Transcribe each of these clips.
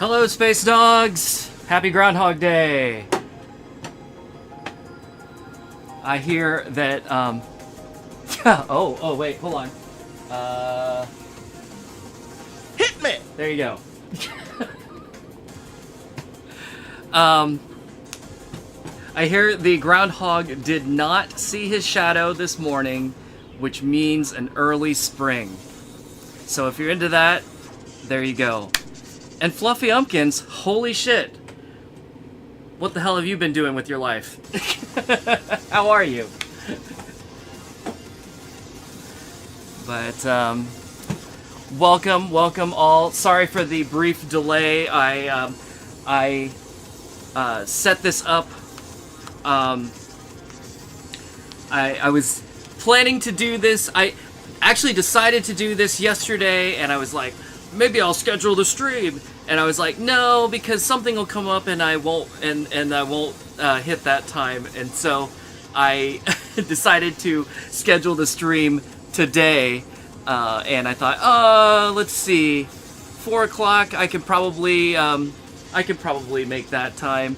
Hello, Space Dogs! Happy Groundhog Day! I hear that, oh, wait, hold on. Hit me! There you go. I hear the groundhog did not see his shadow this morning, which means an early spring. So if you're into that, there you go. And Fluffy Umpkins, holy shit. What the hell have you been doing with your life? How are you? But, welcome all. Sorry for the brief delay. I set this up. I was planning to do this. I actually decided to do this yesterday, and I was like, maybe I'll schedule the stream. And I was like, no, because something will come up and I won't, and I won't hit that time. And so I decided to schedule the stream today. And I thought, let's see, 4 o'clock. I could probably make that time.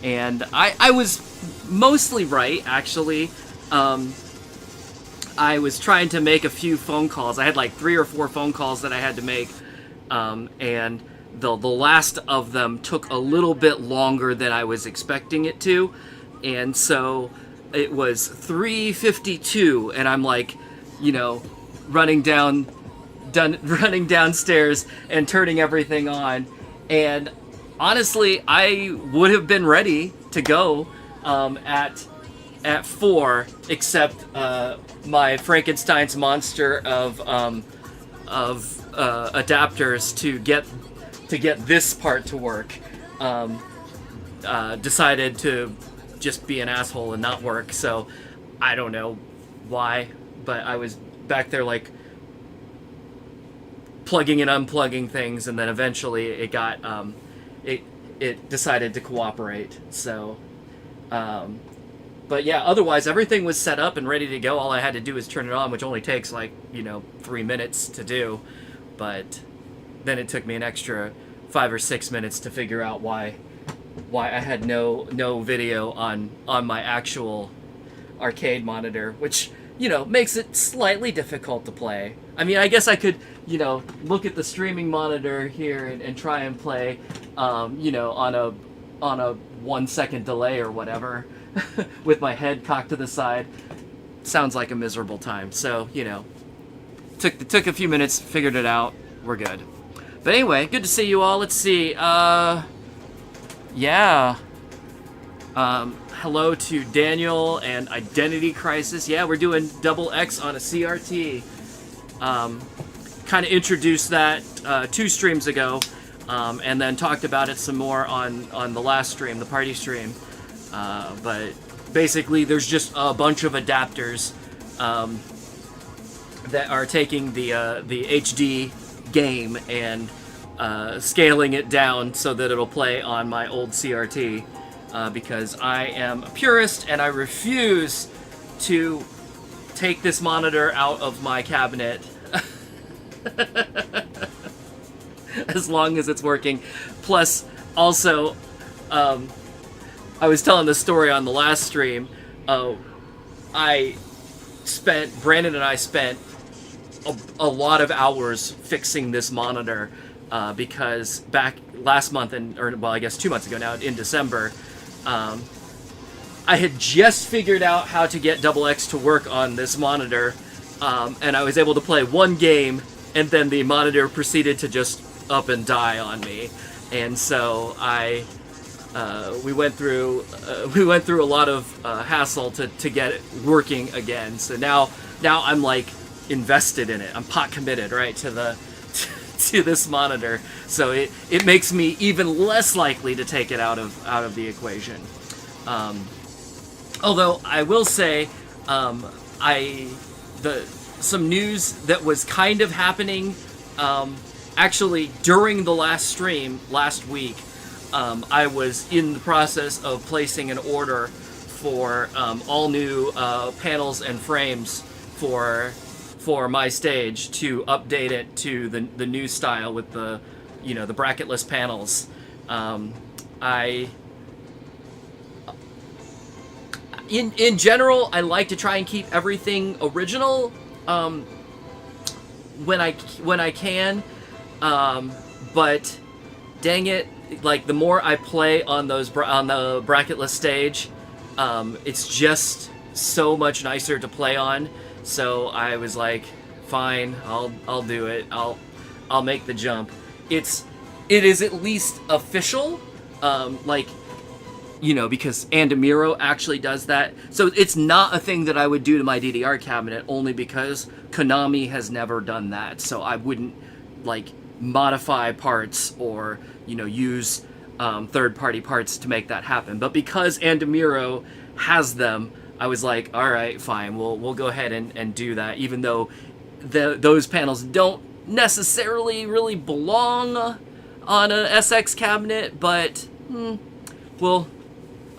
And I was mostly right, actually. I was trying to make a few phone calls. I had like 3 or 4 phone calls that I had to make, and the last of them took a little bit longer than I was expecting it to, and so it was 3:52, and I'm like, running downstairs and turning everything on, and honestly, I would have been ready to go at 4, except my Frankenstein's monster of adapters to get this part to work decided to just be an asshole and not work. So I don't know why, but I was back there like plugging and unplugging things, and then eventually it got it decided to cooperate. So but yeah, otherwise everything was set up and ready to go. All I had to do is turn it on, which only takes like 3 minutes to do, but then it took me an extra 5 or 6 minutes to figure out why I had no video on my actual arcade monitor, which makes it slightly difficult to play. I mean, I guess I could look at the streaming monitor here and try and play on a 1 second delay or whatever with my head cocked to the side. Sounds like a miserable time. So took a few minutes, figured it out. We're good. But anyway, good to see you all. Let's see. Yeah. Hello to Daniel and Identity Crisis. Yeah, we're doing double X on a CRT. Kind of introduced that 2 streams ago, and then talked about it some more on the last stream, the party stream. But basically, there's just a bunch of adapters that are taking the HD game and scaling it down so that it'll play on my old CRT, because I am a purist and I refuse to take this monitor out of my cabinet as long as it's working. Plus, also, I was telling this story on the last stream. Brandon and I spent a lot of hours fixing this monitor, because back last month, I guess 2 months ago now, in December, I had just figured out how to get double X to work on this monitor, and I was able to play 1 game, and then the monitor proceeded to just up and die on me, and so we went through a lot of hassle to get it working again. So now I'm like invested in it. I'm pot committed, right, to this monitor. So it makes me even less likely to take it out of the equation. Although I will say, some news that was kind of happening actually during the last stream last week. I was in the process of placing an order for all new panels and frames for my stage, to update it to the new style with the the bracketless panels. I in general, I like to try and keep everything original when I can, but dang it, like the more I play on those on the bracketless stage, it's just so much nicer to play on. So I was like, fine, I'll do it. I'll make the jump. It is at least official, because Andamiro actually does that. So it's not a thing that I would do to my DDR cabinet, only because Konami has never done that. So I wouldn't modify parts or use third-party parts to make that happen. But because Andamiro has them, I was like, all right, fine, we'll go ahead and do that, even though those panels don't necessarily really belong on a SX cabinet, but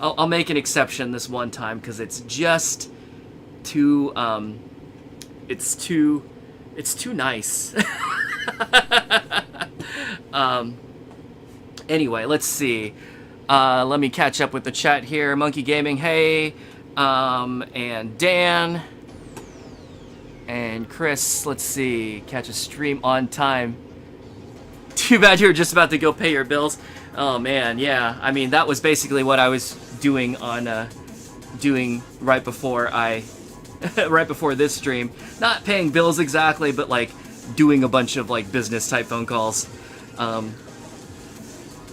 I'll make an exception this one time because it's just too it's too nice. Anyway, let's see. Let me catch up with the chat here. Monkey Gaming, hey, and Dan and Chris. Let's see. Catch a stream on time. Too bad you were just about to go pay your bills. Oh man, yeah. I mean, that was basically what I was doing right before right before this stream. Not paying bills exactly, but doing a bunch of business type phone calls.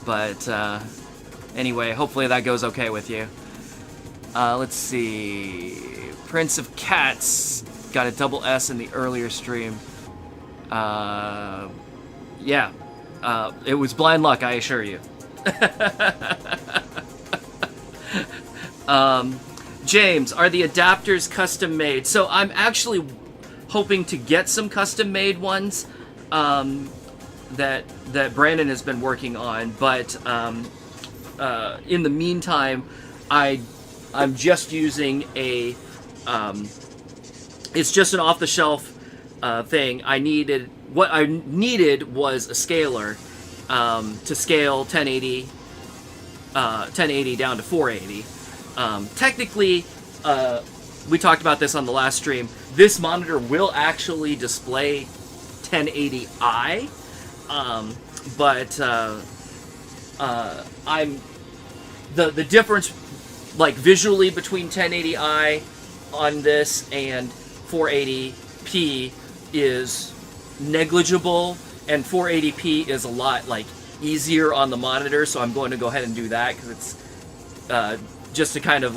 But anyway, hopefully that goes okay with you. Let's see. Prince of Cats got a double S in the earlier stream. Yeah. It was blind luck, I assure you. James, are the adapters custom made? So I'm actually hoping to get some custom made ones that Brandon has been working on, but in the meantime, I'm just using a it's just an off-the-shelf thing. What I needed was a scaler to scale 1080 down to 480. Technically, we talked about this on the last stream. This monitor will actually display 1080i, but I'm the difference visually between 1080i on this and 480p is negligible, and 480p is a lot easier on the monitor, so I'm going to go ahead and do that because it's just to kind of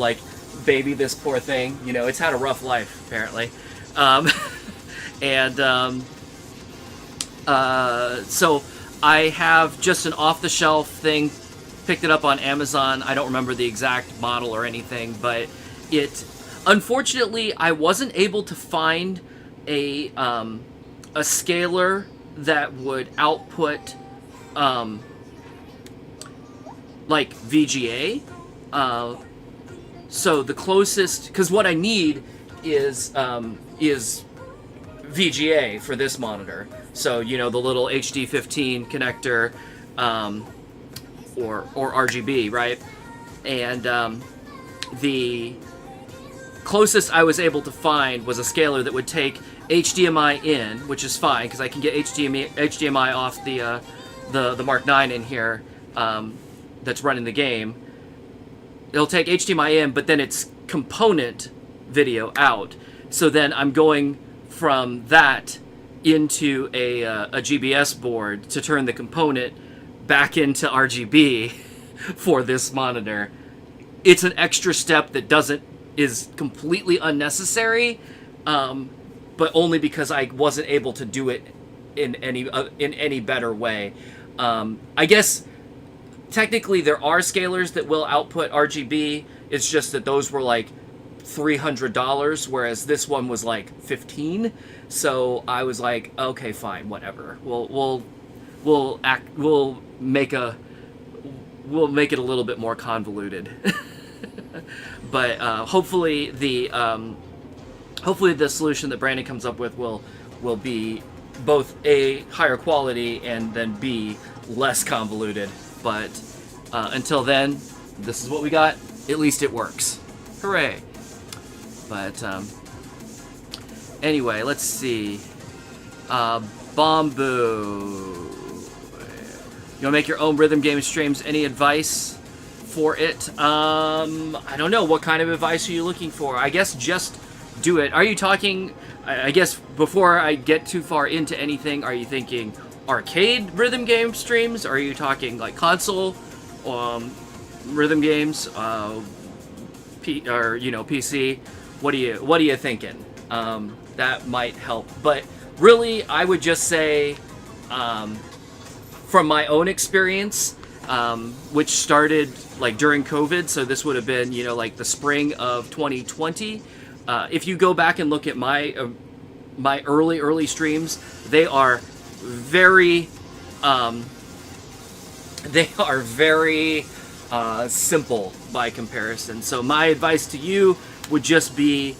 baby this poor thing. It's had a rough life apparently. So I have just an off-the-shelf thing, picked it up on Amazon. I don't remember the exact model or anything, but unfortunately I wasn't able to find a scaler that would output VGA. So the closest, because what I need is VGA for this monitor. So the little HD15 connector, or RGB, right? And the closest I was able to find was a scaler that would take HDMI in, which is fine because I can get HDMI off the Mark 9 in here that's running the game. It'll take HDMI in, but then it's component video out. So then I'm going from that into a GBS board to turn the component back into RGB for this monitor. It's an extra step that is completely unnecessary, but only because I wasn't able to do it in any better way. I guess technically there are scalers that will output RGB. It's just that those were $300, whereas this one was $15. So I was like, okay, fine, whatever. We'll make it a little bit more convoluted. But hopefully the solution that Brandon comes up with will be both A, higher quality, and then B, less convoluted. But until then, this is what we got. At least it works. Hooray! But anyway, let's see. Bombu. You want to make your own rhythm game streams? Any advice for it? I don't know. What kind of advice are you looking for? I guess just do it. Are you talking... I guess before I get too far into anything, are you thinking arcade rhythm game streams? Or are you talking like console rhythm games? PC? What are you thinking? That might help. But really, I would just say... from my own experience, which started like during COVID, so this would have been, like the spring of 2020. If you go back and look at my early streams, they are very simple by comparison. So my advice to you would just be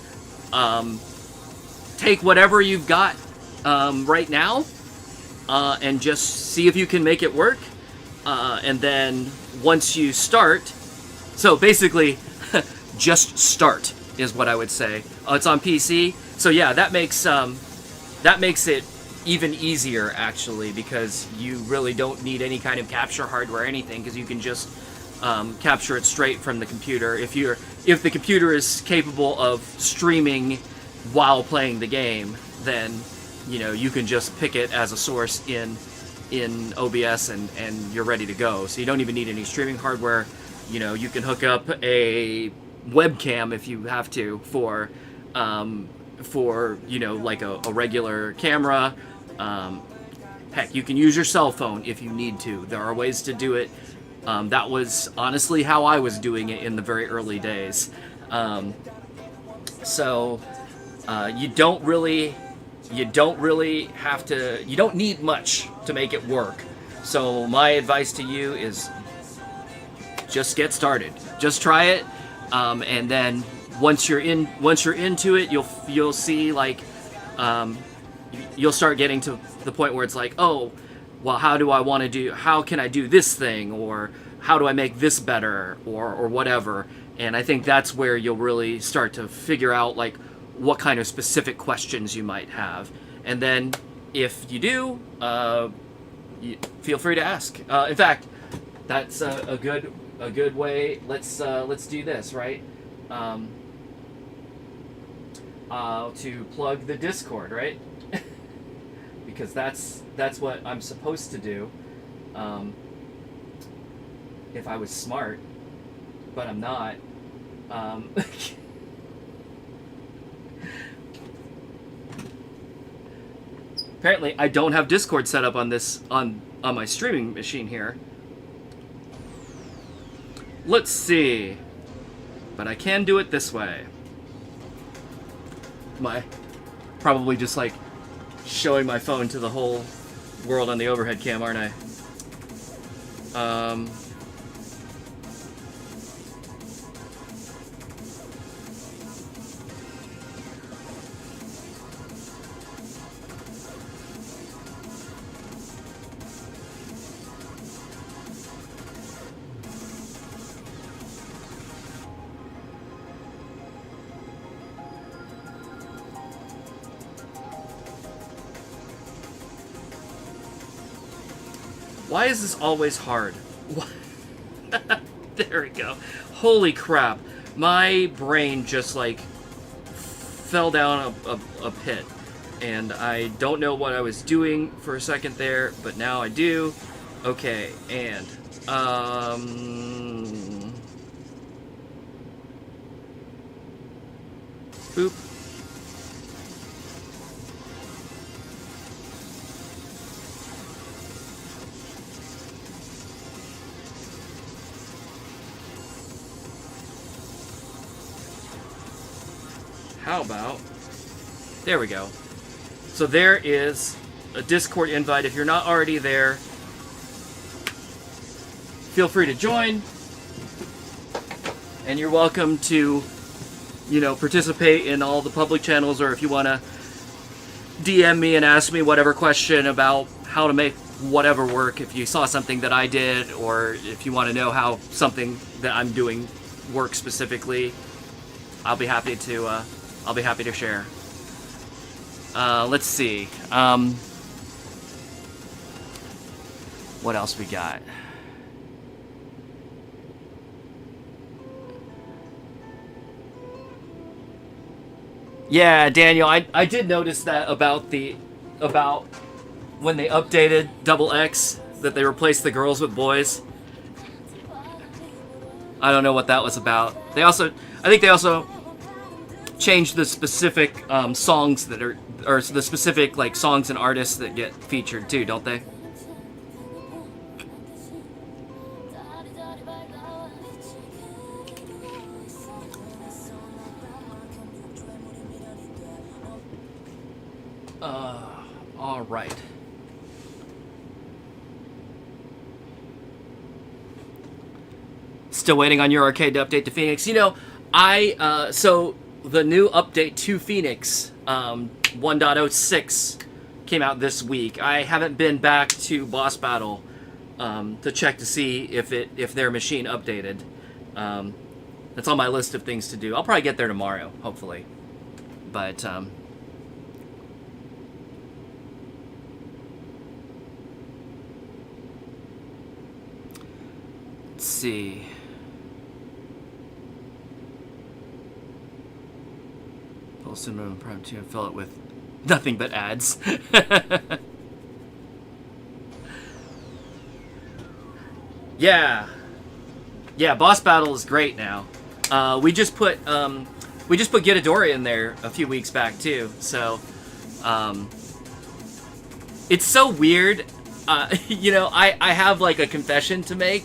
take whatever you've got right now. And just see if you can make it work. And then once you start, so basically, just start is what I would say. It's on PC, so yeah, that makes it even easier actually, because you really don't need any kind of capture hardware or anything, because you can just capture it straight from the computer. If the computer is capable of streaming while playing the game, then you can just pick it as a source in OBS and you're ready to go. So you don't even need any streaming hardware. You can hook up a webcam if you have to for like a regular camera. Heck, you can use your cell phone if you need to. There are ways to do it. That was honestly how I was doing it in the very early days. So you don't really have to, you don't need much to make it work. So my advice to you is just get started. Just try it. And then once you're into it, you'll see like, you'll start getting to the point where it's like, oh, well, how can I do this thing? Or how do I make this better? Or whatever. And I think that's where you'll really start to figure out like, what kind of specific questions you might have, and then if you do, feel free to ask. In fact, that's a good way. Let's do this, right? To plug the Discord, right? Because that's what I'm supposed to do. If I was smart, but I'm not. Apparently, I don't have Discord set up on this on my streaming machine here. Let's see. But I can do it this way. Probably just like showing my phone to the whole world on the overhead cam, aren't I? Why is this always hard? There we go. Holy crap. My brain just like fell down a pit. And I don't know what I was doing for a second there, but now I do. Okay, and boop. How about... There we go. So there is a Discord invite. If you're not already there, feel free to join. And you're welcome to, participate in all the public channels, or if you want to DM me and ask me whatever question about how to make whatever work, if you saw something that I did, or if you want to know how something that I'm doing works specifically, I'll be happy to share. Let's see. What else we got? Yeah, Daniel, I did notice that about when they updated Double X, that they replaced the girls with boys. I don't know what that was about. I think they also changed the specific songs that are, or the specific like songs and artists that get featured too, don't they? All right. Still waiting on your arcade to update to Phoenix. You know, so the new update to Phoenix 1.06 came out this week. I haven't been back to Boss Battle to check to see if their machine updated. That's on my list of things to do. I'll probably get there tomorrow, hopefully. But let's see. Pull Cinema Prime 2 and fill it with nothing but ads. Yeah, Boss Battle is great now. We just put Gitadori in there a few weeks back too. So it's so weird. You know, I have like a confession to make.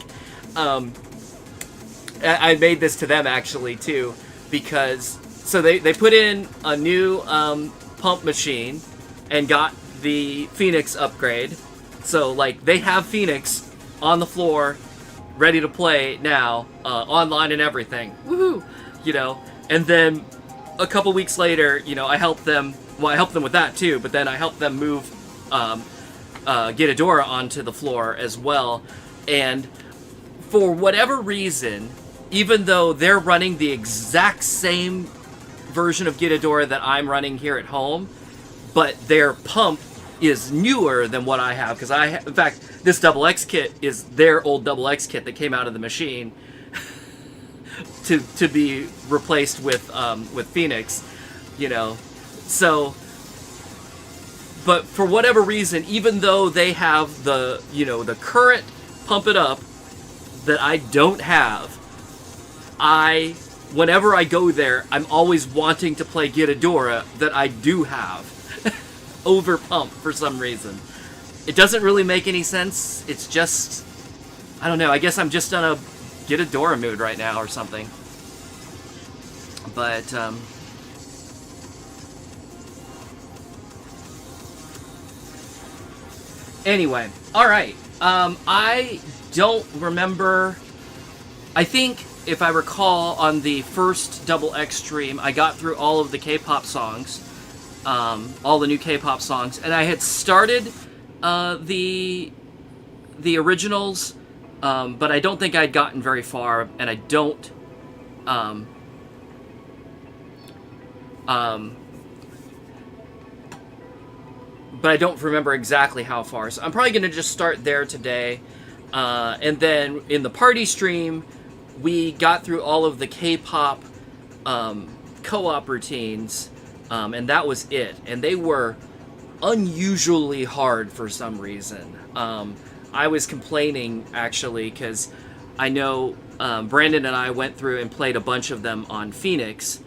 I made this to them actually too, because so they put in a new pump machine and got the Phoenix upgrade. So like they have Phoenix on the floor, ready to play now, online and everything. Woohoo! You know, and then a couple weeks later, you know, I helped them with that too, but then I helped them move Gitadora onto the floor as well. And for whatever reason, even though they're running the exact same version of Gitadora that I'm running here at home, but their pump is newer than what I have, because in fact, this Double X kit is their old Double X kit that came out of the machine to be replaced with Phoenix, you know. So, but for whatever reason, even though they have the current Pump It Up that I don't have, whenever I go there, I'm always wanting to play Gitadora that I do have over Pump for some reason. It doesn't really make any sense. It's just, I don't know, I guess I'm just on a Gitadora mood right now or something. But, anyway, alright. I don't remember, I think, if I recall, on the first Double X stream, I got through all of the K-pop songs, all the new K-pop songs, and I had started the originals, but I don't think I'd gotten very far, and I don't, but I don't remember exactly how far. So I'm probably going to just start there today, and then in the party stream, we got through all of the K-pop co-op routines, and that was it. And they were unusually hard for some reason. I was complaining, actually, because I know Brandon and I went through and played a bunch of them on Phoenix.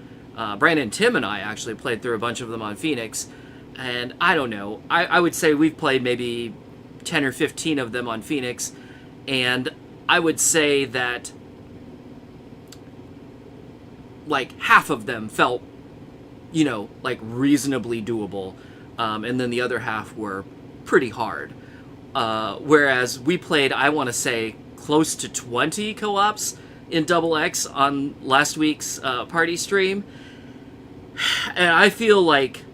Brandon, Tim, and I actually played through a bunch of them on Phoenix. And I don't know. I would say we've played maybe 10 or 15 of them on Phoenix. And I would say that like half of them felt, you know, like reasonably doable. And then the other half were pretty hard. Whereas we played, I want to say, close to 20 co-ops in Double X on last week's party stream. And I feel like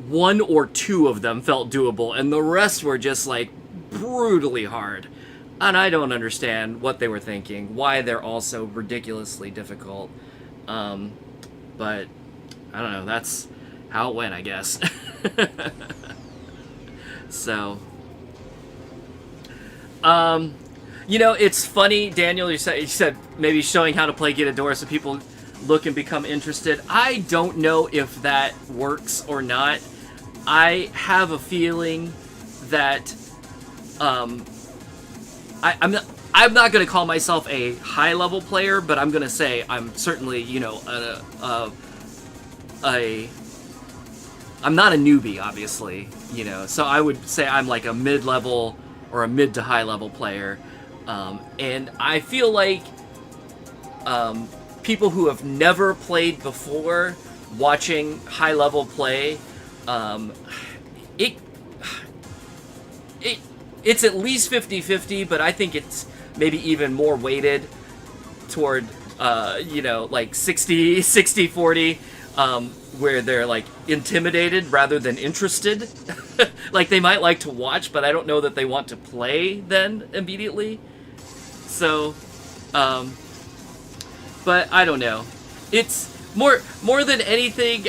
one or two of them felt doable, and the rest were just like brutally hard. And I don't understand what they were thinking, why they're all so ridiculously difficult. But I don't know, that's how it went, I guess. So, you know, it's funny, Daniel, you said maybe showing how to play Gitador so people look and become interested. I don't know if that works or not. I have a feeling that I'm not going to call myself a high-level player, but I'm going to say I'm certainly, you know, I'm not a newbie, obviously, you know, so I would say I'm like a mid-level or a mid to high-level player, and I feel like people who have never played before watching high-level play, it's at least 50-50, but I think it's maybe even more weighted toward, you know, like 60-40, where they're like intimidated rather than interested. Like they might like to watch, but I don't know that they want to play then immediately. So, but I don't know. It's more than anything,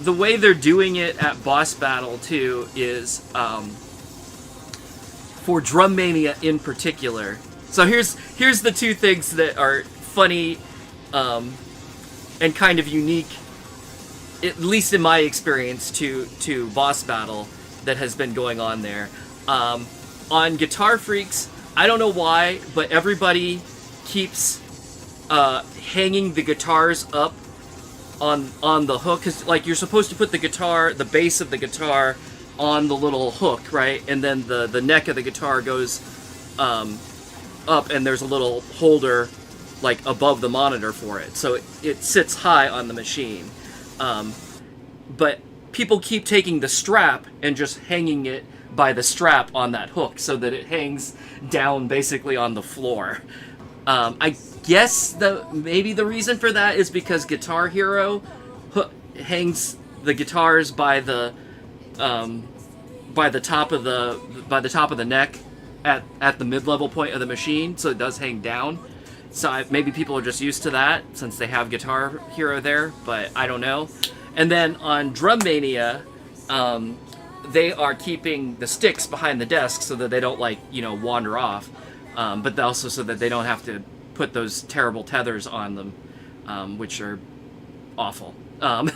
the way they're doing it at Boss Battle too is, for Drum Mania in particular. So here's the two things that are funny, and kind of unique, at least in my experience, to Boss Battle that has been going on there. On Guitar Freaks, I don't know why, but everybody keeps hanging the guitars up on the hook, because like you're supposed to put the base of the guitar on the little hook, right? And then the neck of the guitar goes up, and there's a little holder like above the monitor for it, so it sits high on the machine. But people keep taking the strap and just hanging it by the strap on that hook so that it hangs down basically on the floor. I guess maybe the reason for that is because Guitar Hero hangs the guitars by the top of the neck at the mid-level point of the machine, so it does hang down. So maybe people are just used to that since they have Guitar Hero there, but I don't know. And then on Drum Mania, they are keeping the sticks behind the desk so that they don't, like, you know, wander off, but also so that they don't have to put those terrible tethers on them, which are awful. But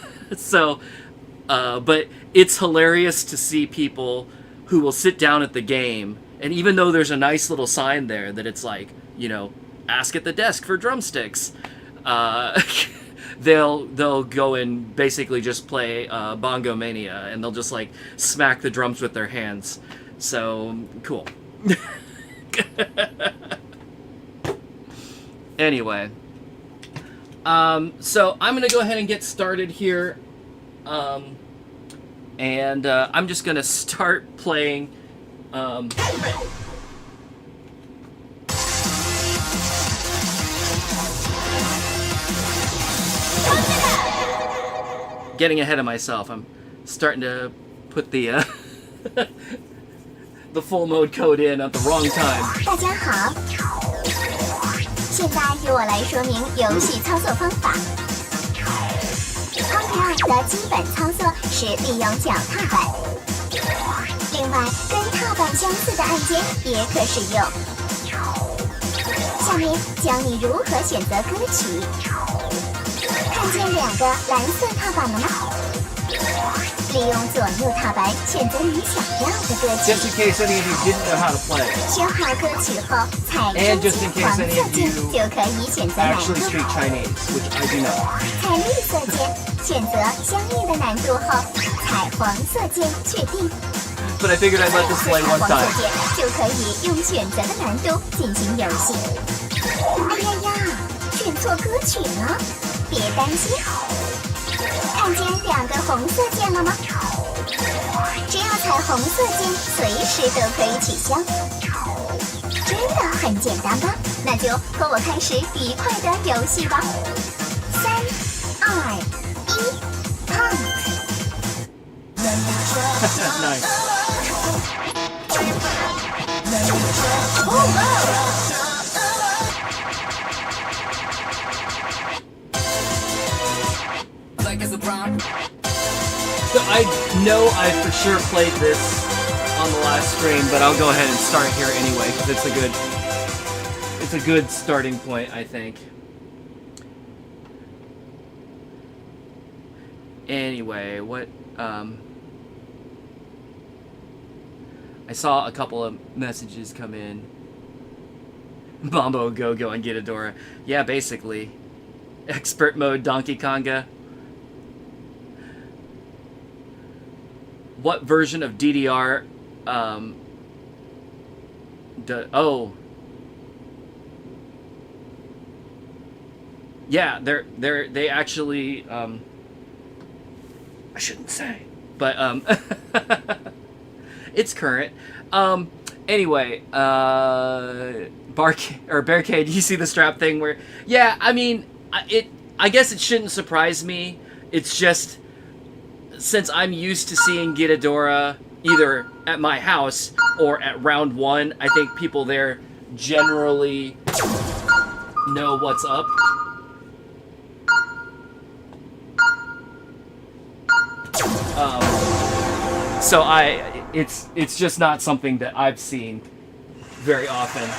it's hilarious to see people who will sit down at the game, and even though there's a nice little sign there that it's like, you know, ask at the desk for drumsticks, they'll go and basically just play Bongo Mania, and they'll just like smack the drums with their hands. So cool. Anyway, so I'm gonna go ahead and get started here, and I'm just gonna start playing. Getting ahead of myself. I'm starting to put the the full mode code in at the wrong time. 大家好，现在由我来说明游戏操作方法。hangout 的基本操作是利用脚踏板，另外跟踏板相似的按键也可使用。下面教你如何选择歌曲。看见两个蓝色踏板了吗？利用左右踏板选择你想要的歌曲。 Just in case any of you didn't know how to play. 选好歌曲后，踩And 中 just in 间 case 黄 any 色 of 键 you 就可以选择难 actually 度。 speak Chinese, which I do not. 踩绿色键，选择相应的难度后，踩黄色键确定。 But I figured I'd let this play 踩 one 黄色 time. 键就可以用选择的难度进行游戏。哎呀呀，选错歌曲了，别担心。看见两个红色键了吗？只要踩红色键，随时都可以取消。真的很简单吧？那就和我开始愉快的游戏吧。3、2、1 ，Pump！ Nice. know I for sure played this on the last stream, but I'll go ahead and start here anyway because it's a good starting point, I think. Anyway, what I saw a couple of messages come in. Bombo Go and Gitadora. Yeah, basically. Expert mode Donkey Konga. What version of DDR oh. Yeah, they actually I shouldn't say. But it's current. Anyway, Barricade, you see the strap thing where, yeah, I mean, I guess it shouldn't surprise me. It's just, since I'm used to seeing Gitadora either at my house or at round one, I think people there generally know what's up. So it's just not something that I've seen very often.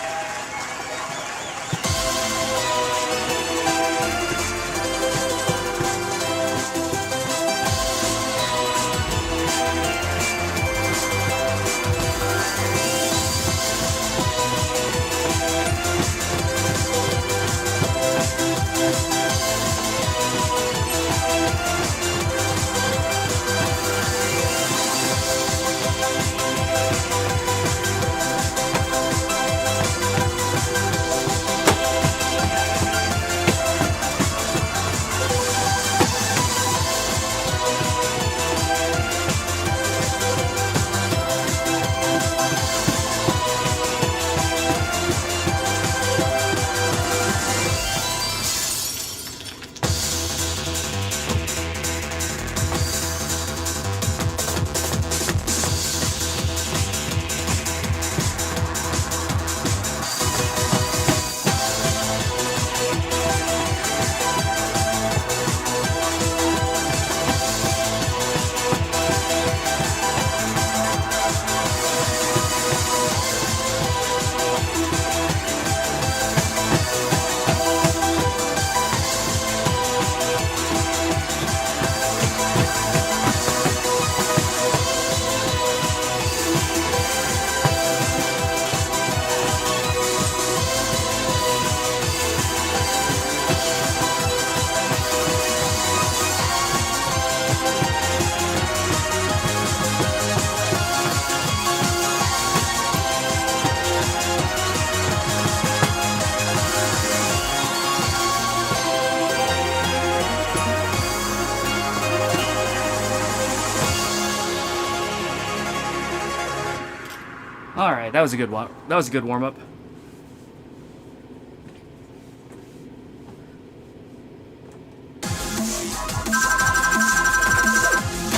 All right, that was a good one. That was a good warm up.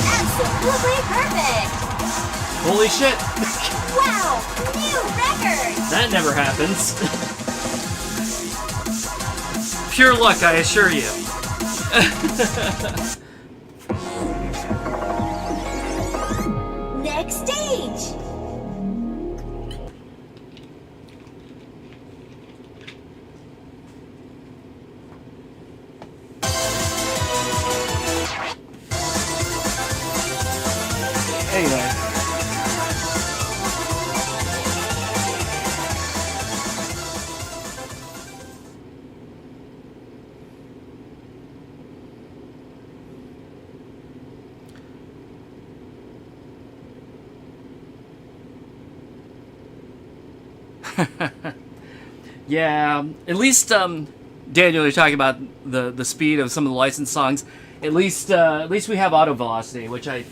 Absolutely perfect! Holy shit! Wow, new record! That never happens. Pure luck, I assure you. Next stage! Anyway. Yeah, at least Daniel, you're talking about the speed of some of the licensed songs. At least we have auto velocity, which I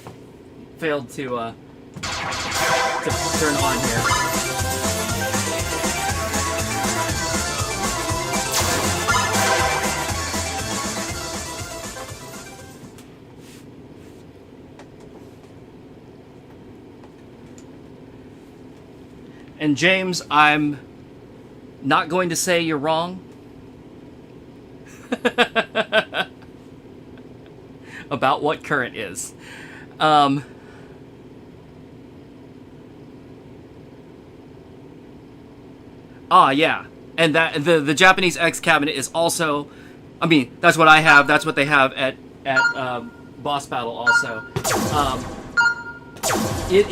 failed to turn on here. And James, I'm not going to say you're wrong about what current is. Ah, yeah. And that the Japanese X cabinet is also, I mean, that's what I have. That's what they have at Boss Battle also. It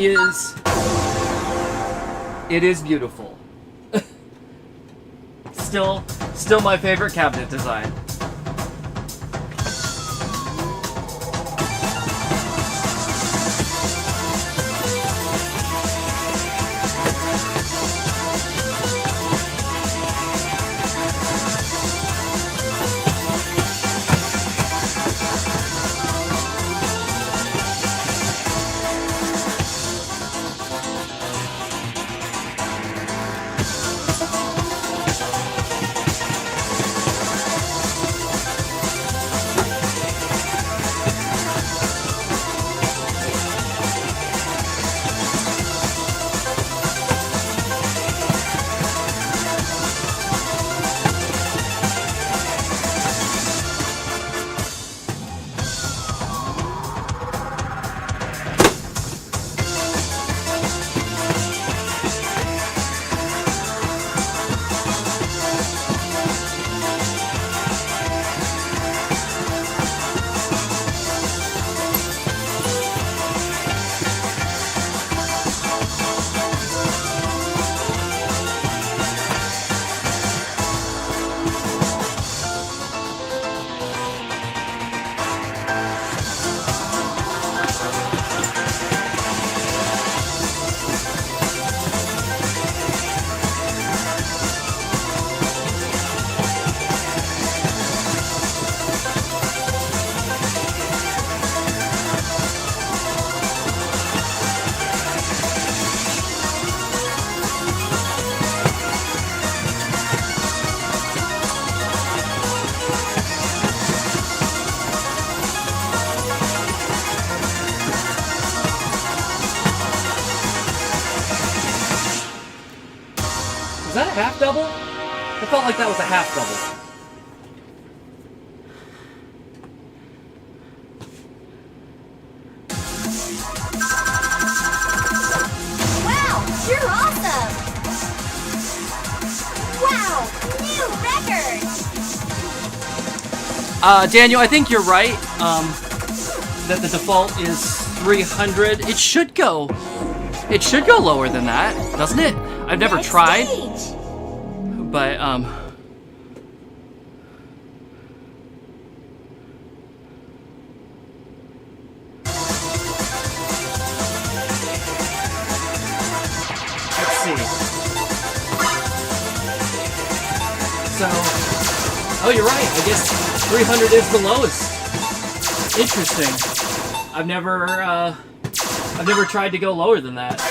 is beautiful. Still my favorite cabinet design. Was that a half double? I felt like that was a half double. Wow, you're awesome! Wow, new record! Daniel, I think you're right. That the default is 300. It should go lower than that, doesn't it? I've never Next tried, stage. but let's see. So, oh, you're right. I guess 300 is the lowest. Interesting. I've never tried to go lower than that.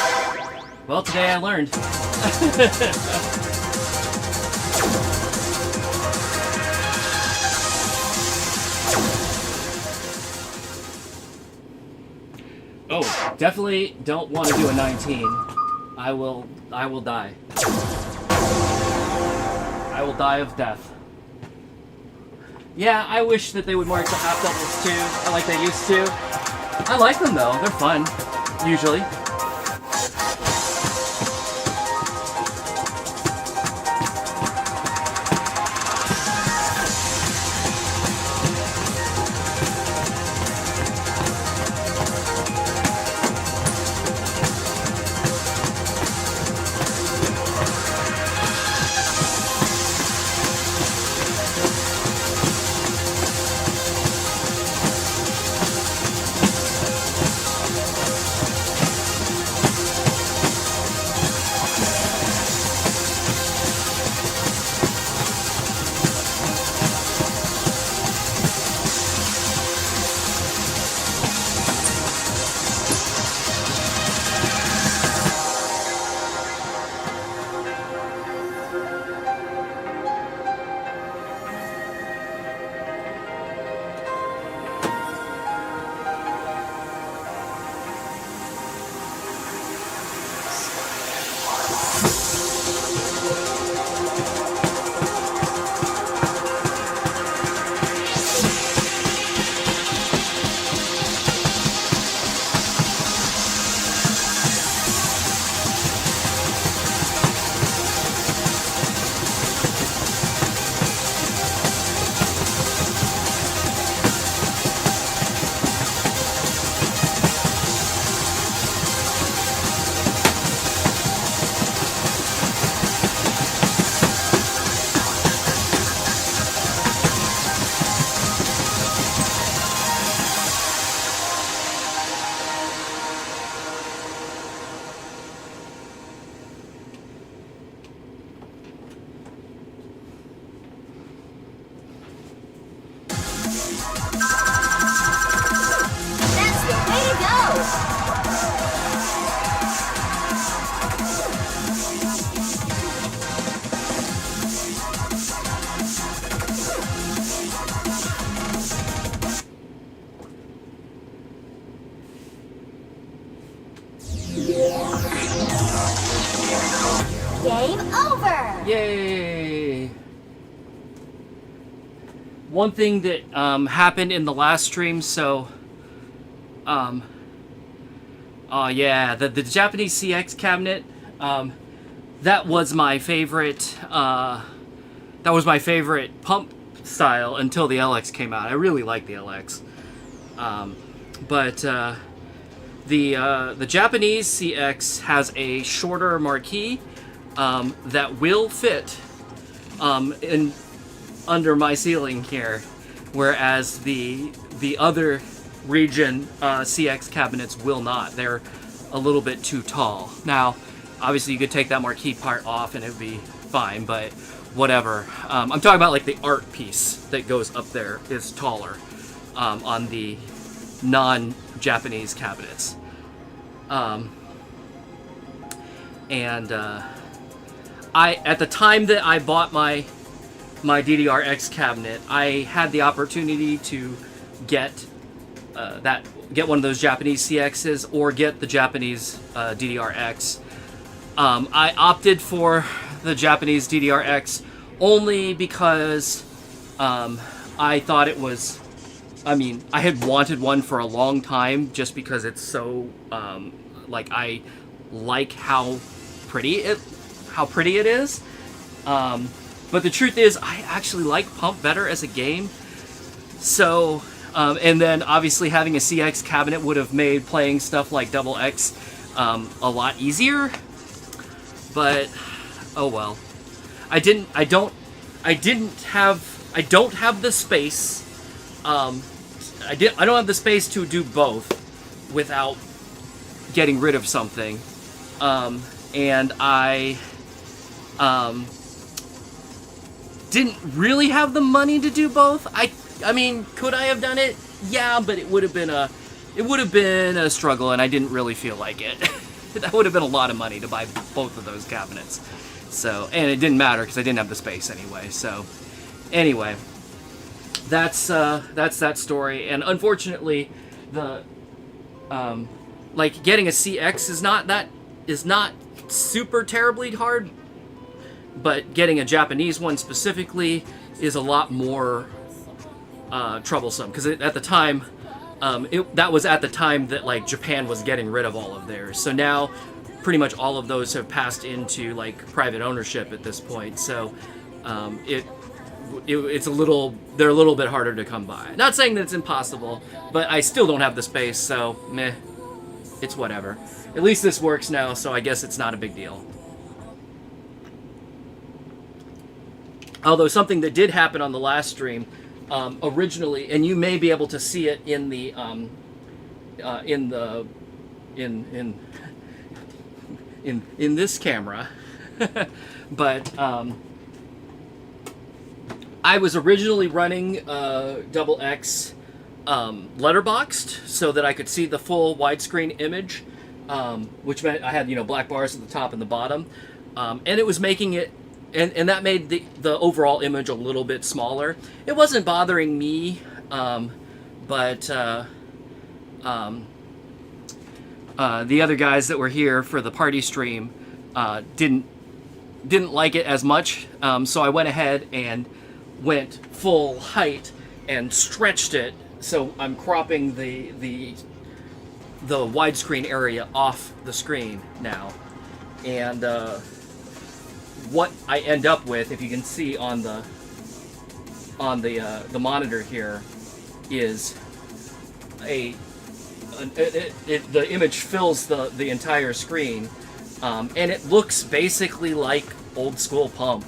Well, today I learned. Oh, definitely don't want to do a 19. I will die. I will die of death. Yeah, I wish that they would mark the half doubles too, like they used to. I like them though, they're fun, usually. Game over. Yay! One thing that happened in the last stream, so yeah, the Japanese CX cabinet, that was my favorite. That was my favorite pump style until the LX came out. I really like the LX, but the Japanese CX has a shorter marquee that will fit in under my ceiling here, whereas the other region CX cabinets will not. They're a little bit too tall. Now, obviously, you could take that marquee part off and it would be fine, but whatever. I'm talking about like the art piece that goes up there is taller on the non-Japanese cabinets. At the time that I bought my DDRX cabinet, I had the opportunity to get one of those Japanese CXs or get the Japanese DDRX. I opted for the Japanese DDRX only because I thought it was. I mean, I had wanted one for a long time just because it's so like I like how pretty it is. But the truth is, I actually like Pump better as a game. So, and then obviously having a CX cabinet would have made playing stuff like Double X a lot easier. But oh well. I don't have the space. I don't have the space to do both without getting rid of something. And I didn't really have the money to do both. I mean, could I have done it? Yeah, but it would have been a struggle, and I didn't really feel like it. That would have been a lot of money to buy both of those cabinets. So, and it didn't matter because I didn't have the space anyway. So, anyway, that's that story. And unfortunately, the like getting a CX is not super terribly hard. But getting a Japanese one specifically is a lot more troublesome because at the time, that was at the time that like Japan was getting rid of all of theirs. So now, pretty much all of those have passed into like private ownership at this point. So it's they're a little bit harder to come by. Not saying that it's impossible, but I still don't have the space. So meh, it's whatever. At least this works now, so I guess it's not a big deal. Although something that did happen on the last stream, originally, and you may be able to see it in the in this camera, but I was originally running Double X letterboxed so that I could see the full widescreen image, which meant I had black bars at the top and the bottom, and it was making it. And that made the overall image a little bit smaller. It wasn't bothering me, but the other guys that were here for the party stream didn't like it as much. So I went ahead and went full height and stretched it. So I'm cropping the widescreen area off the screen now, and what I end up with, if you can see on the monitor here, is the image fills the entire screen, and it looks basically like old school Pump,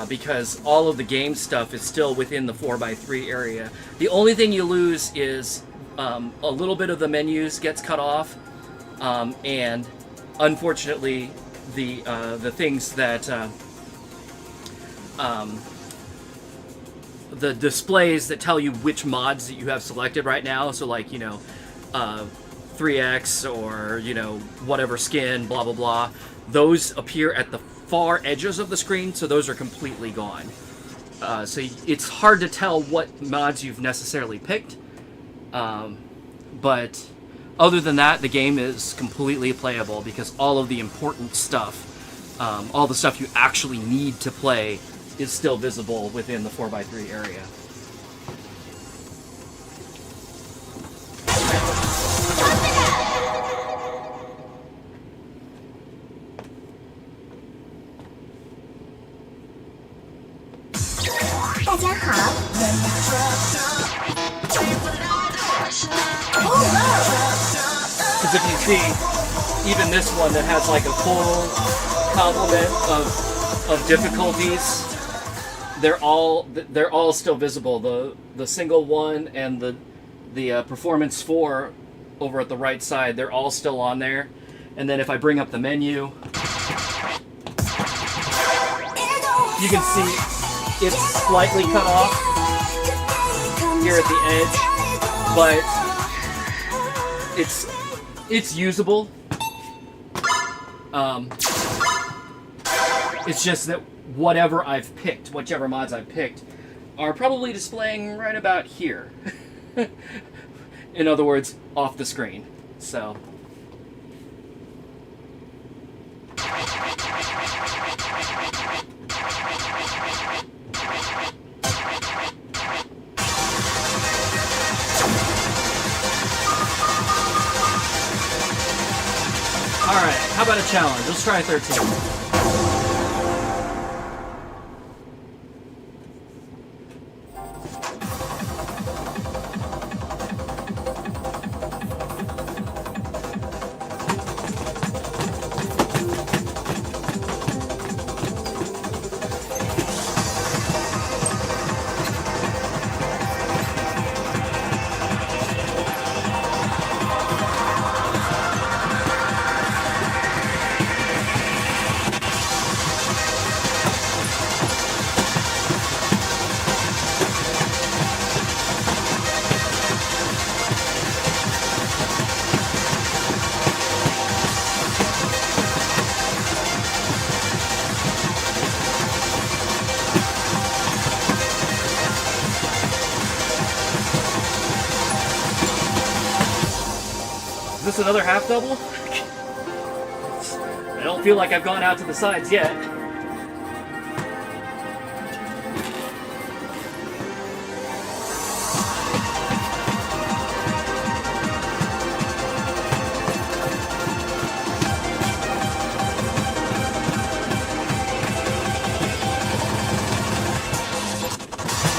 because all of the game stuff is still within the 4x3 area. The only thing you lose is a little bit of the menus gets cut off, and unfortunately the things that the displays that tell you which mods that you have selected right now, so like 3x or whatever skin, blah blah blah, those appear at the far edges of the screen, so those are completely gone. So it's hard to tell what mods you've necessarily picked, but other than that, the game is completely playable because all of the important stuff all the stuff you actually need to play is still visible within the 4x3 area. Because if you see, even this one that has like a full complement of difficulties, they're all still visible. The single one and the performance 4 over at the right side, they're all still on there. And then if I bring up the menu, you can see it's slightly cut off here at the edge, but it's usable. It's just that whatever I've picked, whichever mods I've picked, are probably displaying right about here. In other words, off the screen. So. Alright, how about a challenge? Let's try 13. Is this another half double? I don't feel like I've gone out to the sides yet.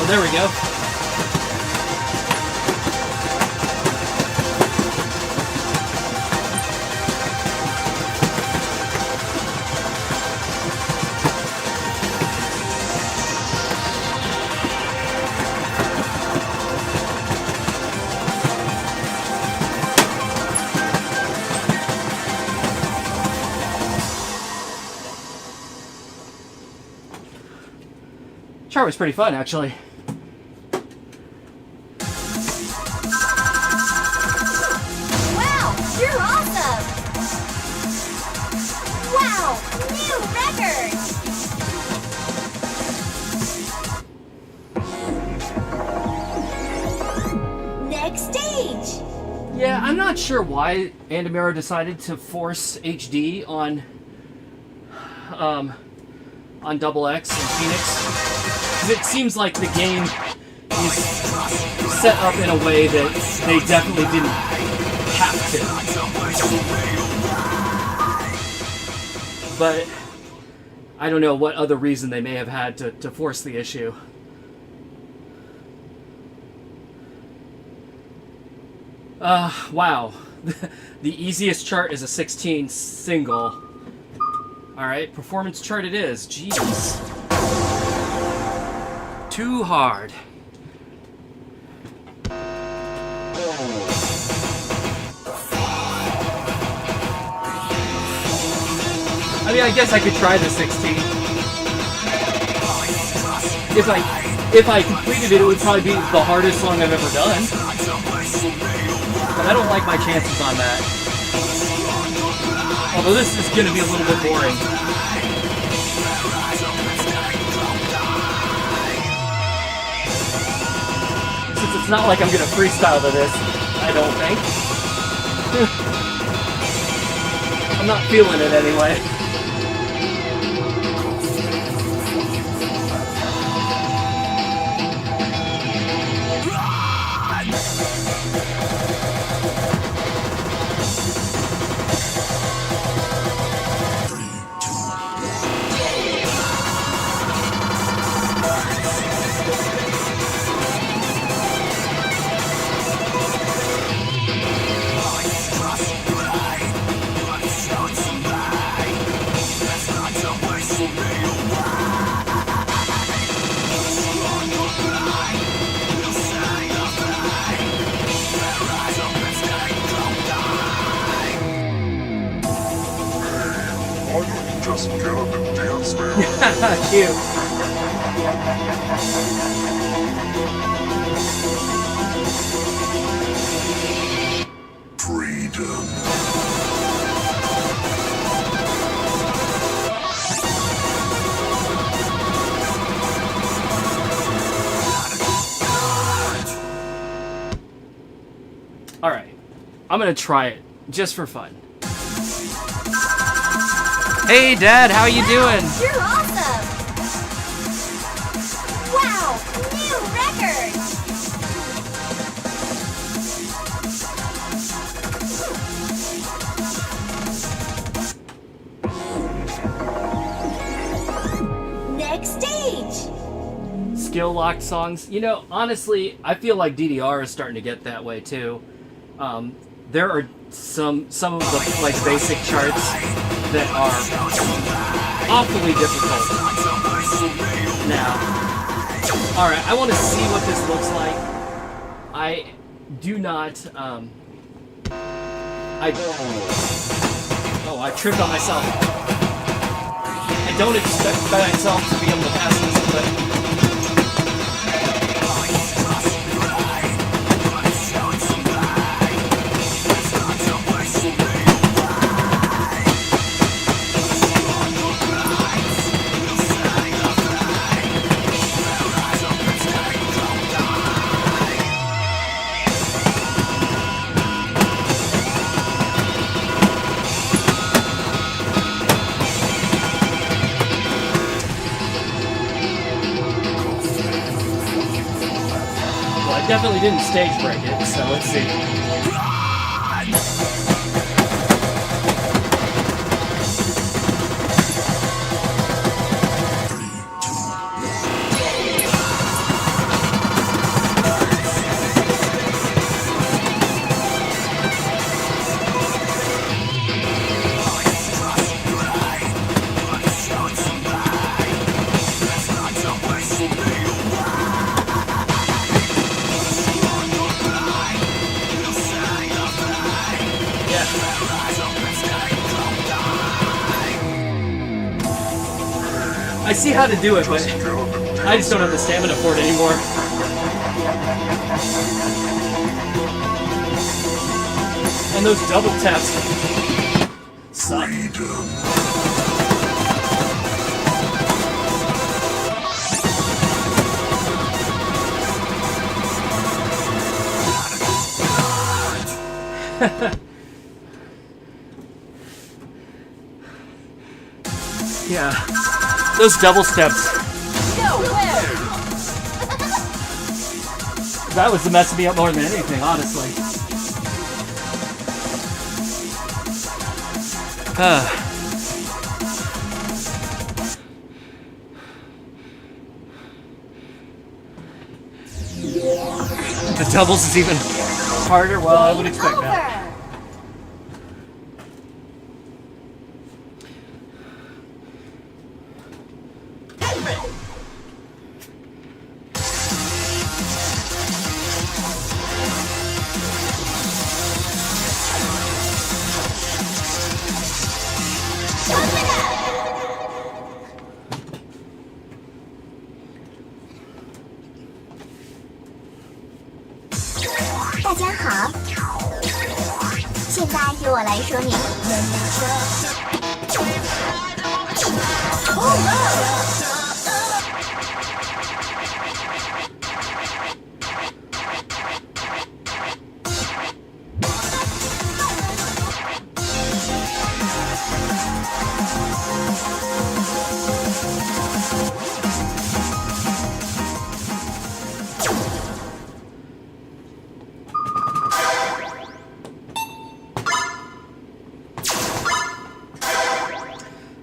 Oh, there we go. Chart was pretty fun, actually. Wow, you're awesome! Wow, new record! Next stage! Yeah, I'm not sure why Andamero decided to force HD on Double X and Phoenix. It seems like the game is set up in a way that they definitely didn't have to. But I don't know what other reason they may have had to force the issue. Wow. The easiest chart is a 16 single. Alright, performance chart it is. Jeez. Too hard. I mean, I guess I could try the 16. If I completed it, it would probably be the hardest song I've ever done. But I don't like my chances on that. Although this is going to be a little bit boring. Since it's not like I'm going to freestyle to this, I don't think. I'm not feeling it anyway. Let's get up and dance, man. Cute. Freedom. All right, I'm gonna try it just for fun. Hey, Dad, how you doing? You're awesome! Wow, new record! Next stage! Skill locked songs. You know, honestly, I feel like DDR is starting to get that way too. There are some of the like basic charts that are awfully difficult now. All right, I want to see what this looks like. I do not. I tripped on myself. I don't expect myself to be able to pass this, but. I definitely didn't stage break it, so let's see. I see how to do it, but I just don't have the stamina for it anymore. And those double taps suck. Yeah. Those double steps. That was messing me up more than anything, honestly. The doubles is even harder. Well, I would expect that.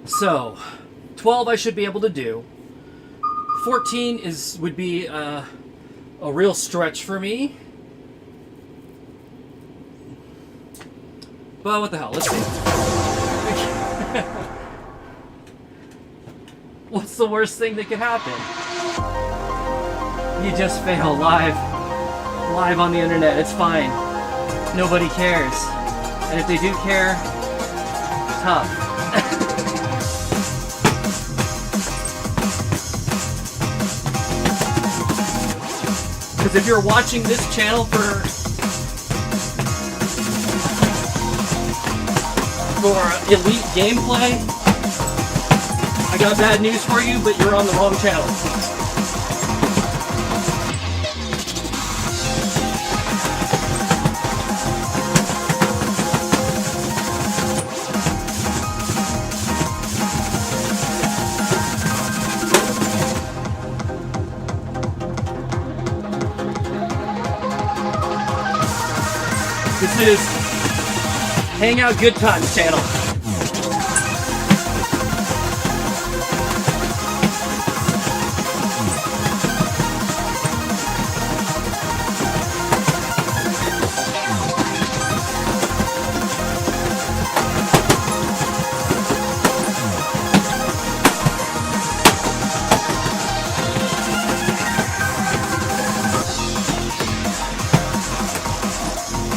So, 12 I should be able to do. 14 would be a real stretch for me. But what the hell, let's see. What's the worst thing that could happen? You just fail live on the internet, it's fine. Nobody cares. And if they do care, tough. Because if you're watching this channel for elite gameplay, I got bad news for you, but you're on the wrong channel. This is Hangout Good Times channel.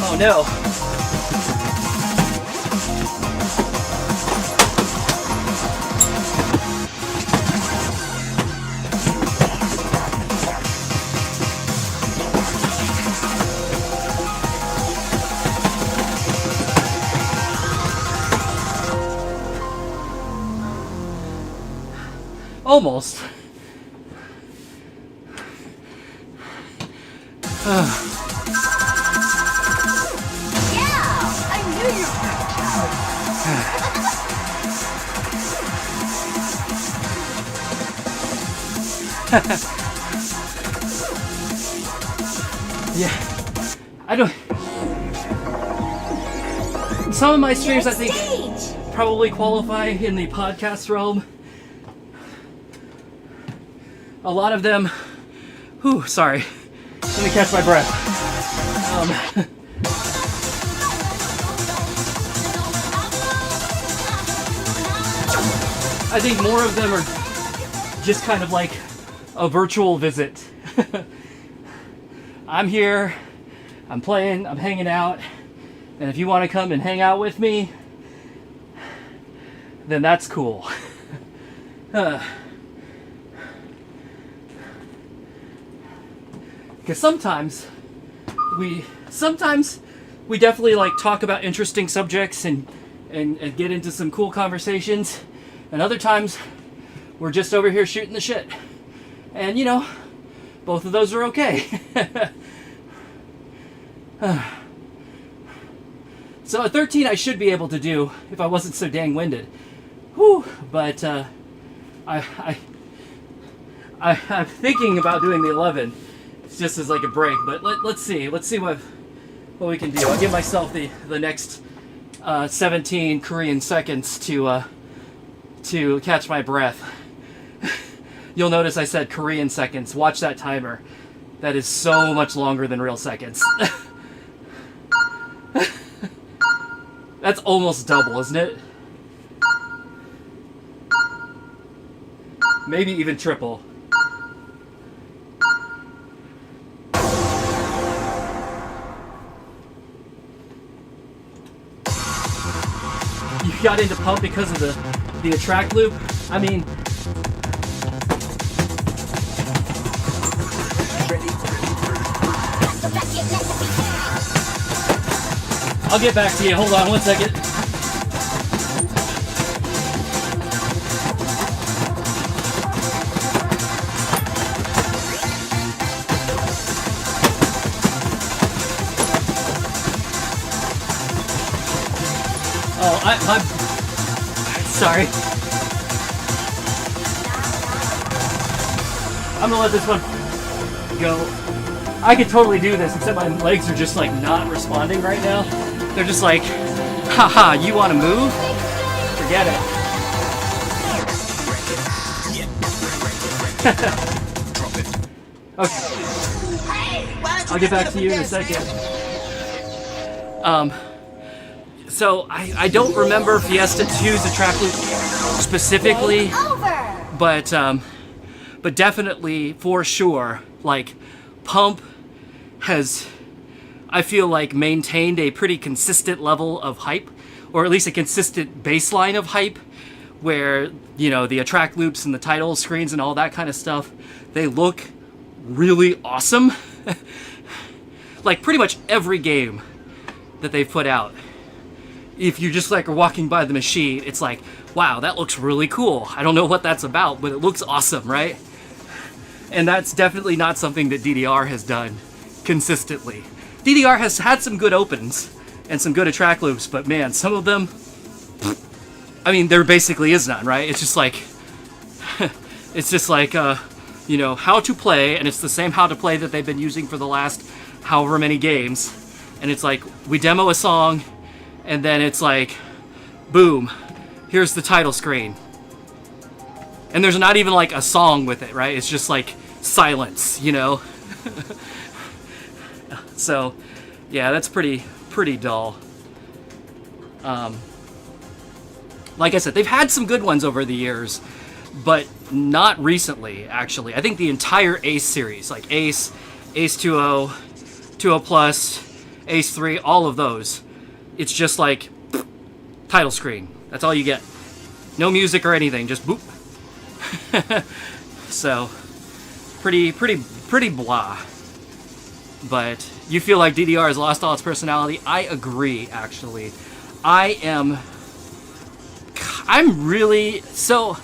Oh no. Almost. Yeah, I don't. Some of my streams, I think, probably qualify in the podcast realm. A lot of them. Whew, sorry. Let me catch my breath. I think more of them are just kind of like a virtual visit. I'm here, I'm playing, I'm hanging out, and if you want to come and hang out with me, then that's cool. Because sometimes we definitely like talk about interesting subjects and get into some cool conversations, and other times we're just over here shooting the shit. And you know, both of those are okay. So at 13 I should be able to do if I wasn't so dang winded. Whew, but I'm thinking about doing the 11. It's just as like a break, but let's see what we can do. I'll give myself the next 17 Korean seconds to catch my breath. You'll notice I said Korean seconds. Watch that timer. That is so much longer than real seconds. That's almost double, isn't it? Maybe even triple. You got into pump because of the attract loop? I mean, I'll get back to you. Hold on one second. Oh, I'm sorry. I'm gonna let this one go. I could totally do this, except my legs are just like not responding right now. They're just like, haha, you want to move? Forget it. Okay. I'll get back to you in a second. So I don't remember Fiesta 2's attract loop specifically, but definitely for sure, like Pump has, I feel like, maintained a pretty consistent level of hype, or at least a consistent baseline of hype, where, you know, the attract loops and the title screens and all that kind of stuff, they look really awesome. Like pretty much every game that they've put out, if you just like are walking by the machine, it's like, wow, that looks really cool. I don't know what that's about, but it looks awesome, right? And that's definitely not something that DDR has done consistently. DDR has had some good opens and some good attract loops, but man, some of them, I mean, there basically is none, right? It's just like, you know, how to play, and it's the same how to play that they've been using for the last however many games. And it's like, we demo a song, and then it's like, boom, here's the title screen. And there's not even like a song with it, right? It's just like silence, you know? So, yeah, that's pretty dull. Like I said, they've had some good ones over the years, but not recently, actually. I think the entire Ace series, like Ace, Ace 2.0, 2.0 Plus, Ace 3, all of those, it's just like title screen. That's all you get. No music or anything, just boop. So, pretty blah. But you feel like DDR has lost all its personality? I agree, actually. I'm really... So,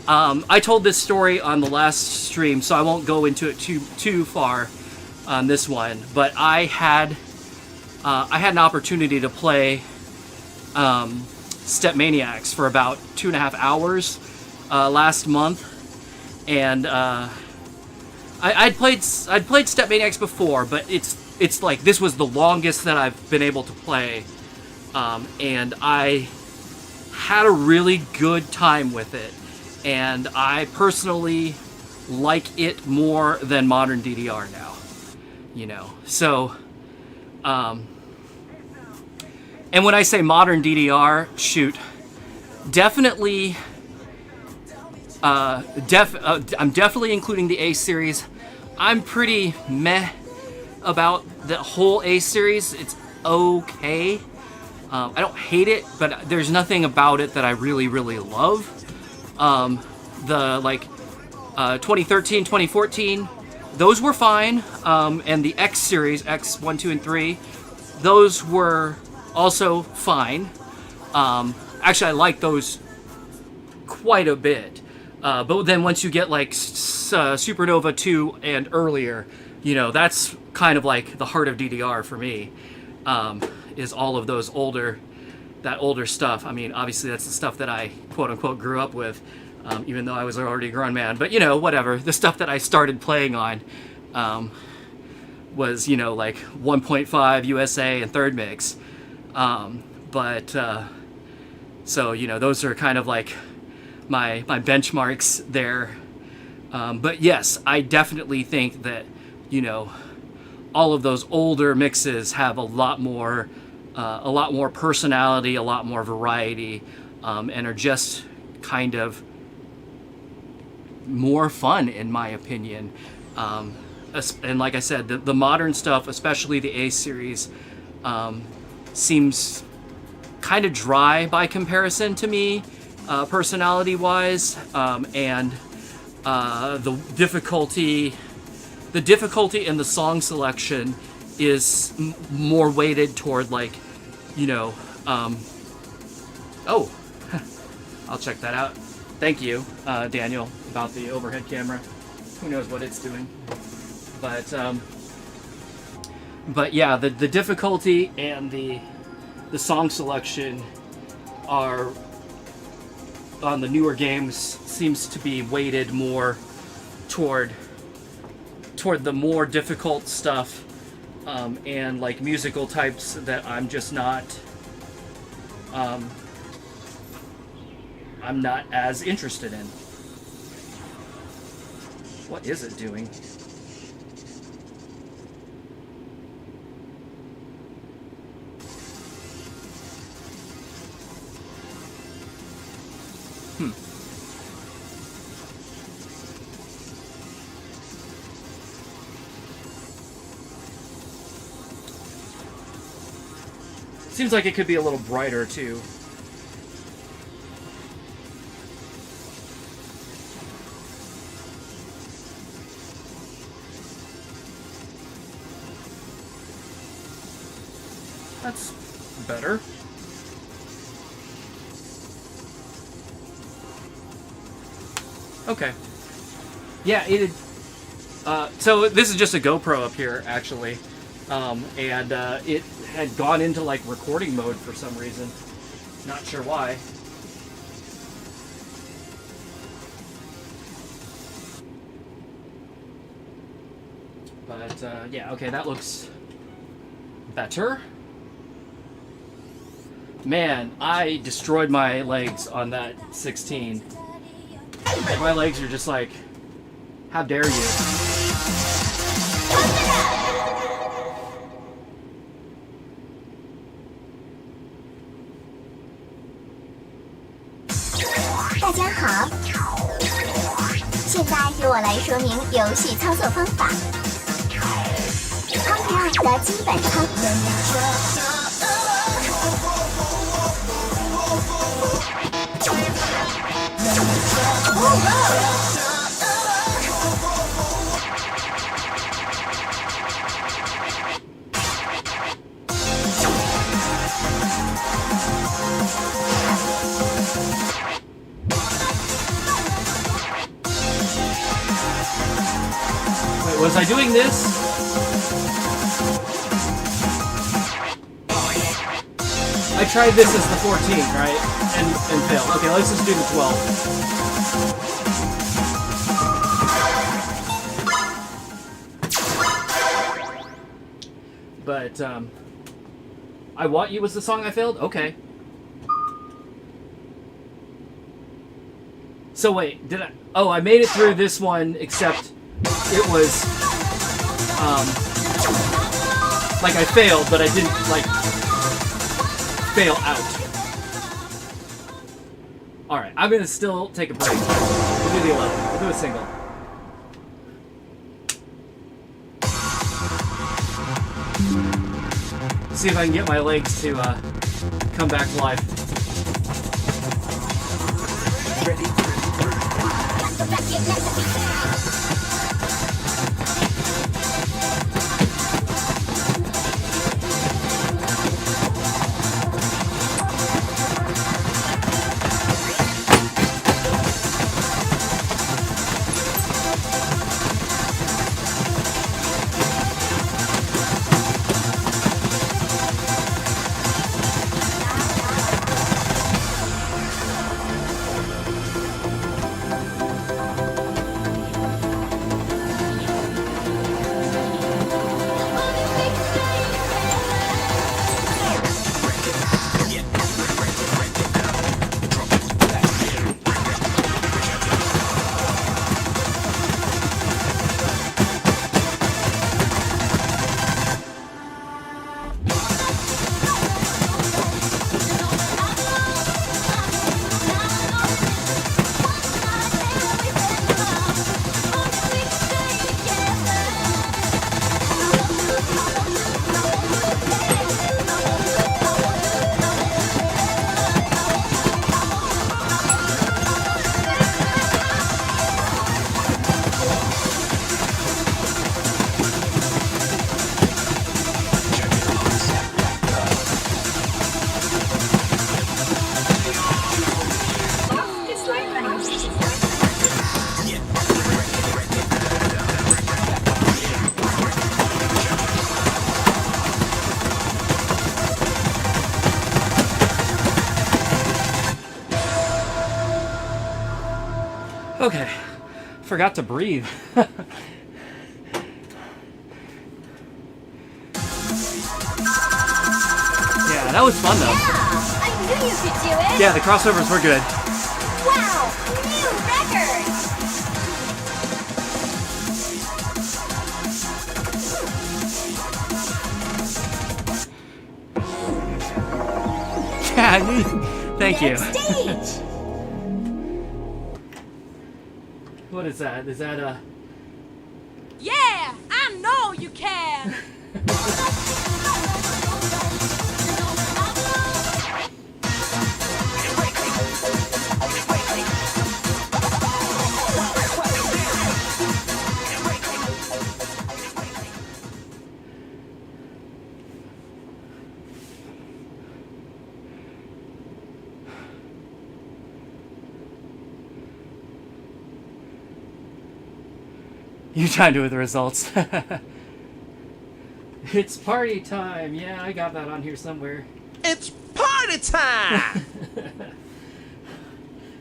I told this story on the last stream, so I won't go into it too far on this one. But I had an opportunity to play Step Maniacs for about 2.5 hours last month, and I'd played Step Maniacs before, but it's like this was the longest that I've been able to play, and I had a really good time with it, and I personally like it more than modern DDR now, you know. So, and when I say modern DDR, shoot, definitely. I'm definitely including the Ace series. I'm pretty meh about the whole Ace series. It's okay. I don't hate it, but there's nothing about it that I really love. The 2013, 2014, those were fine. And the X series, X 1, 2, and 3, those were also fine. Actually, I like those quite a bit. But then once you get like Supernova 2 and earlier, you know, that's kind of like the heart of DDR for me, is all of those older stuff. I mean, obviously that's the stuff that I quote unquote grew up with, even though I was already a grown man, but you know, whatever. The stuff that I started playing on, was, you know, like 1.5 USA and third mix. So, you know, those are kind of like my benchmarks there. But yes, I definitely think that, you know, all of those older mixes have a lot more personality, a lot more variety, and are just kind of more fun, in my opinion. And like I said, the modern stuff, especially the Ace series, seems kind of dry by comparison to me, personality-wise, and the difficulty in the song selection is more weighted toward, like, you know, oh, I'll check that out. Thank you, Daniel, about the overhead camera. Who knows what it's doing? But yeah, the difficulty and the song selection are on the newer games seems to be weighted more toward the more difficult stuff, and like musical types that I'm just not I'm not as interested in. What is it doing? Seems like it could be a little brighter too. That's better. Okay. Yeah, it. So this is just a GoPro up here, actually, and it had gone into like recording mode for some reason. Not sure why. But yeah, okay, that looks better. Man, I destroyed my legs on that 16. My legs are just like, how dare you? 大家好，现在由我来说明游戏操作方法。hangout 的基本操。Wait, was I doing this? I tried this as the 14, right? And failed. Okay, let's just do the 12. But, I Want You was the song I failed? Okay. So wait, did I... Oh, I made it through this one, except it was, like I failed, but I didn't, like, fail out. Alright, I'm gonna still take a break. We'll do the 11. We'll do a single. See if I can get my legs to, come back to life. Okay, forgot to breathe. Yeah, that was fun though. I knew you could do it. Yeah, the crossovers were good. Wow, new record. Yeah, thank you. Next stage. What is that? Is that a... Yeah, I know you can. You chimed in with the results. It's party time. Yeah, I got that on here somewhere. It's party time!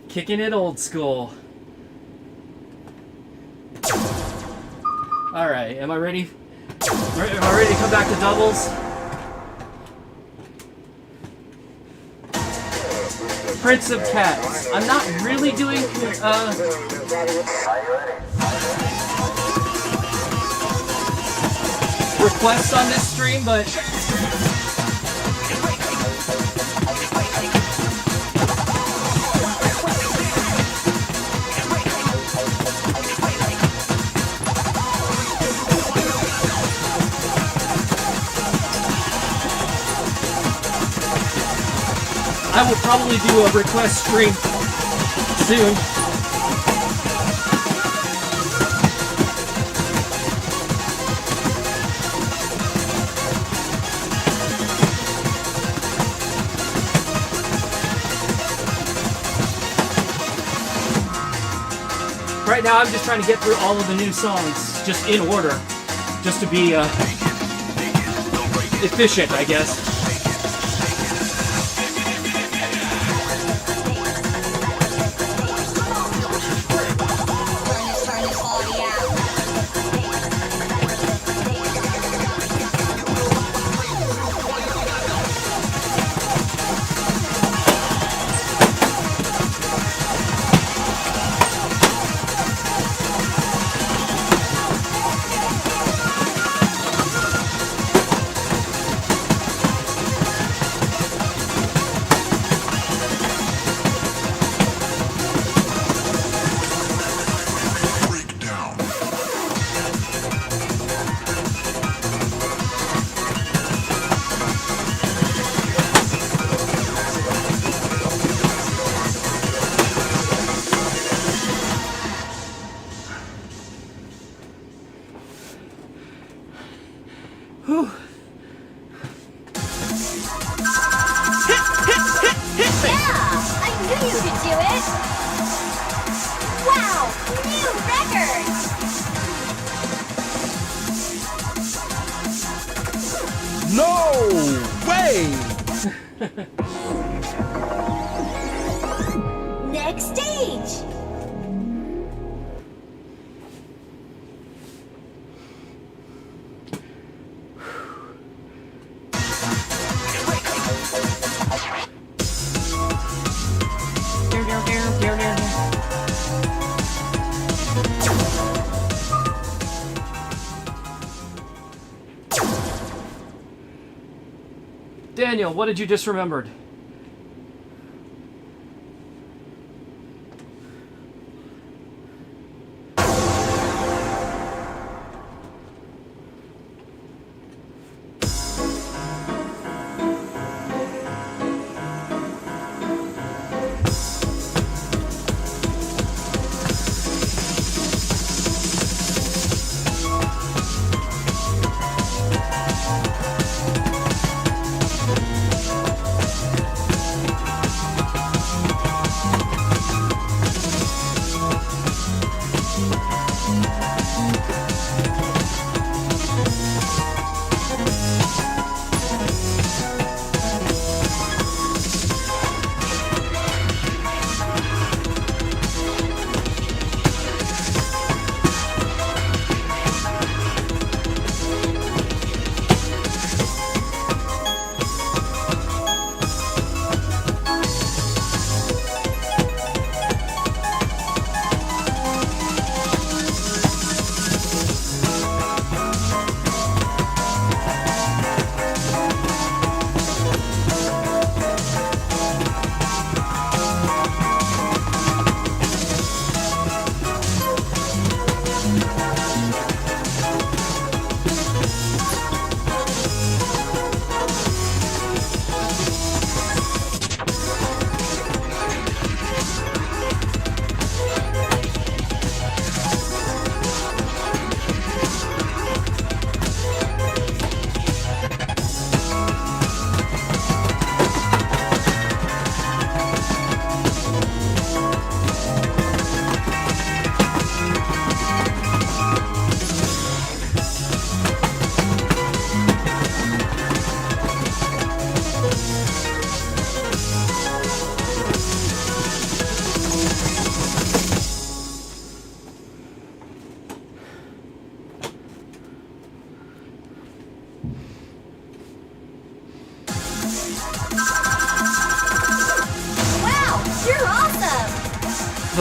Kicking it old school. Alright, am I ready? Am I ready to come back to doubles? Prince of Cats. I'm not really doing requests on this stream, but I will probably do a request stream soon. Right now, I'm just trying to get through all of the new songs, just in order, just to be efficient, I guess. Next stage. Daniel, what did you just remembered?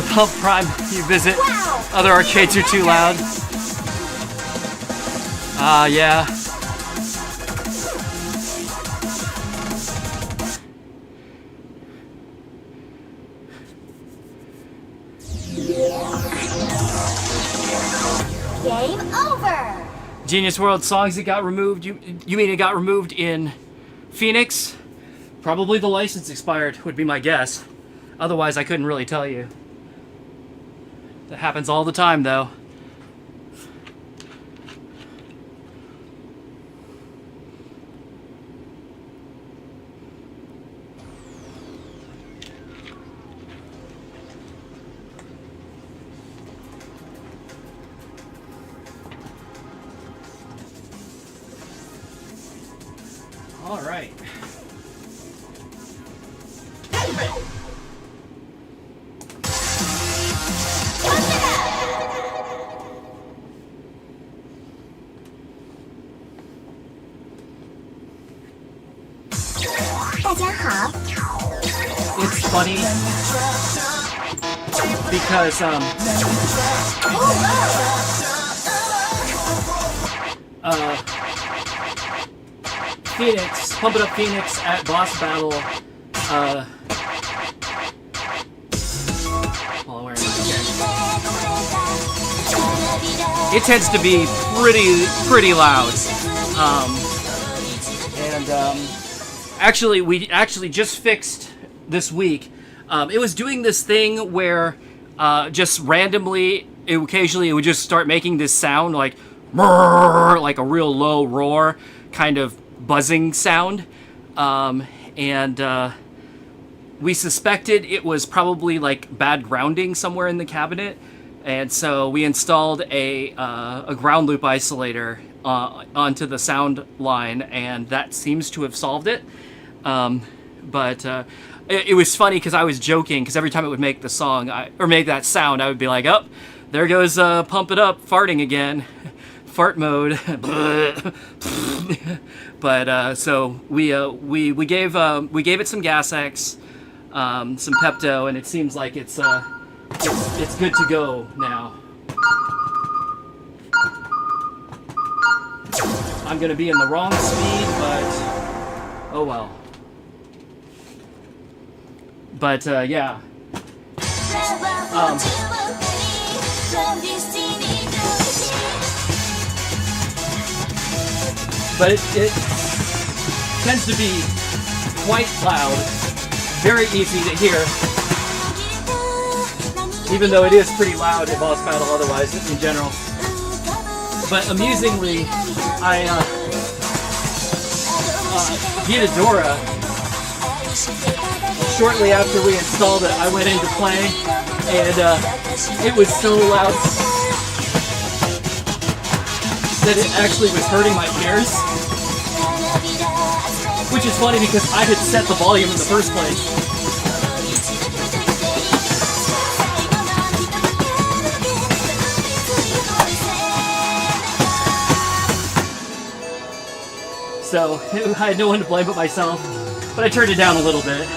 the Pump Prime you visit. Wow. Other arcades are too loud. Yeah. Game over. Genius World songs that got removed. You mean it got removed in Phoenix? Probably the license expired would be my guess. Otherwise, I couldn't really tell you. That happens all the time, though. All right. It's funny because Phoenix, Pump It Up Phoenix at boss battle. Well, where am I? It tends to be pretty loud. Actually, we just fixed this week. It was doing this thing where just randomly, occasionally, it would just start making this sound like a real low roar, kind of buzzing sound. We suspected it was probably like bad grounding somewhere in the cabinet, and so we installed a ground loop isolator onto the sound line, and that seems to have solved it. It was funny because I was joking, because every time it would make the song or make that sound, I would be like, "Oh, there goes Pump It Up farting again." Fart mode. But so we gave it some Gas X, some Pepto, and it seems like it's good to go now. I'm gonna be in the wrong speed, but oh well. But yeah. But it tends to be quite loud, very easy to hear, even though it is pretty loud in boss battle otherwise in general. But amusingly, Vitadora, shortly after we installed it, I went into play, and it was so loud that it actually was hurting my ears. Which is funny because I had set the volume in the first place. So I had no one to blame but myself, but I turned it down a little bit.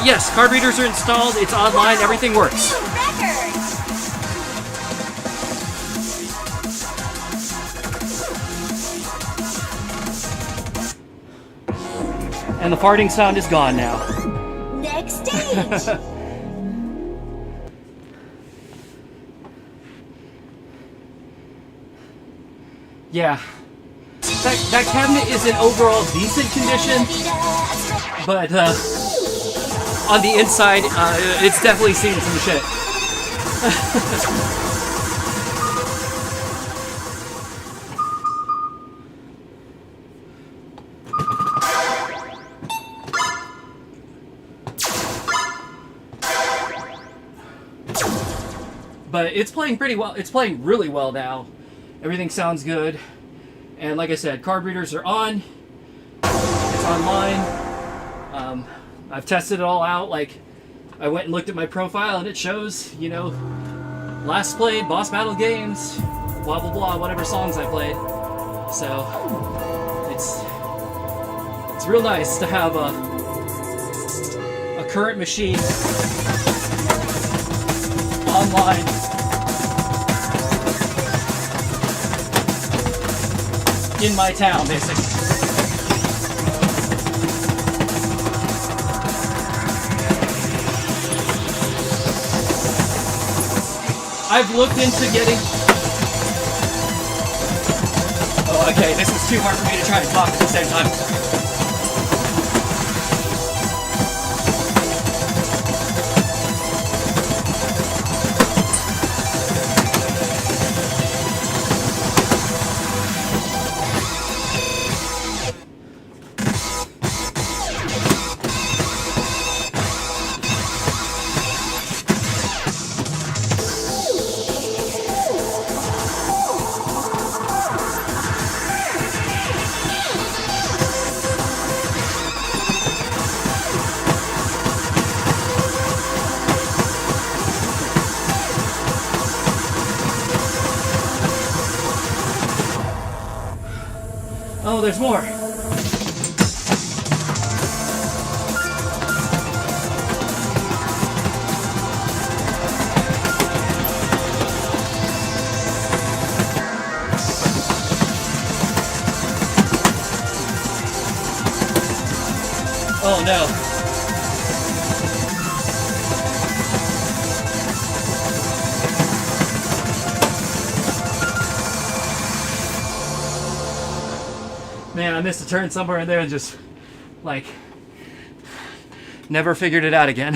Yes, card readers are installed, it's online, everything works. And the farting sound is gone now. Next stage. Yeah. That cabinet is in overall decent condition, but on the inside, it's definitely seen some shit. But it's playing pretty well. It's playing really well now. Everything sounds good. And like I said, card readers are on. It's online. I've tested it all out. Like, I went and looked at my profile and it shows, you know, last played boss battle games, blah blah blah, whatever songs I played. So it's real nice to have a current machine online. In my town, basically. I've looked into getting... Oh, okay, this is too hard for me to try and talk at the same time. Oh, there's more. Oh no. Man, I missed a turn somewhere in there and just, like, never figured it out again.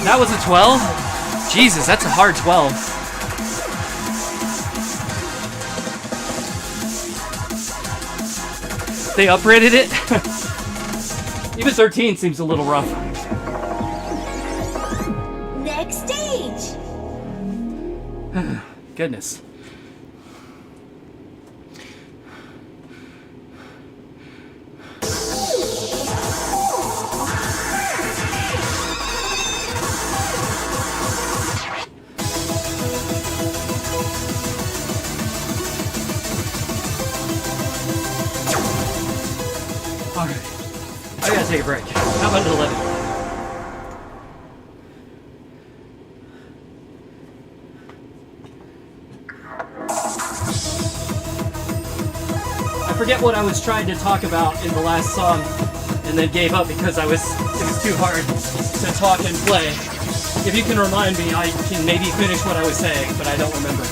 That was a 12? Jesus, that's a hard 12. They uprated it? Even 13 seems a little rough. Next stage. Goodness. Alright. I gotta take a break. How about an 11? I forget what I was trying to talk about in the last song and then gave up because it was too hard to talk and play. If you can remind me, I can maybe finish what I was saying, but I don't remember.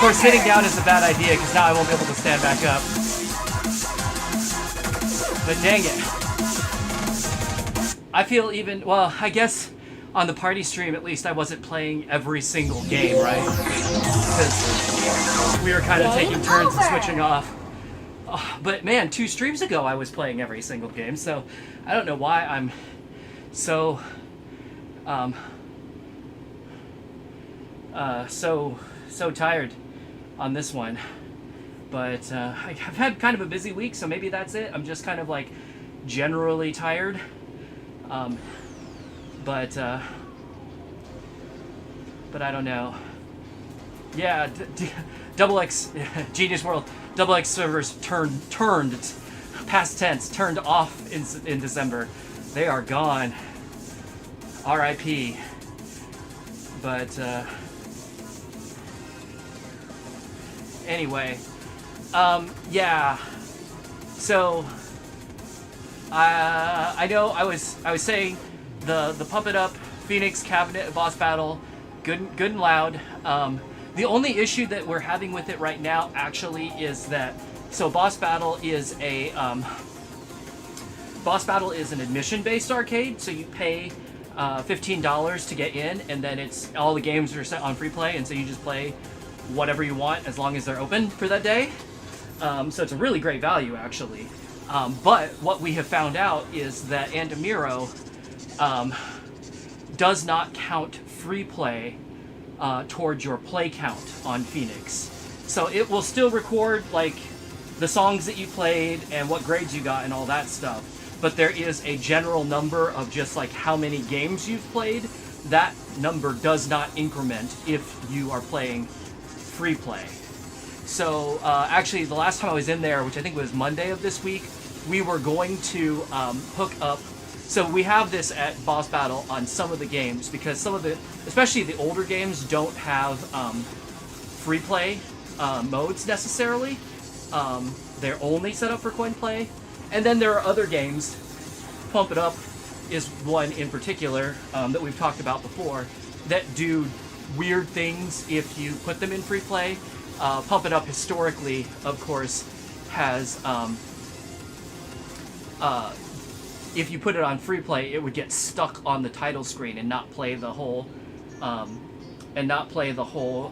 course, sitting down is a bad idea because now I won't be able to stand back up. But dang it. I feel even, well, I guess on the party stream at least I wasn't playing every single game, right? Because we were kind of taking turns and switching off. But man, 2 streams ago I was playing every single game, so I don't know why I'm so so tired on this one. But I've had kind of a busy week, so maybe that's it. I'm just kind of like generally tired. But I don't know. Yeah, Double X Genius World. Double X servers turned past tense, turned off in December. They are gone. R.I.P. But anyway, yeah. So I know I was saying the Pump It Up Phoenix Cabinet boss battle, good and loud. The only issue that we're having with it right now actually is that boss battle is an admission-based arcade, so you pay $15 to get in, and then it's all the games are set on free play, and so you just play whatever you want as long as they're open for that day. So it's a really great value actually. But what we have found out is that Andamiro does not count free play towards your play count on Phoenix. So it will still record like the songs that you played and what grades you got and all that stuff. But there is a general number of just like how many games you've played. That number does not increment if you are playing free play. So actually the last time I was in there, which I think was Monday of this week, we were going to hook up. So we have this at Boss Battle on some of the games because some of the, especially the older games, don't have free play modes necessarily. They're only set up for coin play. And then there are other games. Pump It Up is one in particular that we've talked about before that do weird things if you put them in free play. Pump It Up historically, of course, has if you put it on free play, it would get stuck on the title screen and not play the whole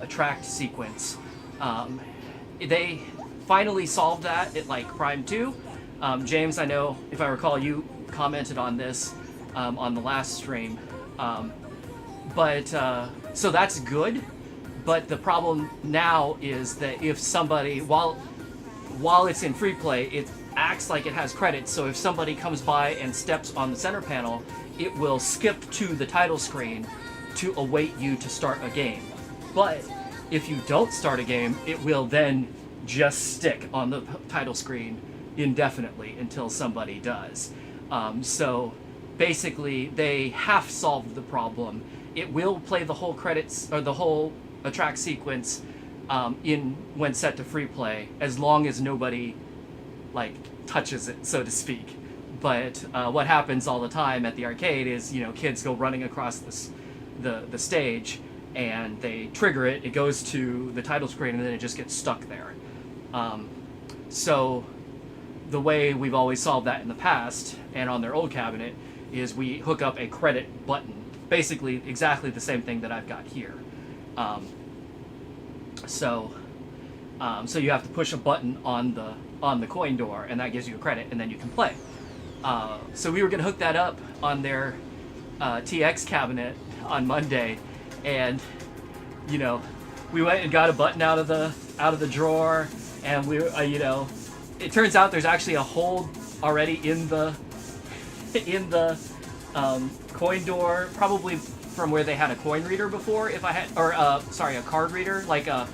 attract sequence. They finally solved that at like Prime 2. James, I know, if I recall, you commented on this on the last stream. So that's good. But the problem now is that if somebody, while it's in free play, it acts like it has credits. So if somebody comes by and steps on the center panel, it will skip to the title screen to await you to start a game. But if you don't start a game, it will then just stick on the title screen indefinitely until somebody does. So basically, they half solved the problem. It will play the whole credits or the whole attract sequence when set to free play, as long as nobody like touches it, so to speak. But what happens all the time at the arcade is, you know, kids go running across the stage and they trigger it. It goes to the title screen and then it just gets stuck there. So the way we've always solved that in the past and on their old cabinet is we hook up a credit button, basically exactly the same thing that I've got here. So you have to push a button on the coin door, and that gives you a credit, and then you can play. So we were gonna hook that up on their TX cabinet on Monday, and you know, we went and got a button out of the drawer, and we it turns out there's actually a hole already in the coin door, probably from where they had a coin reader before. If I had, or a card reader, like a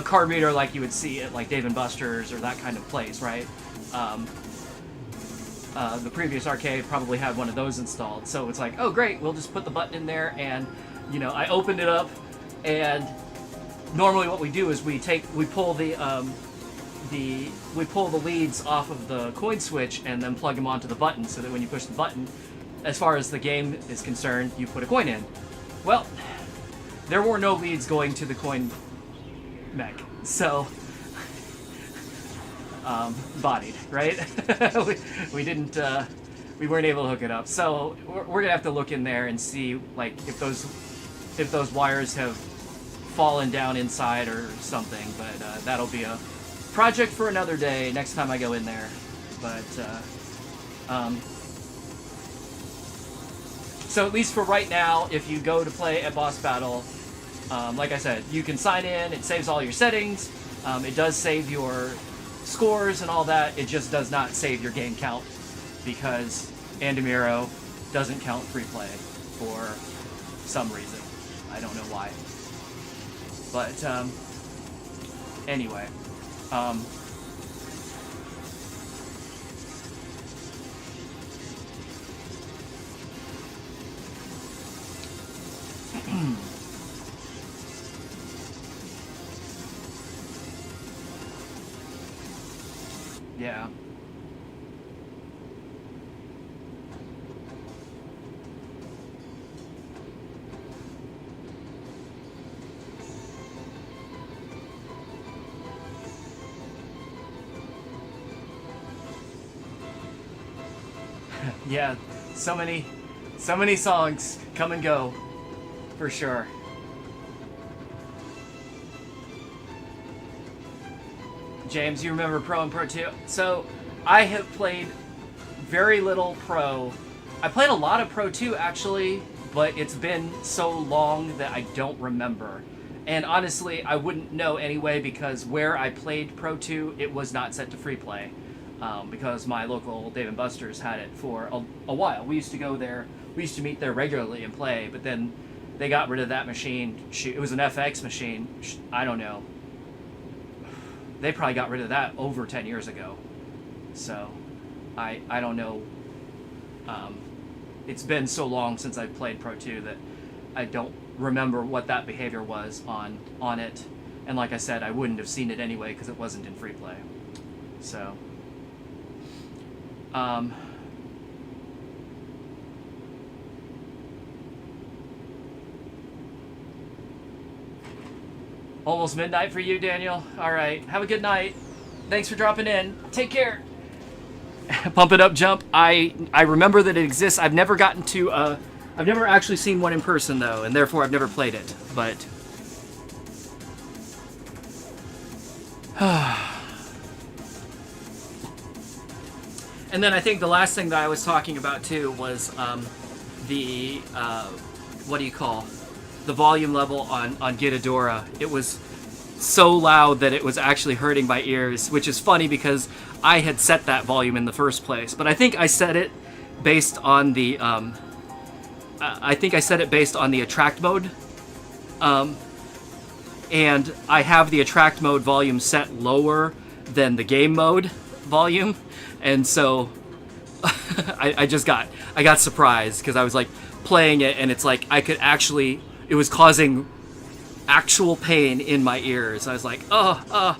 card reader like you would see at like Dave & Buster's or that kind of place, right? The previous arcade probably had one of those installed, so it's like, oh great, we'll just put the button in there, and you know, I opened it up, and normally what we do is we pull the leads off of the coin switch and then plug them onto the button, so that when you push the button, as far as the game is concerned, you put a coin in. Well, there were no leads going to the coin mech. So, bodied, right? we didn't, we weren't able to hook it up. So we're gonna have to look in there and see, like, if those wires have fallen down inside or something. But that'll be a project for another day. Next time I go in there. But so at least for right now, if you go to play a boss battle, like I said, you can sign in. It saves all your settings. It does save your scores and all that. It just does not save your game count because Andamiro doesn't count free play for some reason. I don't know why. But anyway, yeah. Yeah, so many songs come and go, for sure. James, you remember Pro and Pro 2? So, I have played very little Pro. I played a lot of Pro 2, actually, but it's been so long that I don't remember. And honestly, I wouldn't know anyway, because where I played Pro 2, it was not set to free play. Because my local Dave & Buster's had it for a while. We used to go there, we used to meet there regularly and play, but then they got rid of that machine. It was an FX machine. I don't know. They probably got rid of that over 10 years ago. So, I don't know. It's been so long since I played Pro 2 that I don't remember what that behavior was on it. And like I said, I wouldn't have seen it anyway because it wasn't in free play. So... almost midnight for you, Daniel. All right, have a good night. Thanks for dropping in. Take care. Pump It Up Jump. I remember that it exists. I've never gotten to. I've never actually seen one in person though, and therefore I've never played it. But. And then I think the last thing that I was talking about too was the what do you call the volume level on Gitadora. It was so loud that it was actually hurting my ears, which is funny because I had set that volume in the first place. But I think I set it based on the attract mode, and I have the attract mode volume set lower than the game mode volume. And so I got surprised because I was like playing it and it's like it was causing actual pain in my ears. I was like, oh, ow,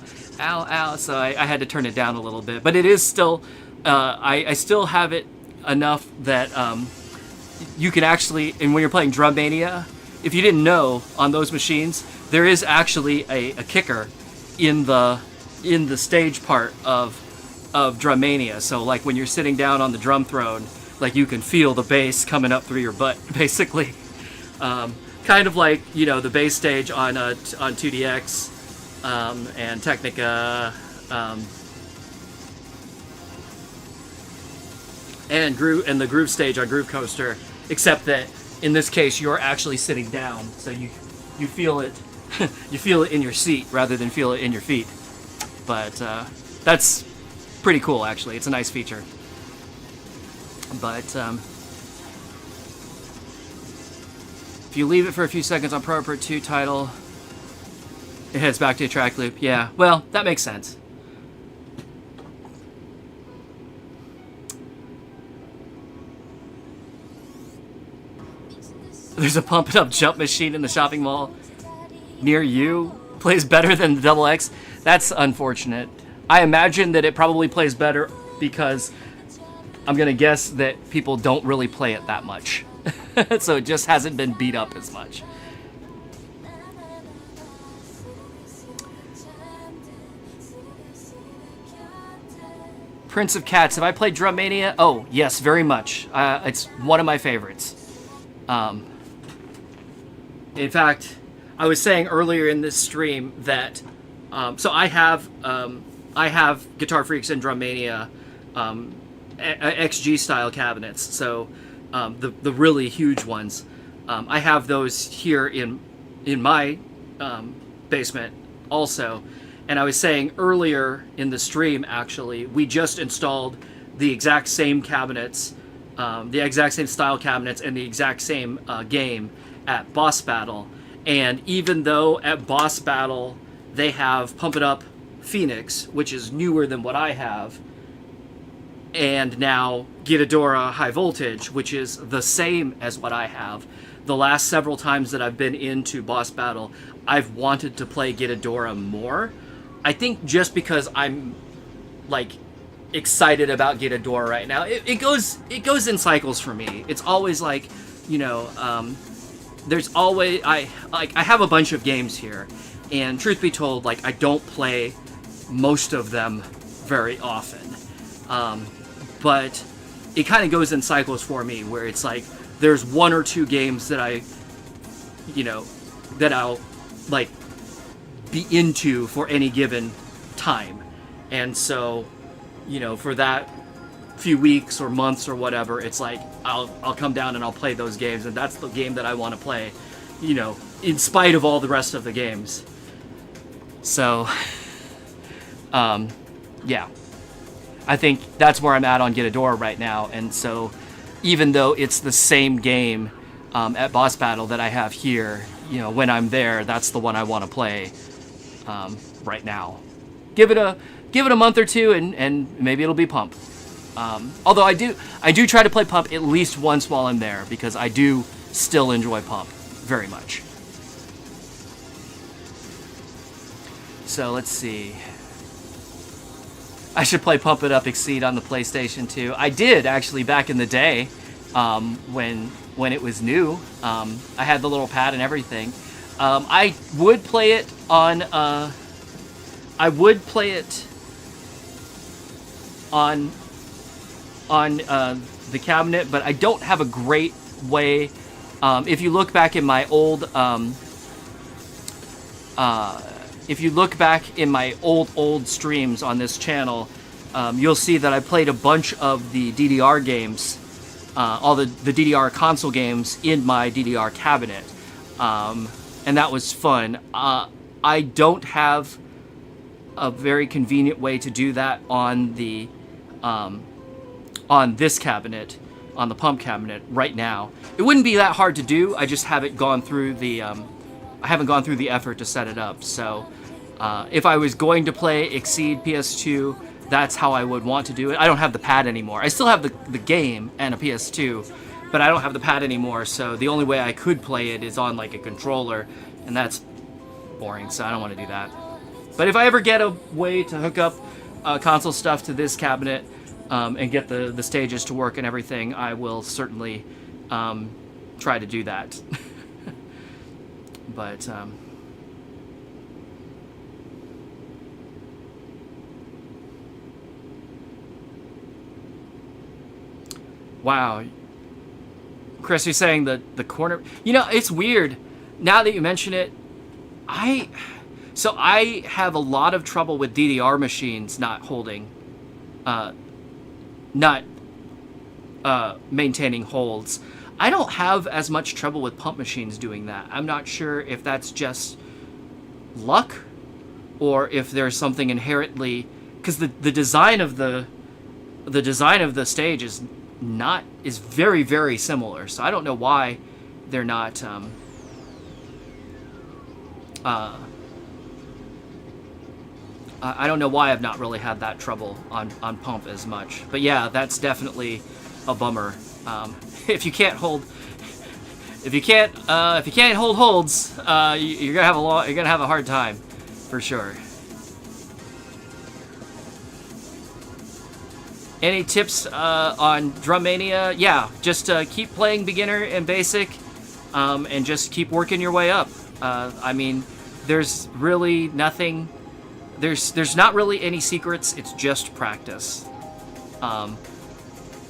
ow. So I had to turn it down a little bit, but it is still, I still have it enough that you can actually, and when you're playing Drum Mania, if you didn't know, on those machines, there is actually a kicker in the stage part of Drum Mania. So like when you're sitting down on the drum throne, like you can feel the bass coming up through your butt, basically. Kind of like, you know, the bass stage on 2DX and Technica and the groove stage on Groove Coaster, except that in this case you're actually sitting down, so you feel it you feel it in your seat rather than feel it in your feet. But that's pretty cool, actually. It's a nice feature. But if you leave it for a few seconds on Pro 2 title, it heads back to a track loop. Yeah, well, that makes sense. There's a Pump It Up Jump machine in the shopping mall near you. Plays better than the Double X. That's unfortunate. I imagine that it probably plays better because I'm going to guess that people don't really play it that much. So it just hasn't been beat up as much. Prince of Cats. Have I played Drum Mania? Oh, yes, very much. It's one of my favorites. In fact, I was saying earlier in this stream that so I have Guitar Freaks and Drum Mania XG style cabinets. So the really huge ones. I have those here in my basement also. And I was saying earlier in the stream, actually, we just installed the exact same cabinets, the exact same style cabinets, and the exact same game at Boss Battle. And even though at Boss Battle they have Pump It Up Phoenix, which is newer than what I have, and now Gitadora High Voltage, which is the same as what I have, the last several times that I've been into Boss Battle, I've wanted to play Gitadora more. I think just because I'm like excited about Gitadora right now. It goes in cycles for me. It's always like, there's always I have a bunch of games here, and truth be told, like I don't play most of them very often. But it kind of goes in cycles for me where it's like there's one or two games that that I'll like be into for any given time. And so, for that few weeks or months or whatever, it's like I'll come down and I'll play those games, and that's the game that I want to play, in spite of all the rest of the games. So, yeah. I think that's where I'm at on Gitadora right now, and so even though it's the same game at Boss Battle that I have here, when I'm there, that's the one I want to play right now. Give it a month or two, and maybe it'll be Pump. Although I do try to play Pump at least once while I'm there, because I do still enjoy Pump very much. So let's see. I should play Pump It Up Exceed on the PlayStation 2. I did actually back in the day, when it was new. I had the little pad and everything. I would play it on. The cabinet, but I don't have a great way. If you look back in my old, old streams on this channel, you'll see that I played a bunch of the DDR games, all the DDR console games in my DDR cabinet, and that was fun. I don't have a very convenient way to do that on the on this cabinet, on the Pump cabinet right now. It wouldn't be that hard to do. I just haven't gone through the effort to set it up. So if I was going to play Exceed PS2, that's how I would want to do it. I don't have the pad anymore. I still have the game and a PS2, but I don't have the pad anymore. So the only way I could play it is on like a controller, and that's boring. So I don't want to do that. But if I ever get a way to hook up console stuff to this cabinet and get the stages to work and everything, I will certainly try to do that. But wow, Chris, you're saying the corner. It's weird. Now that you mention it, I have a lot of trouble with DDR machines not holding, maintaining holds. I don't have as much trouble with Pump machines doing that. I'm not sure if that's just luck, or if there's something inherently, because the design of the stage is very, very similar. So I don't know why they're not. I don't know why I've not really had that trouble on Pump as much. But yeah, that's definitely a bummer. If you can't hold holds, you're gonna have a hard time, for sure. Any tips on Drum Mania? Yeah, just keep playing beginner and basic, and just keep working your way up. I mean, there's really nothing. There's not really any secrets. It's just practice.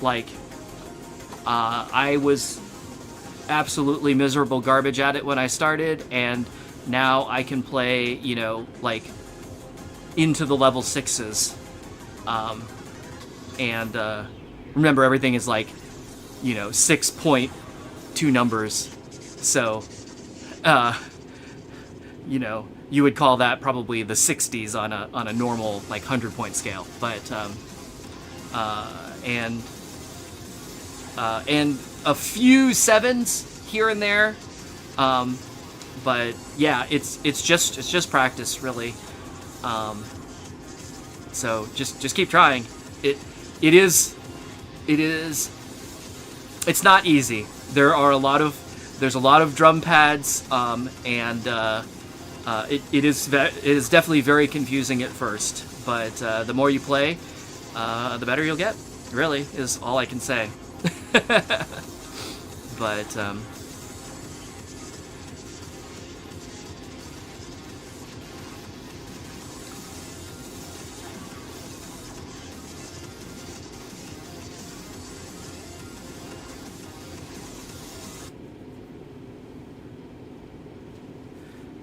Like, I was absolutely miserable garbage at it when I started, and now I can play, you know, like, into the level 6s. And remember, everything is like, you know, 6.2 numbers. So, you know, you would call that probably the 60s on a normal, like, 100-point scale. But, and a few 7s here and there. But yeah, it's just practice, really. So just keep trying. It's not easy. There's a lot of drum pads, and it is definitely very confusing at first. But the more you play, the better you'll get. Really, is all I can say. But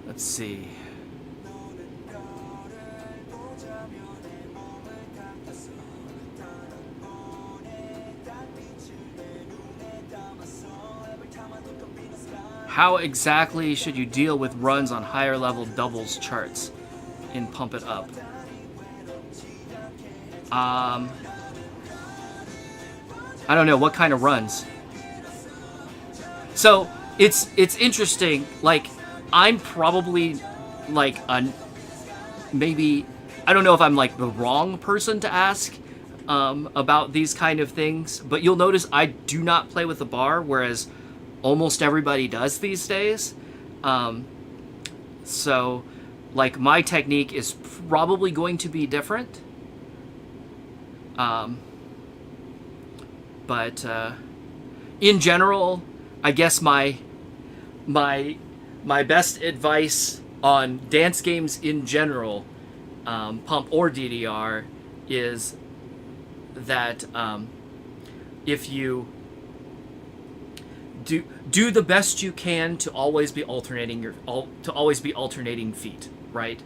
let's see. How exactly should you deal with runs on higher level doubles charts in Pump It Up? I don't know, what kind of runs? So it's interesting. Like, I'm probably like maybe, I don't know if I'm like the wrong person to ask about these kind of things, but you'll notice I do not play with the bar, whereas almost everybody does these days. So, like, my technique is probably going to be different. But in general, I guess my best advice on dance games in general, Pump or DDR, is that if you do the best you can to always be alternating feet, right?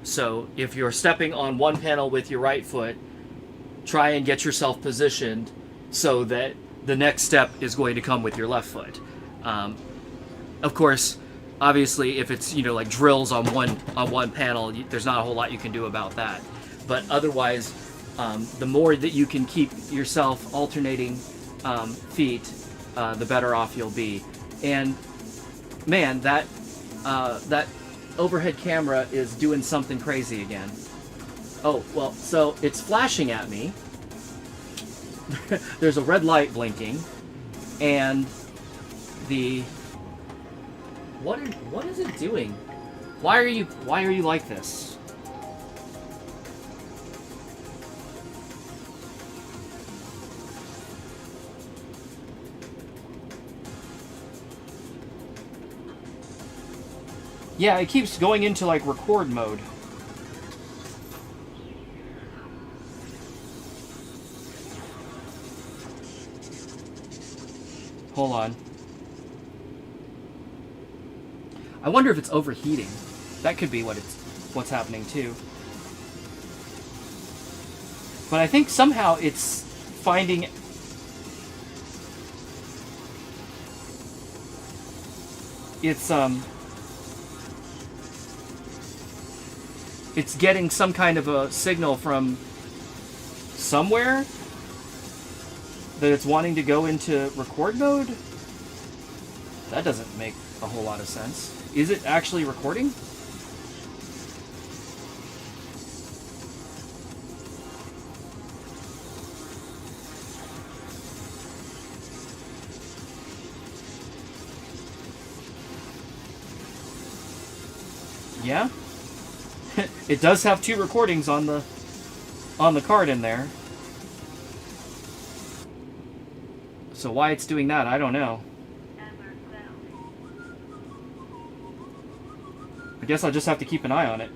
So if you're stepping on one panel with your right foot, try and get yourself positioned so that the next step is going to come with your left foot. Of course, obviously, if it's, you know, like drills on one panel, there's not a whole lot you can do about that. But otherwise, the more that you can keep yourself alternating feet, the better off you'll be. And man, that overhead camera is doing something crazy again. Oh, well, so it's flashing at me. There's a red light blinking, and what is it doing? Why are you like this? Yeah, it keeps going into like record mode. Hold on. I wonder if it's overheating. That could be what's happening too. But I think somehow it's finding it's getting some kind of a signal from somewhere that it's wanting to go into record mode. That doesn't make a whole lot of sense. Is it actually recording? Yeah? It does have 2 recordings on the card in there. So why it's doing that, I don't know. I guess I'll just have to keep an eye on it.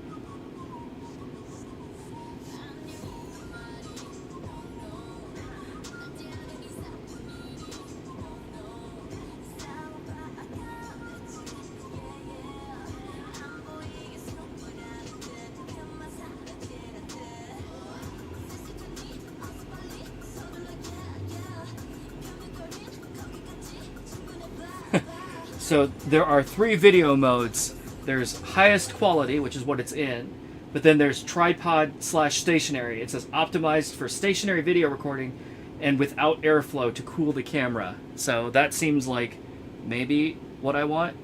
So there are 3 video modes. There's highest quality, which is what it's in, but then there's tripod/stationary. It says optimized for stationary video recording and without airflow to cool the camera. So that seems like maybe what I want.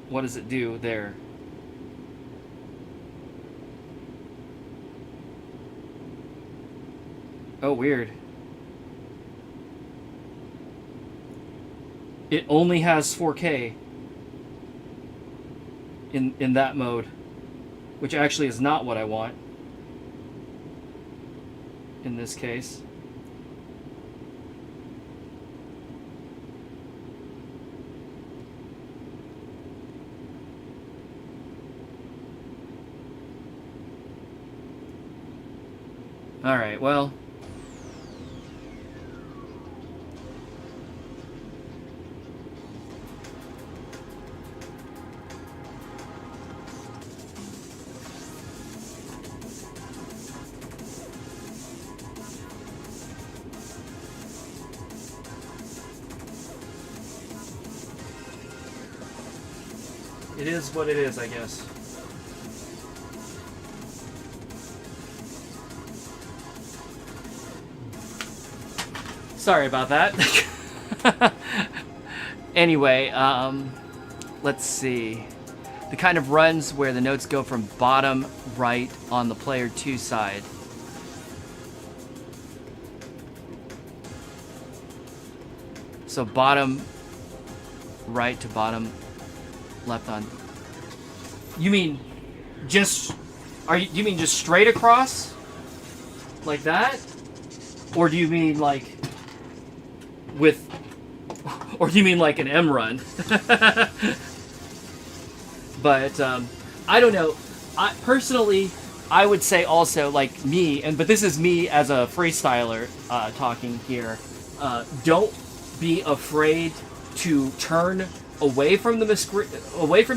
What does it do there? Oh, weird. It only has 4K in that mode, which actually is not what I want in this case. All right, well, it is what it is, I guess. Sorry about that. Anyway, let's see. The kind of runs where the notes go from bottom right on the player 2 side. So bottom right to bottom left on. You mean just you mean just straight across? Like that? Or do you mean like with, or do you mean like an M run? But I don't know. Personally, I would say also like me, but this is me as a freestyler talking here. Don't be afraid to turn away from the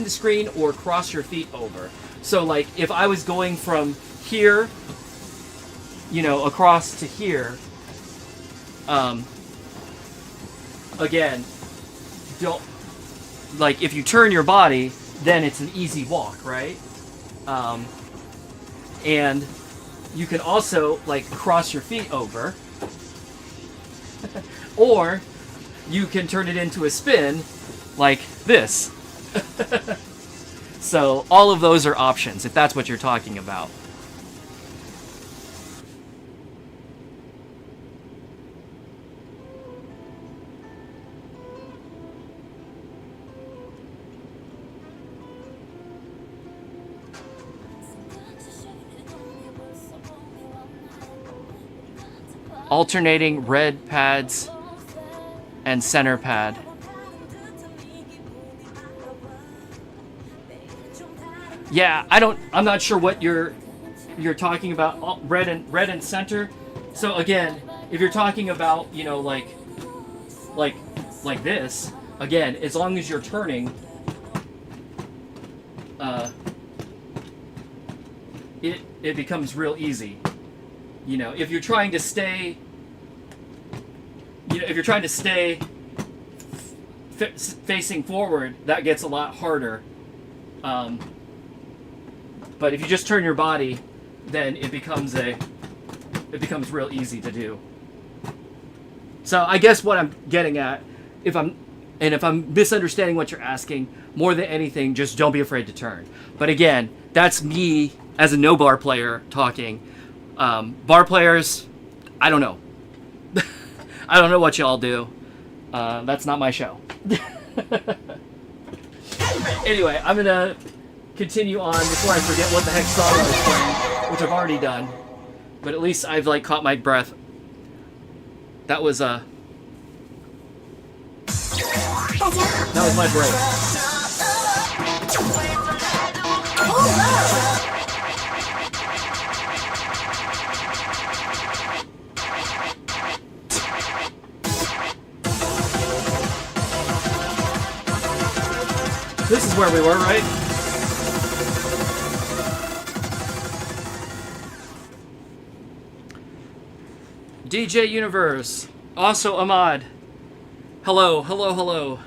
screen or cross your feet over. So like if I was going from here, you know, across to here. Again, don't, like, if you turn your body, then it's an easy walk, right? And you can also, like, cross your feet over. Or you can turn it into a spin like this. So all of those are options, if that's what you're talking about. Alternating red pads and center pad. Yeah, I'm not sure what you're talking about. Red and center. So again, if you're talking about, you know, like this, again, as long as you're turning, it becomes real easy. You know, if you're trying to stay, facing forward, that gets a lot harder. But if you just turn your body, then it becomes real easy to do. So I guess what I'm getting at, if I'm misunderstanding what you're asking, more than anything, just don't be afraid to turn. But again, that's me as a no bar player talking. Bar players, I don't know. I don't know what y'all do. That's not my show. Anyway, I'm gonna continue on before I forget what the heck song I was playing, which I've already done. But at least I've like caught my breath. That was my break. This is where we were, right? DJ Universe. Also Ahmad. Hello, hello, hello.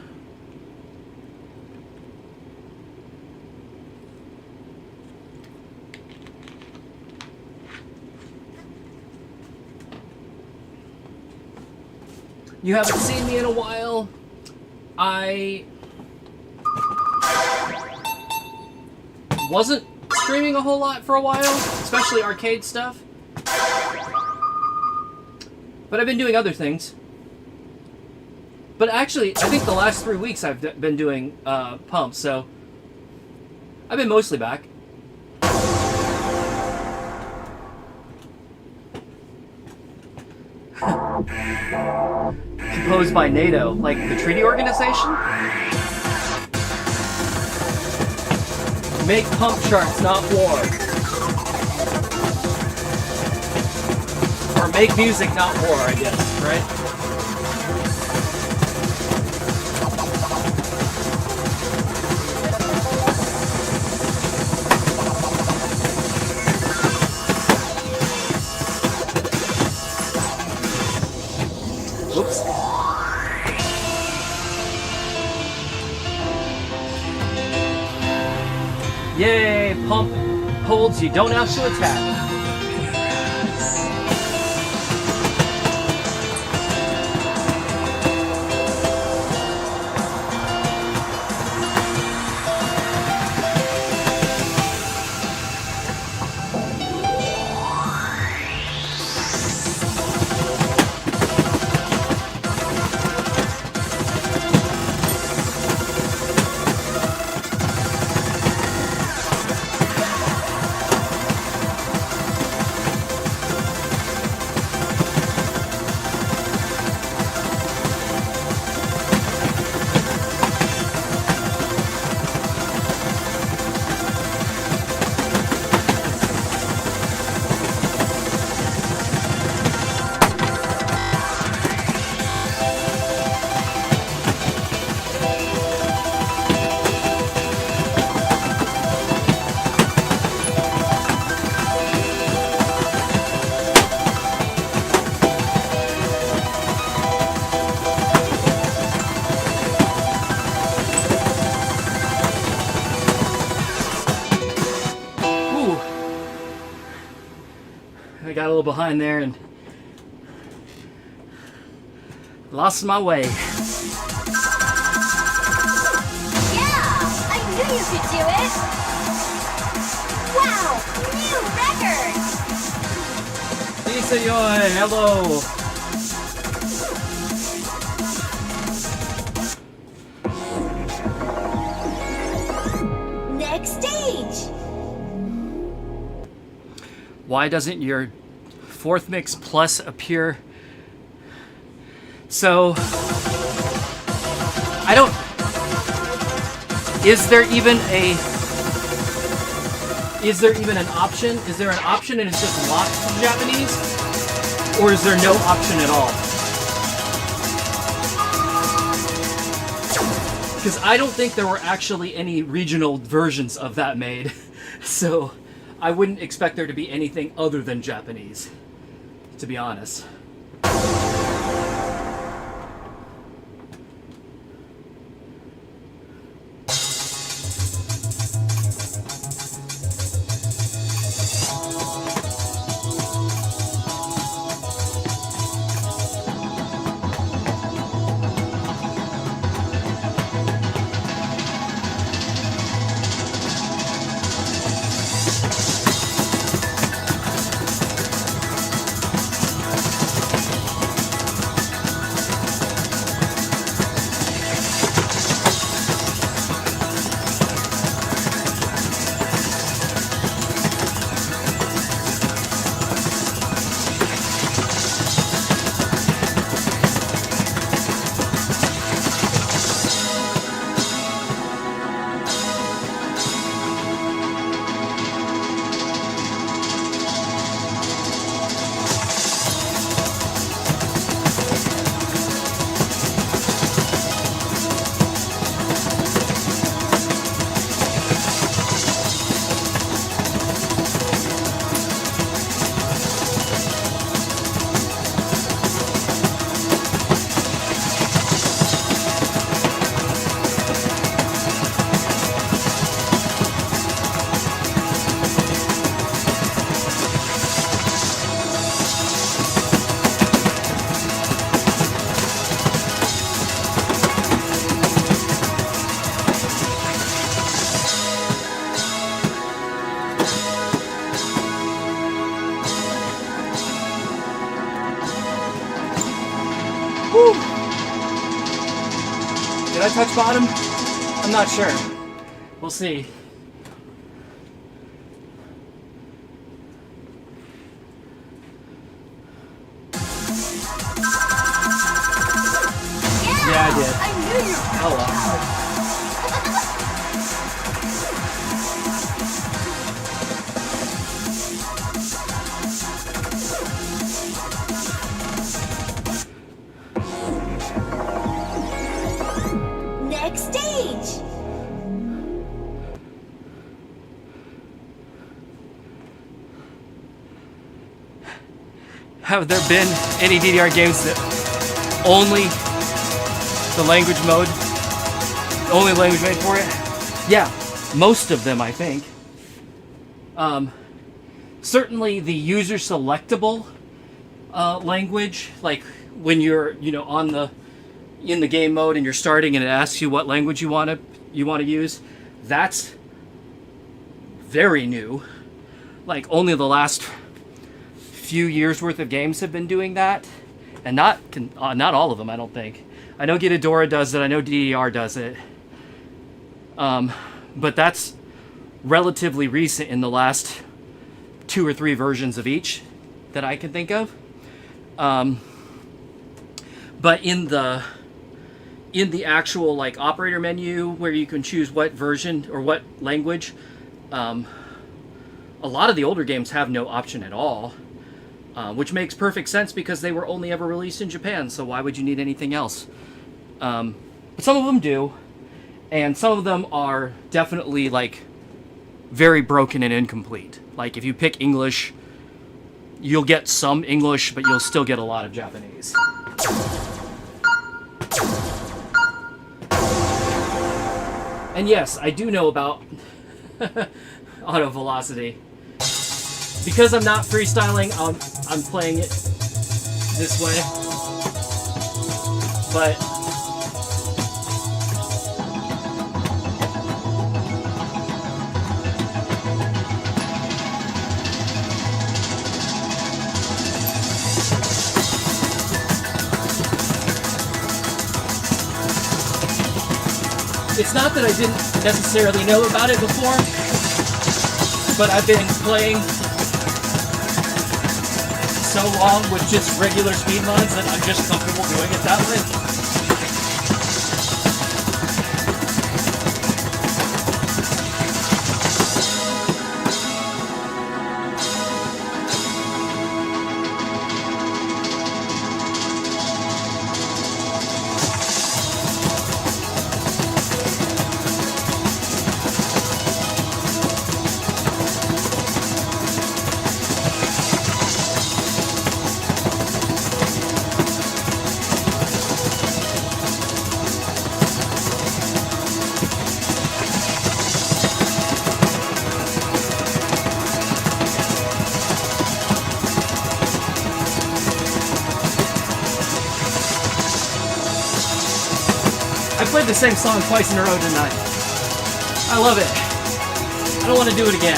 You haven't seen me in a while. I wasn't streaming a whole lot for a while, especially arcade stuff. But I've been doing other things. But actually, I think the last 3 weeks I've been doing pumps, so I've been mostly back. Composed by NATO, like the treaty organization? Make pump charts, not war. Or make music, not war, I guess, right? Oops. Yay, pump holds you don't have to attack. I got a little behind there and lost my way. Yeah, I knew you could do it. Wow, new record. Si, senor. Hello. Next stage. Why doesn't your fourth mix plus appear? So I don't. Is there even an option? Is there an option and it's just locked to Japanese? Or is there no option at all? Because I don't think there were actually any regional versions of that made. So I wouldn't expect there to be anything other than Japanese, to be honest. Woo. Did I touch bottom? I'm not sure. We'll see. Yeah, I did. I knew you. Oh well. Next stage. Have there been any DDR games that only the language mode, only language made for it? Yeah, most of them, I think. Certainly the user selectable language, like when you're, on in the game mode and you're starting and it asks you what language you want to use, that's very new. Like only the last few years worth of games have been doing that, and not all of them, I don't think. I know Gitadora does it, I know DDR does it, but that's relatively recent in the last 2 or 3 versions of each that I can think of. But in the actual like operator menu where you can choose what version or what language, a lot of the older games have no option at all. Which makes perfect sense because they were only ever released in Japan, so why would you need anything else? But some of them do, and some of them are definitely like very broken and incomplete. Like if you pick English, you'll get some English, but you'll still get a lot of Japanese. And yes, I do know about auto velocity. Because I'm not freestyling, I'm playing it this way. But it's not that I didn't necessarily know about it before, but I've been playing so long with just regular speed mods that I'm just comfortable doing it that way. I played the same song twice in a row tonight. I love it. I don't want to do it again.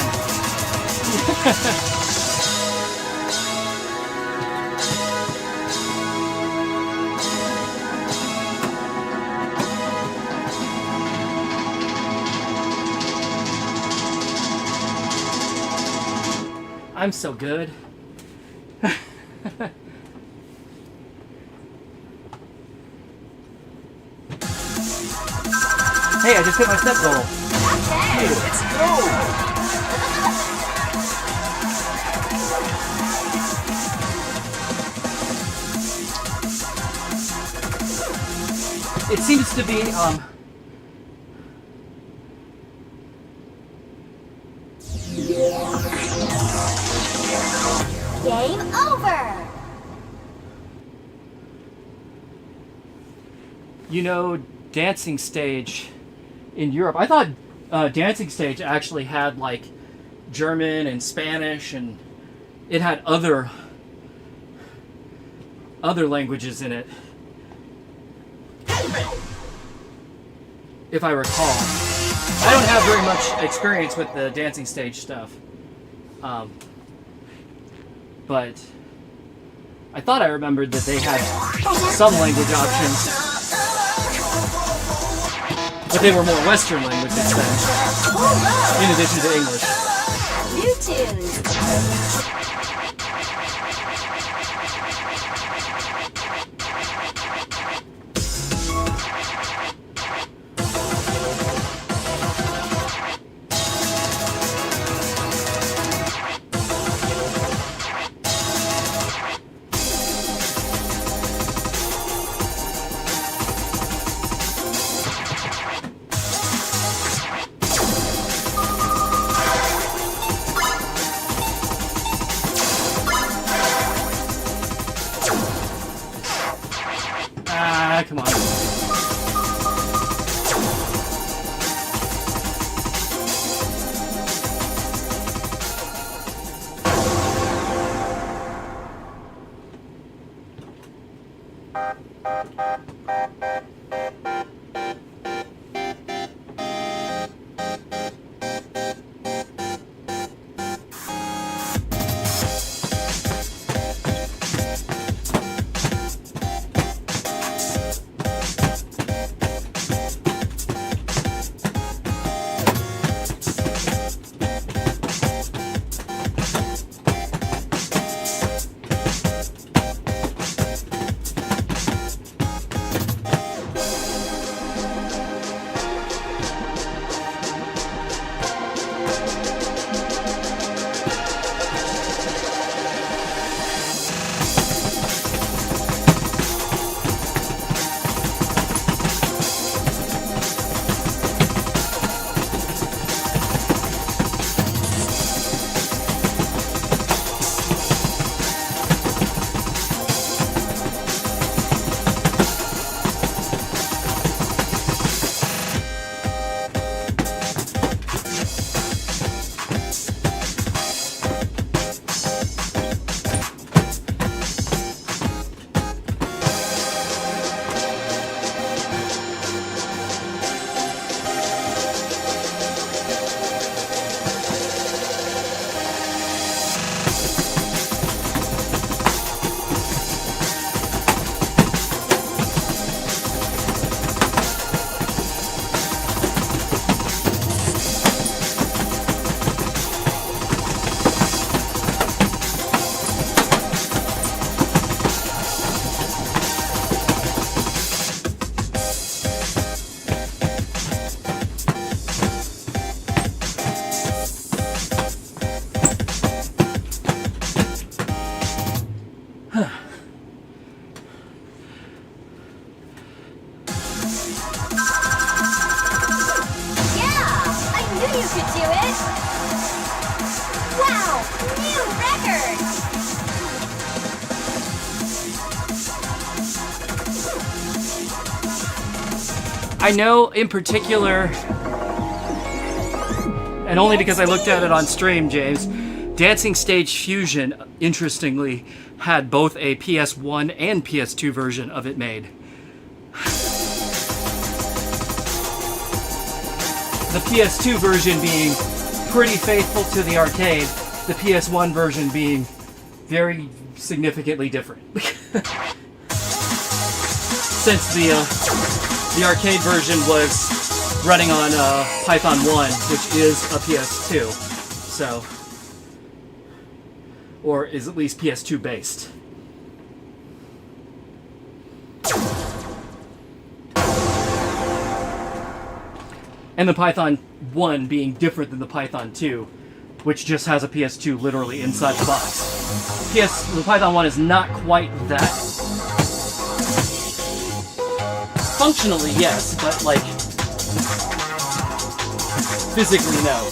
I'm so good. Hey, I just hit my step goal. Hey, let's go! It seems to be, Game over. Dancing Stage in Europe. I thought Dancing Stage actually had like German and Spanish, and it had other languages in it, if I recall. I don't have very much experience with the Dancing Stage stuff, but I thought I remembered that they had some language options, but they were more Western languages then, in addition to English. New tunes. Ah, come on. I know in particular, and only because I looked at it on stream, James, Dancing Stage Fusion, interestingly, had both a PS1 and PS2 version of it made. The PS2 version being pretty faithful to the arcade, the PS1 version being very significantly different. Since the arcade version was running on Python 1, which is a PS2, so, or is at least PS2 based. And the Python 1 being different than the Python 2, which just has a PS2 literally inside the box. The Python 1 is not quite that. Functionally, yes, but like, physically, no.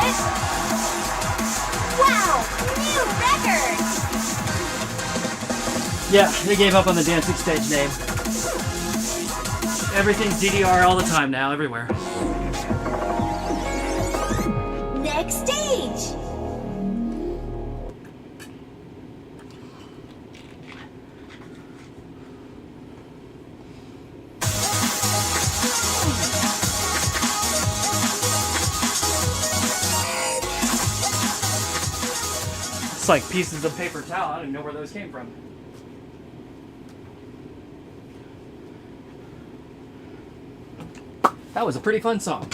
it! Wow, new record! Yeah, they gave up on the dancing stage name. Everything's DDR all the time now, everywhere. Next stage! It's like pieces of paper towel. I didn't know where those came from. That was a pretty fun song.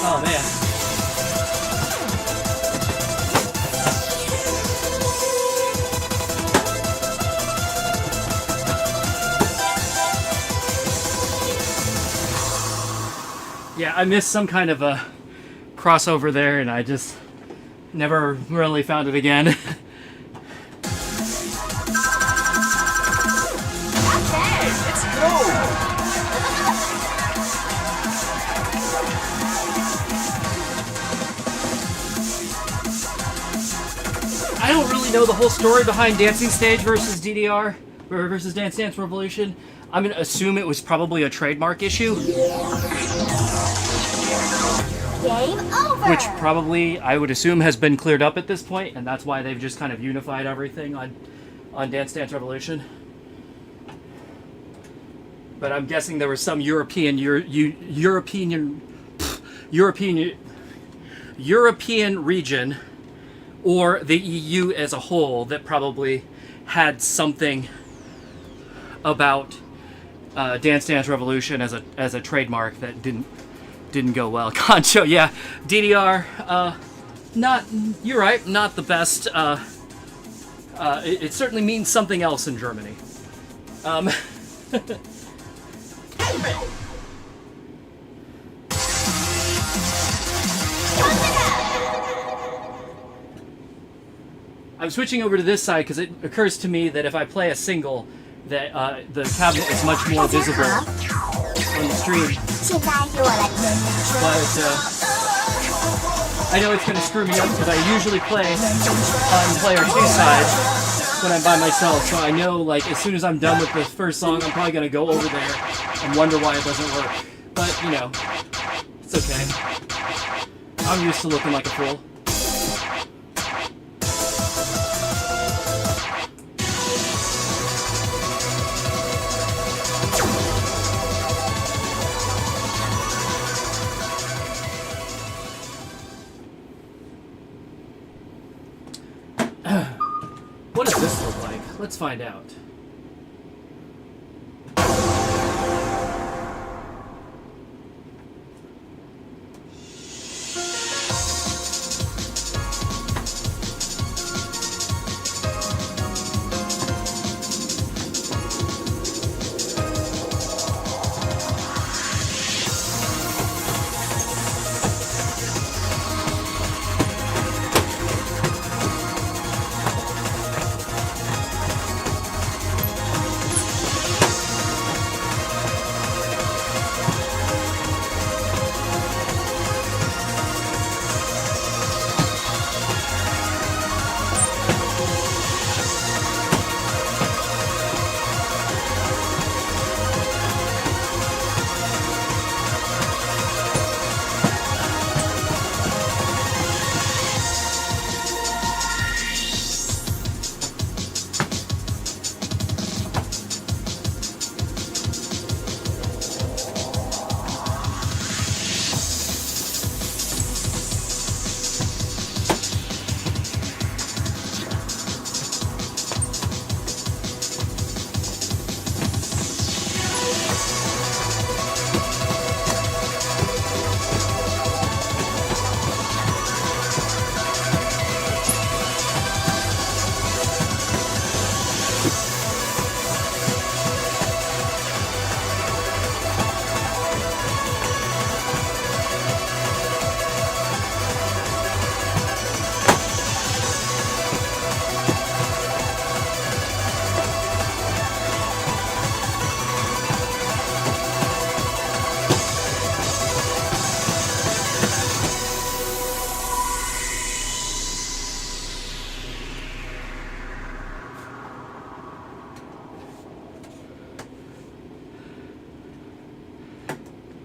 Oh man. Yeah, I missed some kind of a crossover there, and I just never really found it again. Okay, let's go! I don't really know the whole story behind Dancing Stage versus DDR versus Dance Dance Revolution. I'm gonna assume it was probably a trademark issue, Game over! which probably I would assume has been cleared up at this point, and that's why they've just kind of unified everything on Dance Dance Revolution. But I'm guessing there was some European region, or the EU as a whole, that probably had something about Dance Dance Revolution as a trademark that didn't go well. Concho, yeah, DDR, not, you're right, not the best. It certainly means something else in Germany. I'm switching over to this side because it occurs to me that if I play a single, that the cabinet is much more visible on the stream. 现在由我来跟你说。 But I know it's going to screw me up because I usually play on player 2 side when I'm by myself. So I know, like, as soon as I'm done with the first song, I'm probably going to go over there and wonder why it doesn't work. But, you know, it's okay. I'm used to looking like a fool. Let's find out.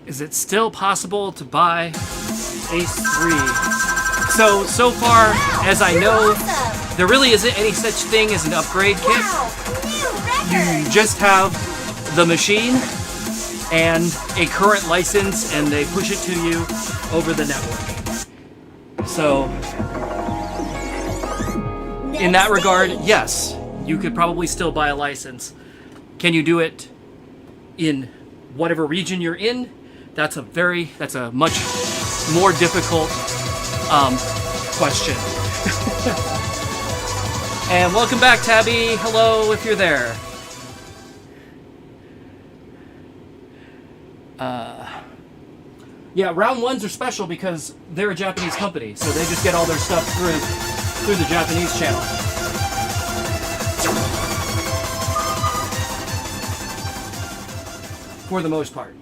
Is it still possible to buy Ace 3? So far as I know, Awesome! there really isn't any such thing as an upgrade kit. Wow! New record! You just have the machine and a current license, and they push it to you over the network. So, in that regard, yes, you could probably still buy a license. Can you do it in whatever region you're in? That's a much more difficult question. And welcome back, Tabby. Hello, if you're there. Yeah, round ones are special because they're a Japanese company, so they just get all their stuff through the Japanese channel. For the most part.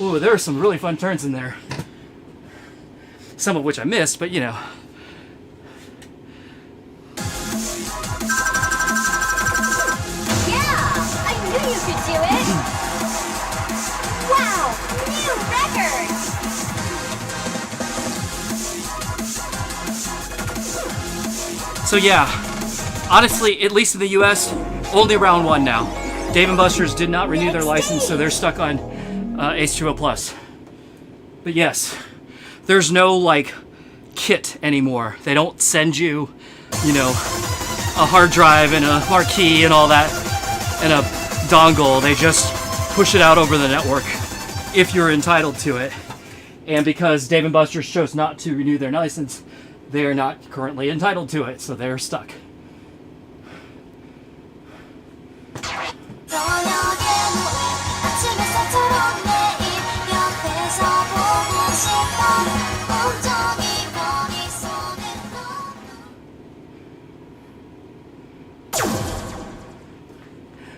Ooh, there were some really fun turns in there. Some of which I missed, but you know. Yeah, I knew you could do it. Wow, new record. So yeah, honestly, at least in the US, only round 1 now. Dave & Buster's did not renew their license, so they're stuck on H2O Plus. But yes, there's no like kit anymore. They don't send you, you know, a hard drive and a marquee and all that and a dongle. They just push it out over the network if you're entitled to it. And because Dave & Buster's chose not to renew their license, they are not currently entitled to it, so they're stuck.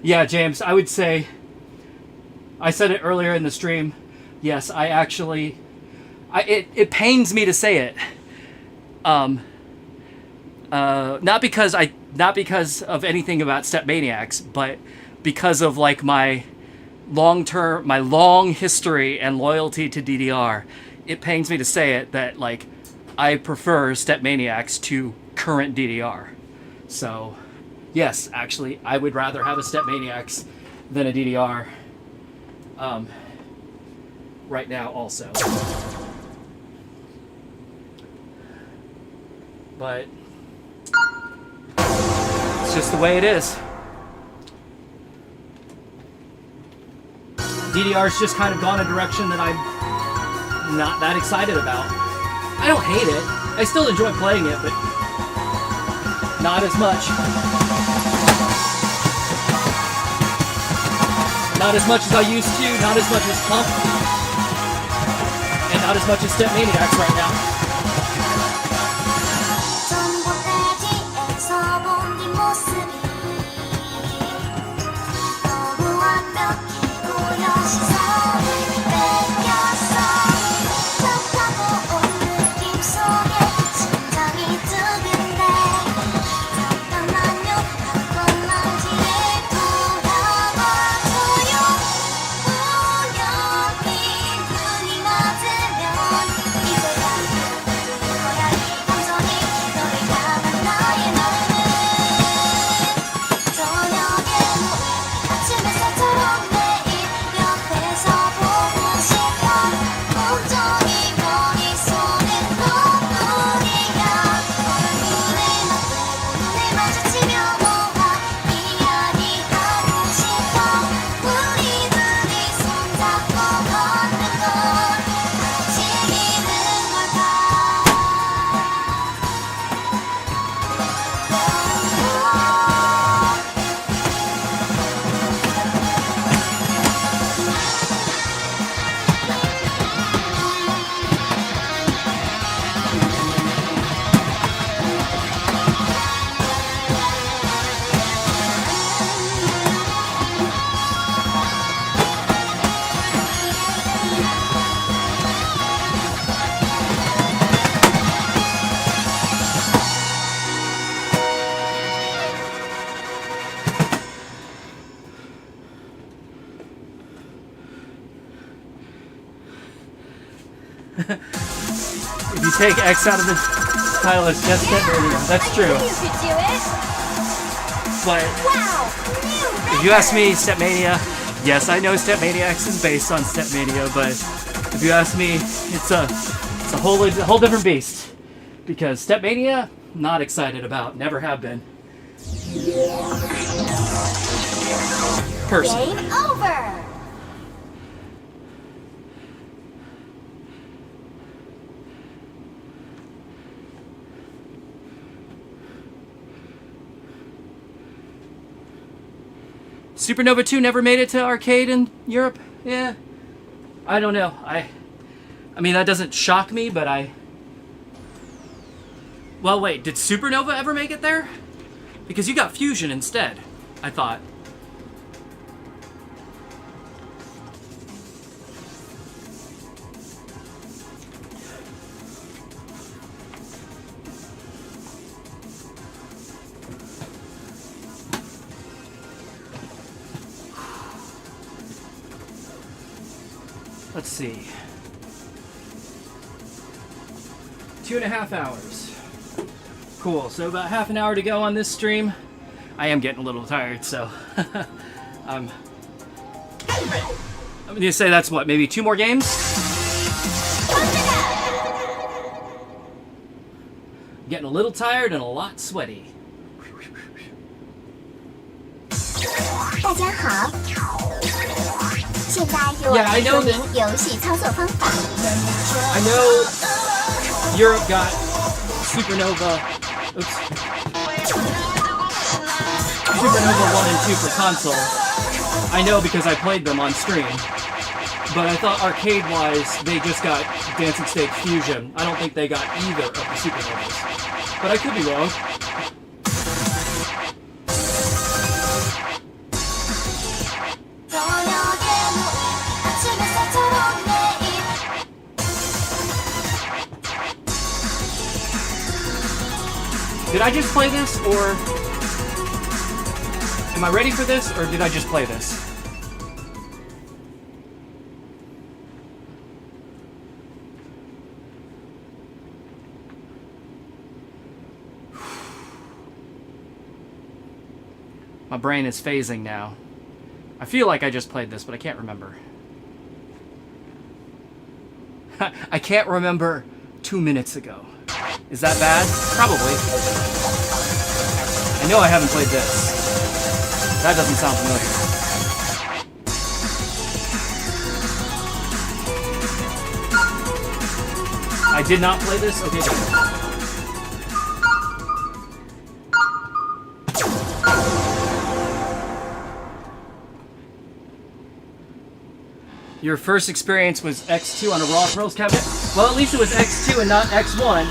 Yeah, James, I would say, I said it earlier in the stream, yes, I actually, it pains me to say it. Not because of anything about Step Maniacs, but because of like my long history and loyalty to DDR. It pains me to say it that like I prefer Step Maniacs to current DDR. So yes, actually, I would rather have a Step Maniacs than a DDR right now also. But it's just the way it is. DDR's just kind of gone a direction that I'm not that excited about. I don't hate it. I still enjoy playing it, but not as much. Not as much as I used to, not as much as Pump, and not as much as Step Maniacs right now. If you take X out of the title, it's just Step Mania. That's true. You could do it. But Wow, if you ask me, Step Mania, yes, I know Step Maniacs is based on Step Mania, but if you ask me, it's a whole different beast. Because Step Mania, not excited about, never have been. Personally. Game over. Supernova 2 never made it to arcade in Europe? Yeah. I don't know. I mean, that doesn't shock me, but well, wait, did Supernova ever make it there? Because you got Fusion instead, I thought. Let's see. 2.5 hours. Cool, so about half an hour to go on this stream. I am getting a little tired, so I'm gonna say that's what, maybe 2 more games? Getting a little tired and a lot sweaty. 大家好，现在由我 Yeah, I 来 know 说明游戏操作方法。 I know Europe got Supernova. Oops. Supernova 1 and 2 for console. I know because I played them on stream. But I thought arcade-wise, they just got Dancing Stage Fusion. I don't think they got either of the Supernovas. But I could be wrong. Did I just play this, or am I ready for this, or did I just play this? My brain is phasing now. I feel like I just played this, but I can't remember. I can't remember 2 minutes ago. Is that bad? Probably. I know I haven't played this. That doesn't sound familiar. I did not play this? Okay, good. Your first experience was X2 on a Raw Thrills cabinet? Well, at least it was X2 and not X1.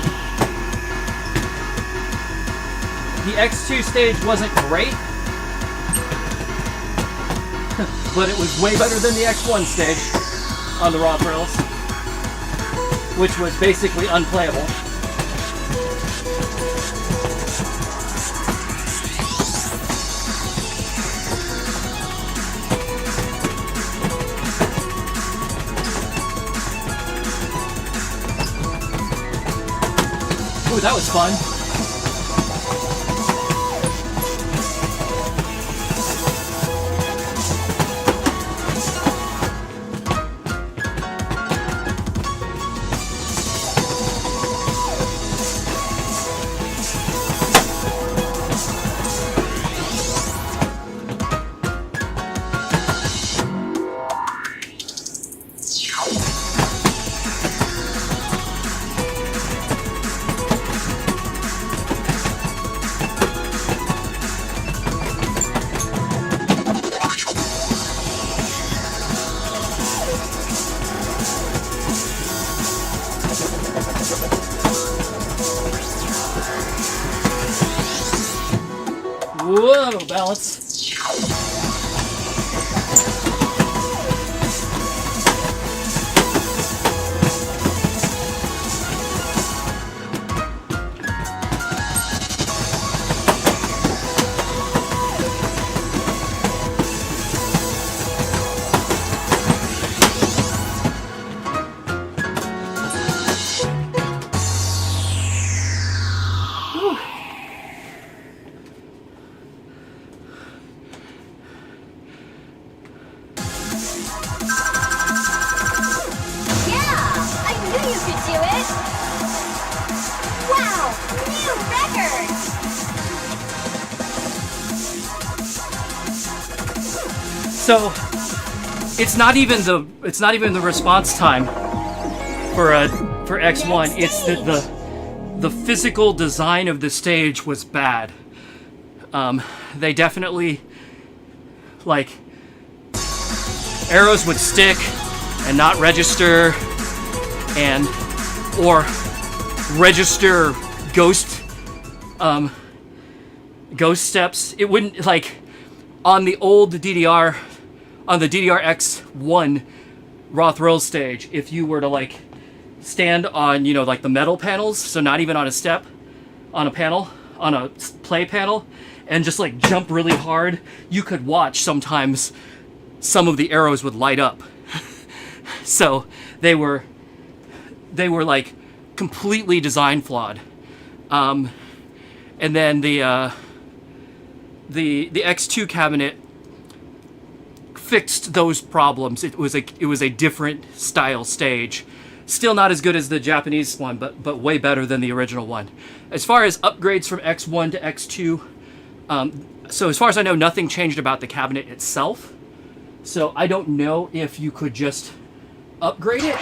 The X2 stage wasn't great, but it was way better than the X1 stage on the Raw Thrills, which was basically unplayable. Ooh, that was fun. Whoa, balance. So it's not even the response time for X1. It's the physical design of the stage was bad. They definitely, like, arrows would stick and not register, or register ghost steps. It wouldn't, like, on the old DDR, on the DDR-X1 Raw Thrills stage, if you were to, like, stand on, you know, like the metal panels, so not even on a step, on a panel, on a play panel, and just, like, jump really hard, you could watch sometimes some of the arrows would light up. So they were like completely design flawed. And then the X2 cabinet fixed those problems. It was a different style stage. Still not as good as the Japanese one, but way better than the original one. As far as upgrades from X1 to X2, so as far as I know, nothing changed about the cabinet itself. So I don't know if you could just upgrade it.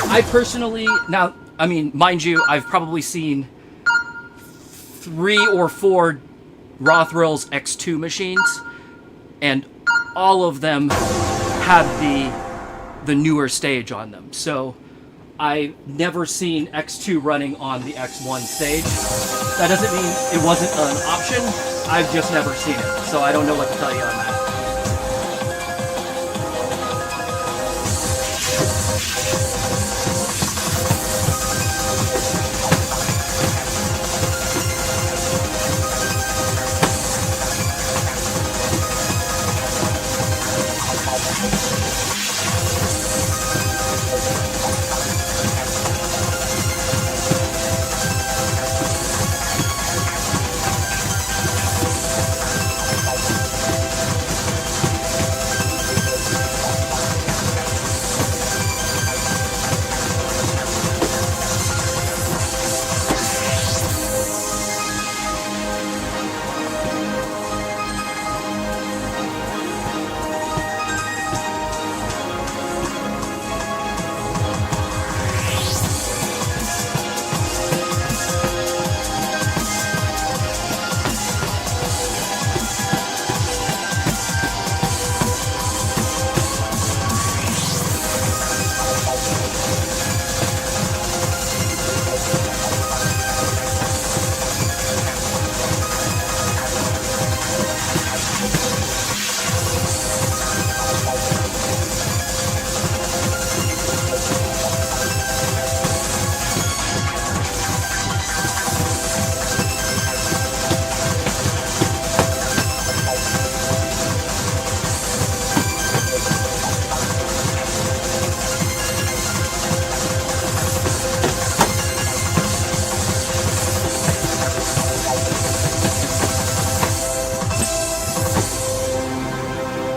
I personally, now, I mean, mind you, I've probably seen 3 or 4 Rothrill's X2 machines, and all of them had the newer stage on them. So I've never seen X2 running on the X1 stage. That doesn't mean it wasn't an option. I've just never seen it, so I don't know what to tell you on that.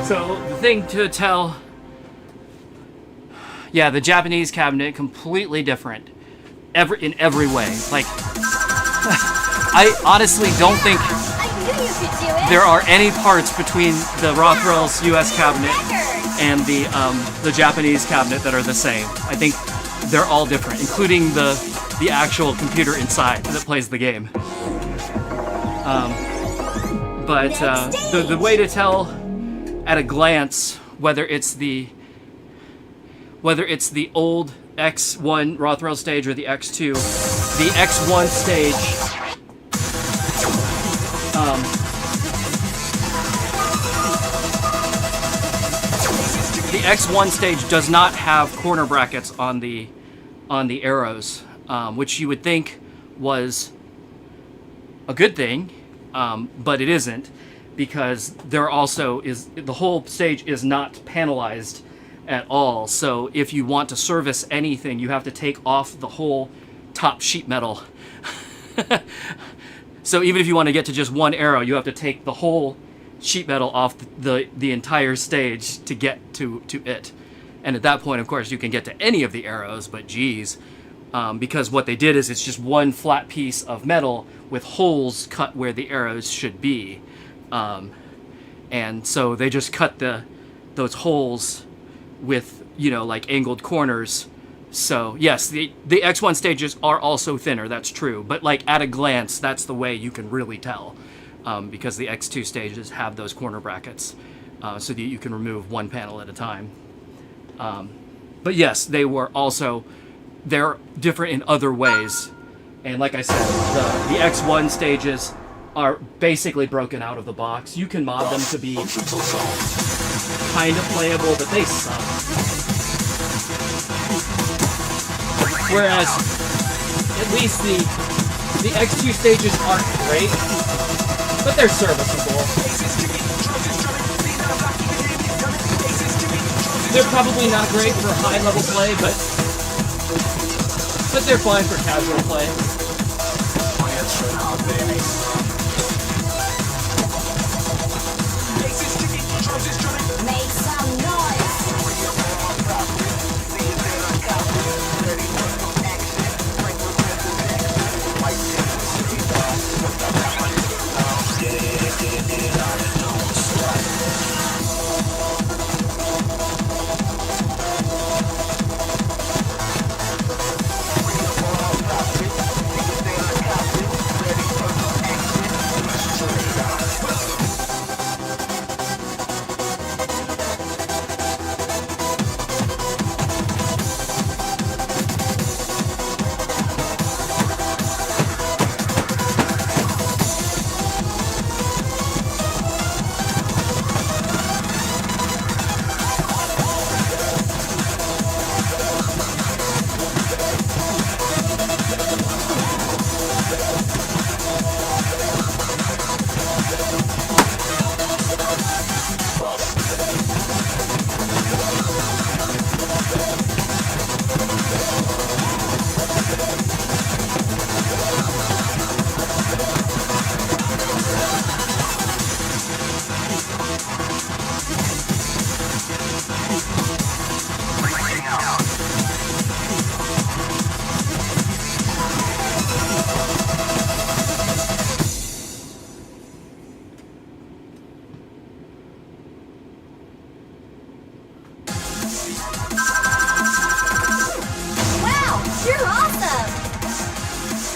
So the thing to tell, yeah, the Japanese cabinet completely different, in every way. Like, I honestly don't think there are any parts between the Rothrill's U.S. cabinet and the Japanese cabinet that are the same. I think they're all different, including the actual computer inside that plays the game. But the way to tell at a glance whether it's the old X1 Rothrill stage or the X2, the X1 stage the X1 stage does not have corner brackets on the arrows, which you would think was a good thing, but it isn't, because there also is, the whole stage is not panelized at all. So if you want to service anything, you have to take off the whole top sheet metal. So even if you want to get to just one arrow, you have to take the whole sheet metal off the entire stage to get to it. And at that point, of course, you can get to any of the arrows, but geez, because what they did is it's just one flat piece of metal with holes cut where the arrows should be. And so they just cut those holes with, like angled corners. So yes, the X1 stages are also thinner, that's true. But like at a glance, that's the way you can really tell. Because the X2 stages have those corner brackets, so that you can remove one panel at a time. But yes, they're different in other ways. And like I said, the X1 stages are basically broken out of the box. You can mod them to be kind of playable, but they suck. Whereas, at least the X2 stages aren't great, but they're serviceable. They're probably not great for high-level play, but they're fine for casual play. Make some noise.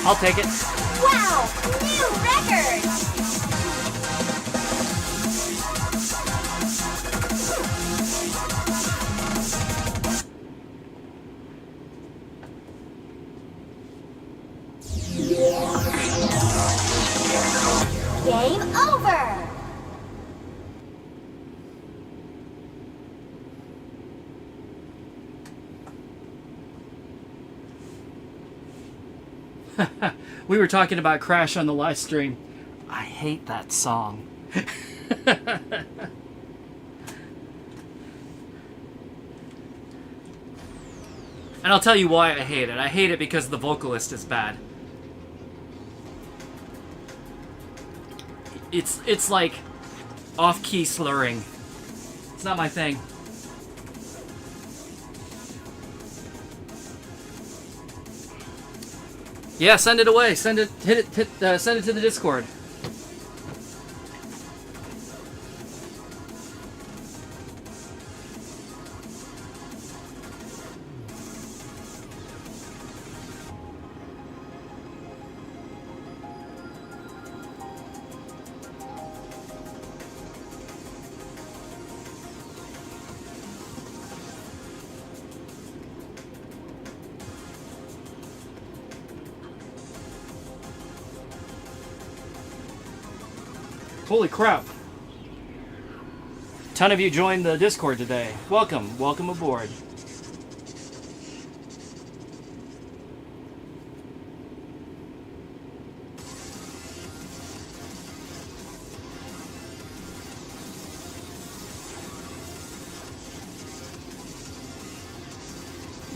I'll take it. Wow, new record. Game over. We were talking about Crash on the live stream. I hate that song. And I'll tell you why I hate it. I hate it because the vocalist is bad. It's like off-key slurring. It's not my thing. Yeah, send it away. Send it send it to the Discord. Holy crap. A ton of you joined the Discord today. Welcome. Welcome aboard.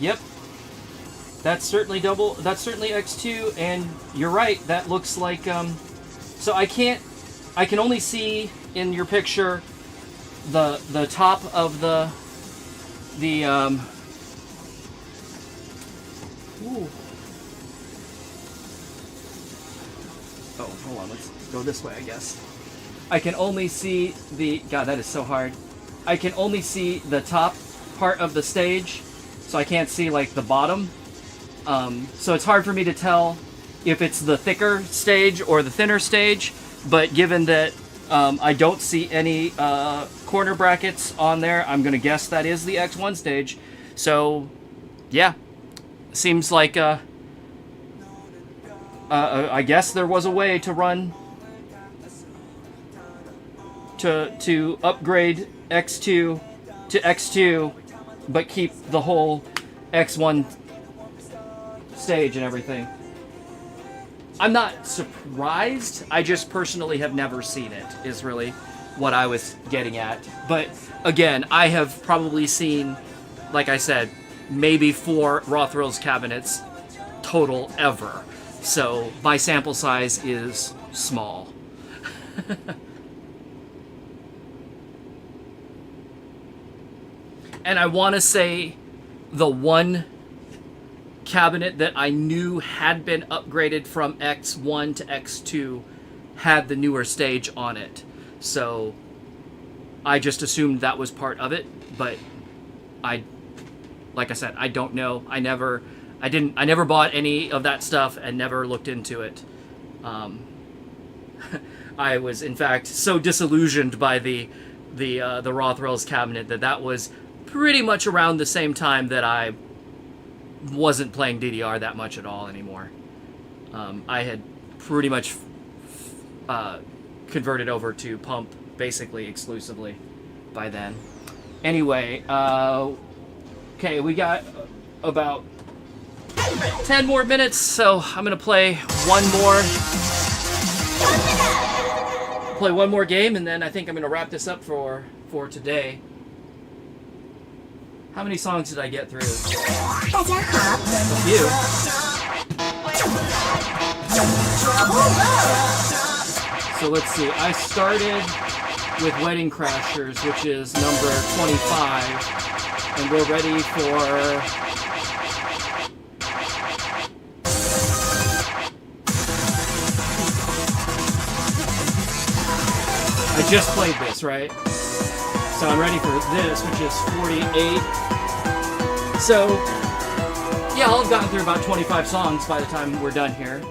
Yep. That's certainly that's certainly X2, and you're right, that looks like so I can only see in your picture the top of the ooh. Oh, hold on, let's go this way, I guess. I can only see God, that is so hard. I can only see the top part of the stage, so I can't see like the bottom. So it's hard for me to tell if it's the thicker stage or the thinner stage. But given that I don't see any corner brackets on there, I'm going to guess that is the X1 stage. So, yeah. Seems like I guess there was a way to run to upgrade X2 to X2, but keep the whole X1 stage and everything. I'm not surprised. I just personally have never seen it, is really what I was getting at. But again, I have probably seen, like I said, maybe 4 Raw Thrills cabinets total ever. So my sample size is small. And I want to say the one cabinet that I knew had been upgraded from X1 to X2 had the newer stage on it. So I just assumed that was part of it, but like I said, I don't know. I never bought any of that stuff and never looked into it. I was in fact so disillusioned by the Raw Thrills cabinet that was pretty much around the same time that I wasn't playing DDR that much at all anymore. I had pretty much converted over to Pump basically exclusively by then. Anyway, okay, we got about 10 more minutes, so I'm gonna play one more game, and then I think I'm gonna wrap this up for today. How many songs did I get through? 大家好， A few. So let's see. I started with Wedding Crashers, which is number 25, and we're ready for I just played this, right? So I'm ready for this, which is 48. So, yeah, I'll have gotten through about 25 songs by the time we're done here.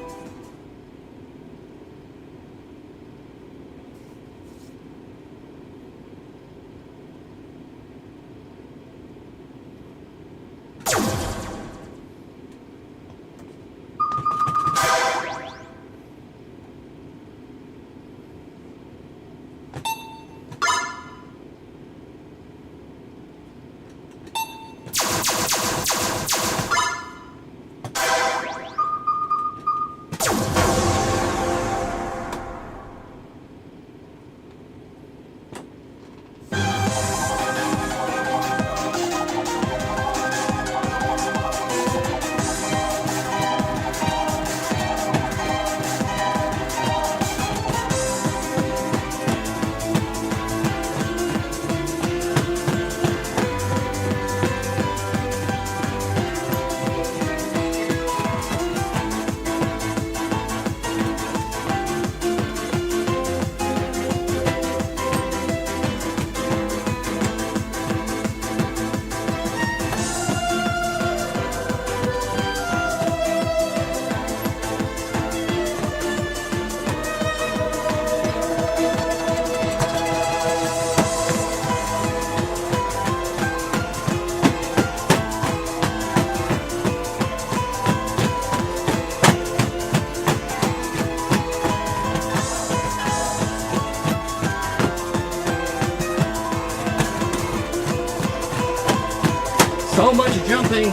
So much jumping.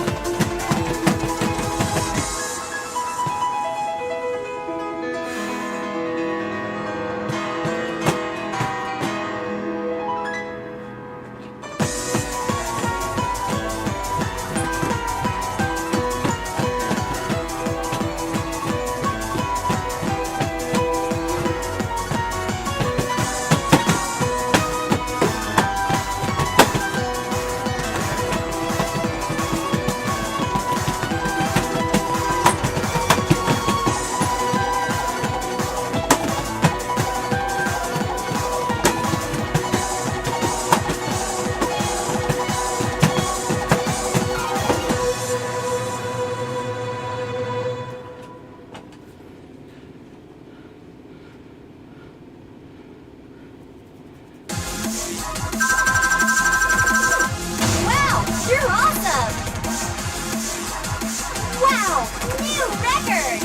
Wow, you're awesome! Wow, new record!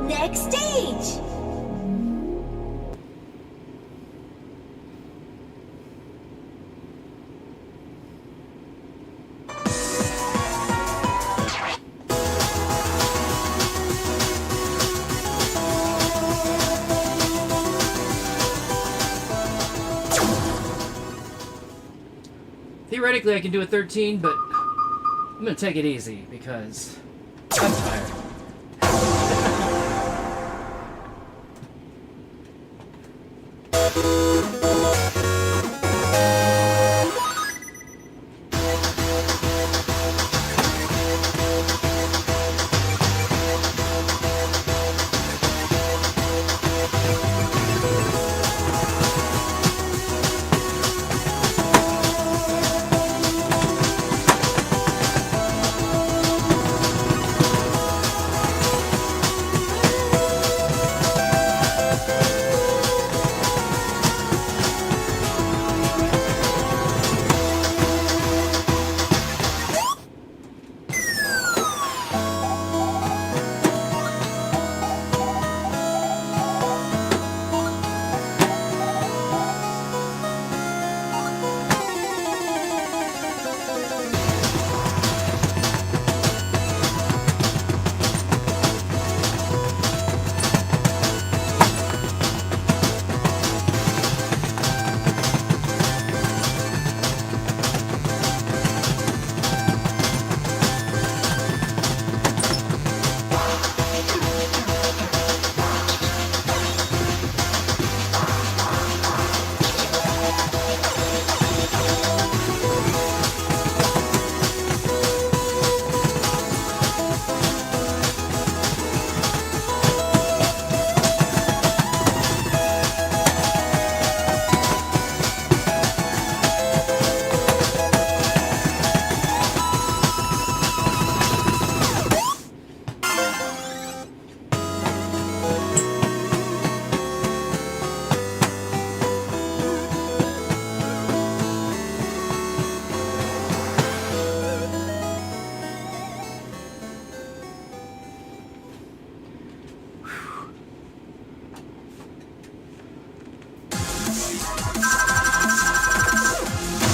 Next stage! theoretically I can do a 13, but I'm gonna take it easy because I'm tired.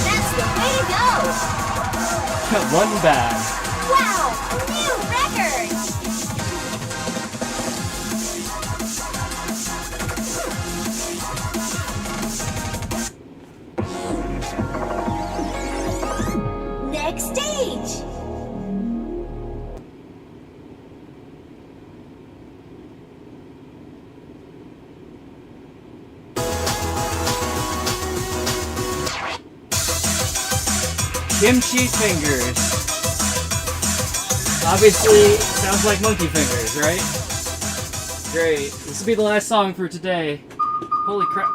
That's the way to go! One bag. Wow! New record! Next stage! Kimchi fingers. Obviously, sounds like monkey fingers, right? Great. This will be the last song for today. Holy crap.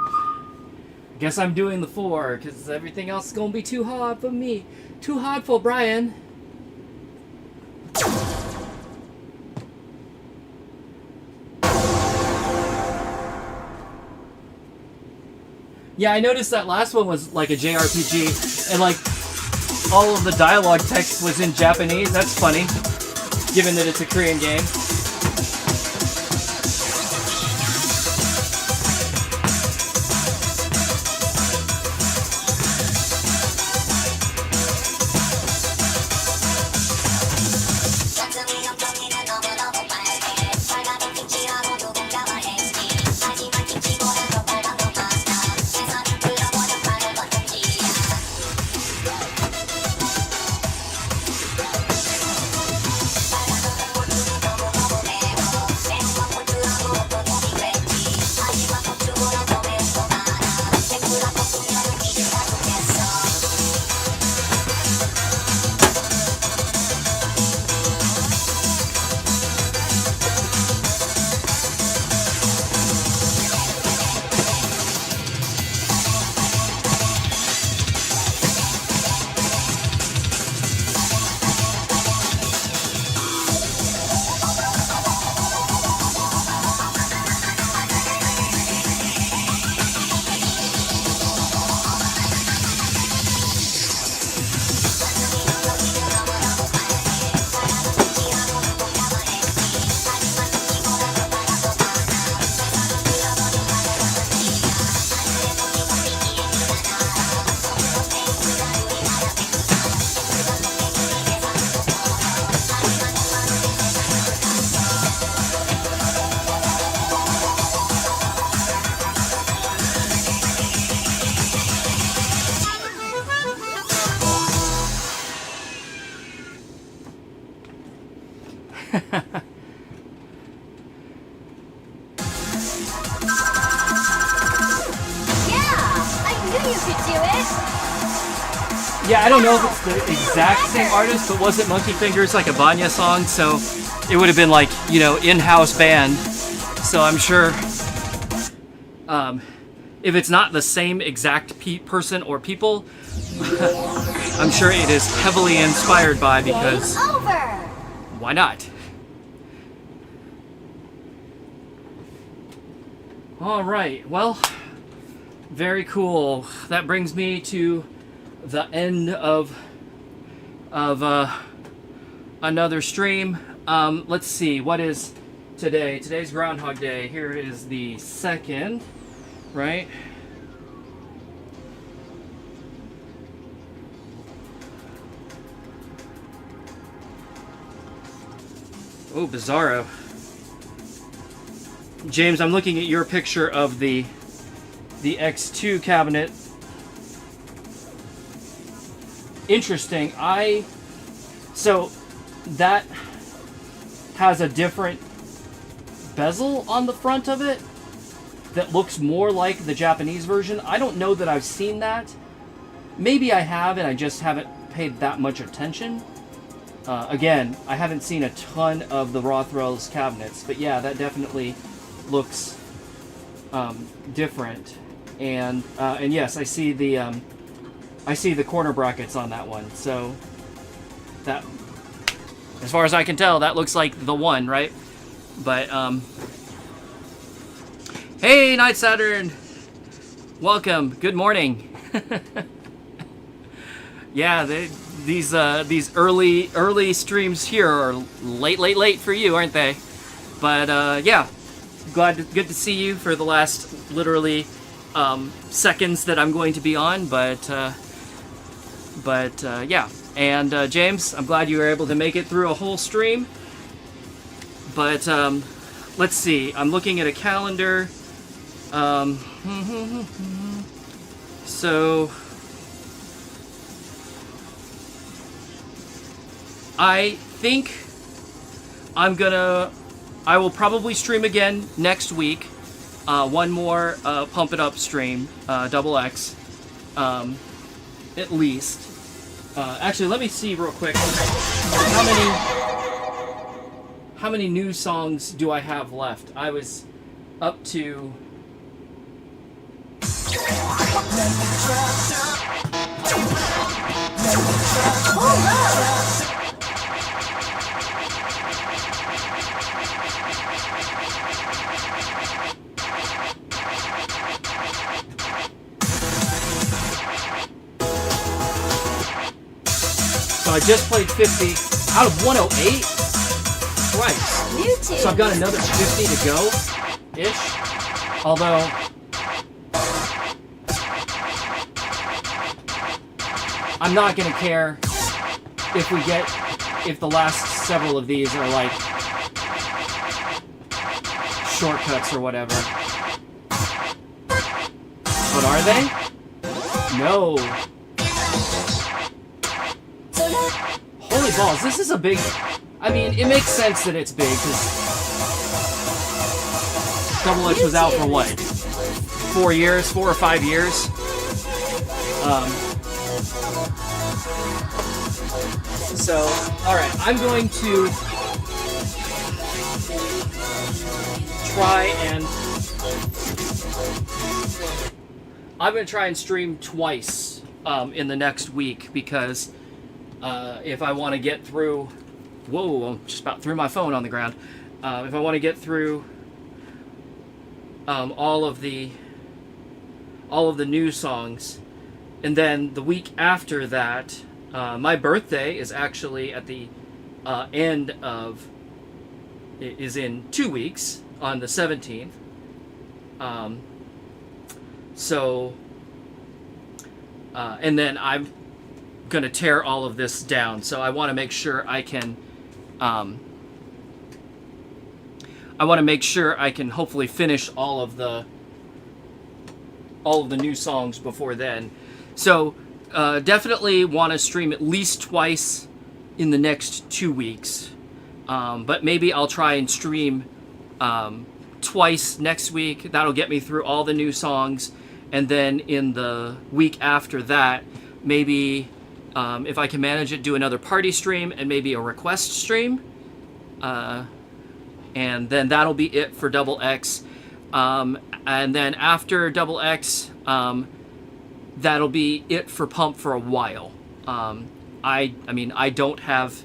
Guess I'm doing the 4, because everything else is going to be too hard for me. Too hard for Brian. Yeah, I noticed that last one was like a JRPG, and like all of the dialogue text was in Japanese. That's funny, given that it's a Korean game. do it. Yeah, I don't know if it's the exact same artist, but wasn't Monkey Fingers like a Vanya song? So it would have been like, you know, in-house band. So I'm sure if it's not the same exact person or people, I'm sure it is heavily inspired by, because Game over. why not? All right, well, very cool. That brings me to the end of another stream. Let's see, what is today? Today's Groundhog Day. Here is the 2nd, right? Oh, Bizarro. James, I'm looking at your picture of the X2 cabinet. Interesting. So that has a different bezel on the front of it that looks more like the Japanese version. I don't know that I've seen that. Maybe I have, and I just haven't paid that much attention. Again, I haven't seen a ton of the Rothrell's cabinets, but yeah, that definitely looks different. And yes, I see the corner brackets on that one. So that, as far as I can tell, that looks like the one, right? But hey, Night Saturn, welcome. Good morning. Yeah, these early streams here are late for you, aren't they? But yeah, good to see you for the last literally seconds that I'm going to be on. But yeah, and James, I'm glad you were able to make it through a whole stream. But let's see, I'm looking at a calendar. So I think I will probably stream again next week. One more Pump It Up stream, Double X, at least. Actually, let me see real quick. How many new songs do I have left? I was up to... So I just played 50 out of 108? Christ. New tune. So I've got another 50 to go-ish. Although... I'm not going to care if the last several of these are like shortcuts or whatever. But are they? No. Holy balls, this is a big... I mean, it makes sense that it's big, because Double X was out for what? 4 years? 4 or 5 years? So, alright, I'm going to try and stream twice in the next week, because if I want to get through... Whoa, I just about threw my phone on the ground. If I want to get through all of the new songs, and then the week after that, my birthday is actually at the end of... is in 2 weeks, on the 17th. And then I'm going to tear all of this down. So I want to make sure I can... hopefully finish all of the new songs before then. So definitely want to stream at least twice in the next 2 weeks. But maybe I'll try and stream twice next week. That'll get me through all the new songs. and then in the week after that, maybe if I can manage it, do another party stream and maybe a request stream. And then that'll be it for Double X. And then after Double X, that'll be it for Pump for a while. I mean, I don't have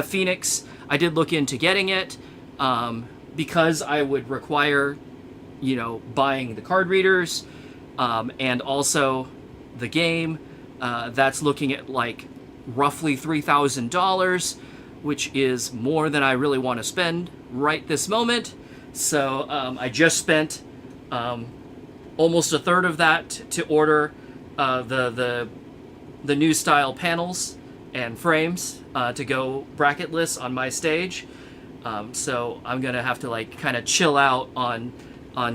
Phoenix. I did look into getting it, because I would require, you know, buying the card readers, and also the game. That's looking at like roughly $3,000, which is more than I really want to spend right this moment. So I just spent almost a third of that to order the new style panels and frames to go bracketless on my stage. So I'm gonna have to like kind of chill out on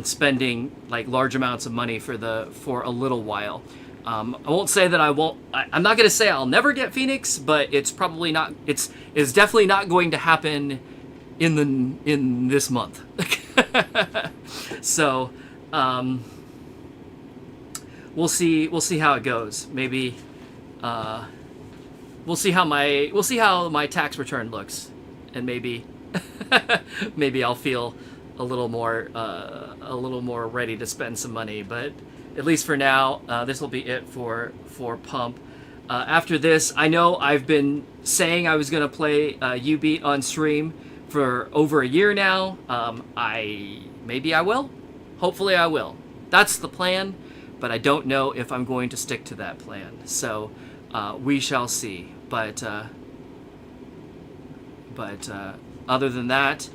spending like large amounts of money for a little while. I won't say that I'm not gonna say I'll never get Phoenix, but it's probably not. It's definitely not going to happen in this month. So we'll see how it goes. Maybe we'll see how my tax return looks, and maybe maybe I'll feel a little more ready to spend some money. But at least for now, this will be it for Pump. After this, I know I've been saying I was going to play U-Beat on stream for over a year now. Maybe I will. Hopefully I will. That's the plan, but I don't know if I'm going to stick to that plan. So we shall see. But other than that,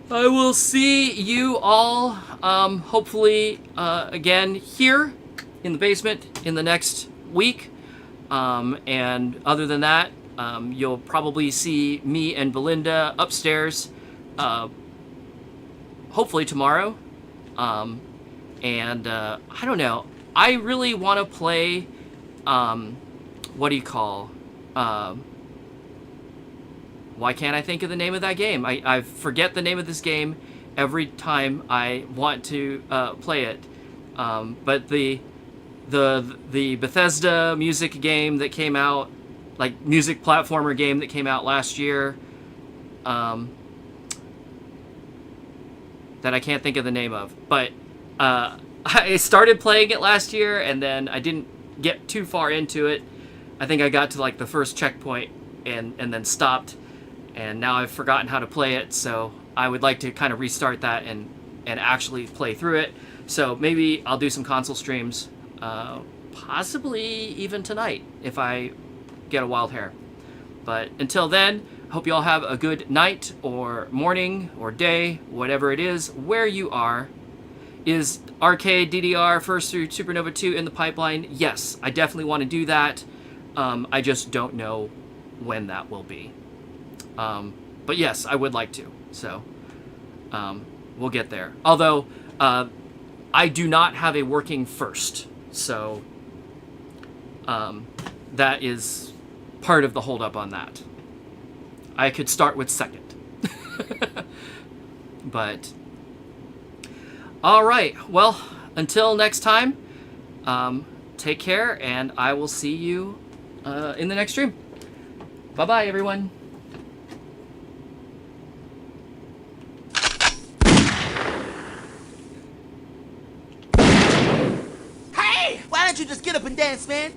I will see you all, hopefully, again here in the basement in the next week. And other than that, you'll probably see me and Belinda upstairs, hopefully tomorrow. And I don't know. I really want to play, what do you call, why can't I think of the name of that game? I forget the name of this game every time I want to play it. But the Bethesda music game that came out, like music platformer game that came out last year, that I can't think of the name of. But I started playing it last year, and then I didn't get too far into it. I think I got to like the first checkpoint and then stopped. And now I've forgotten how to play it, so I would like to kind of restart that and actually play through it. So maybe I'll do some console streams, possibly even tonight if I get a wild hair. But until then, hope you all have a good night or morning or day, whatever it is, where you are. Is Arcade DDR First through Supernova 2 in the pipeline? Yes, I definitely want to do that. I just don't know when that will be. But yes, I would like to. So we'll get there. Although I do not have a working first, so that is part of the holdup on that. I could start with second. But all right. Well, until next time, take care, and I will see you in the next stream. Bye-bye, everyone. Hey, why don't you just get up and dance, man?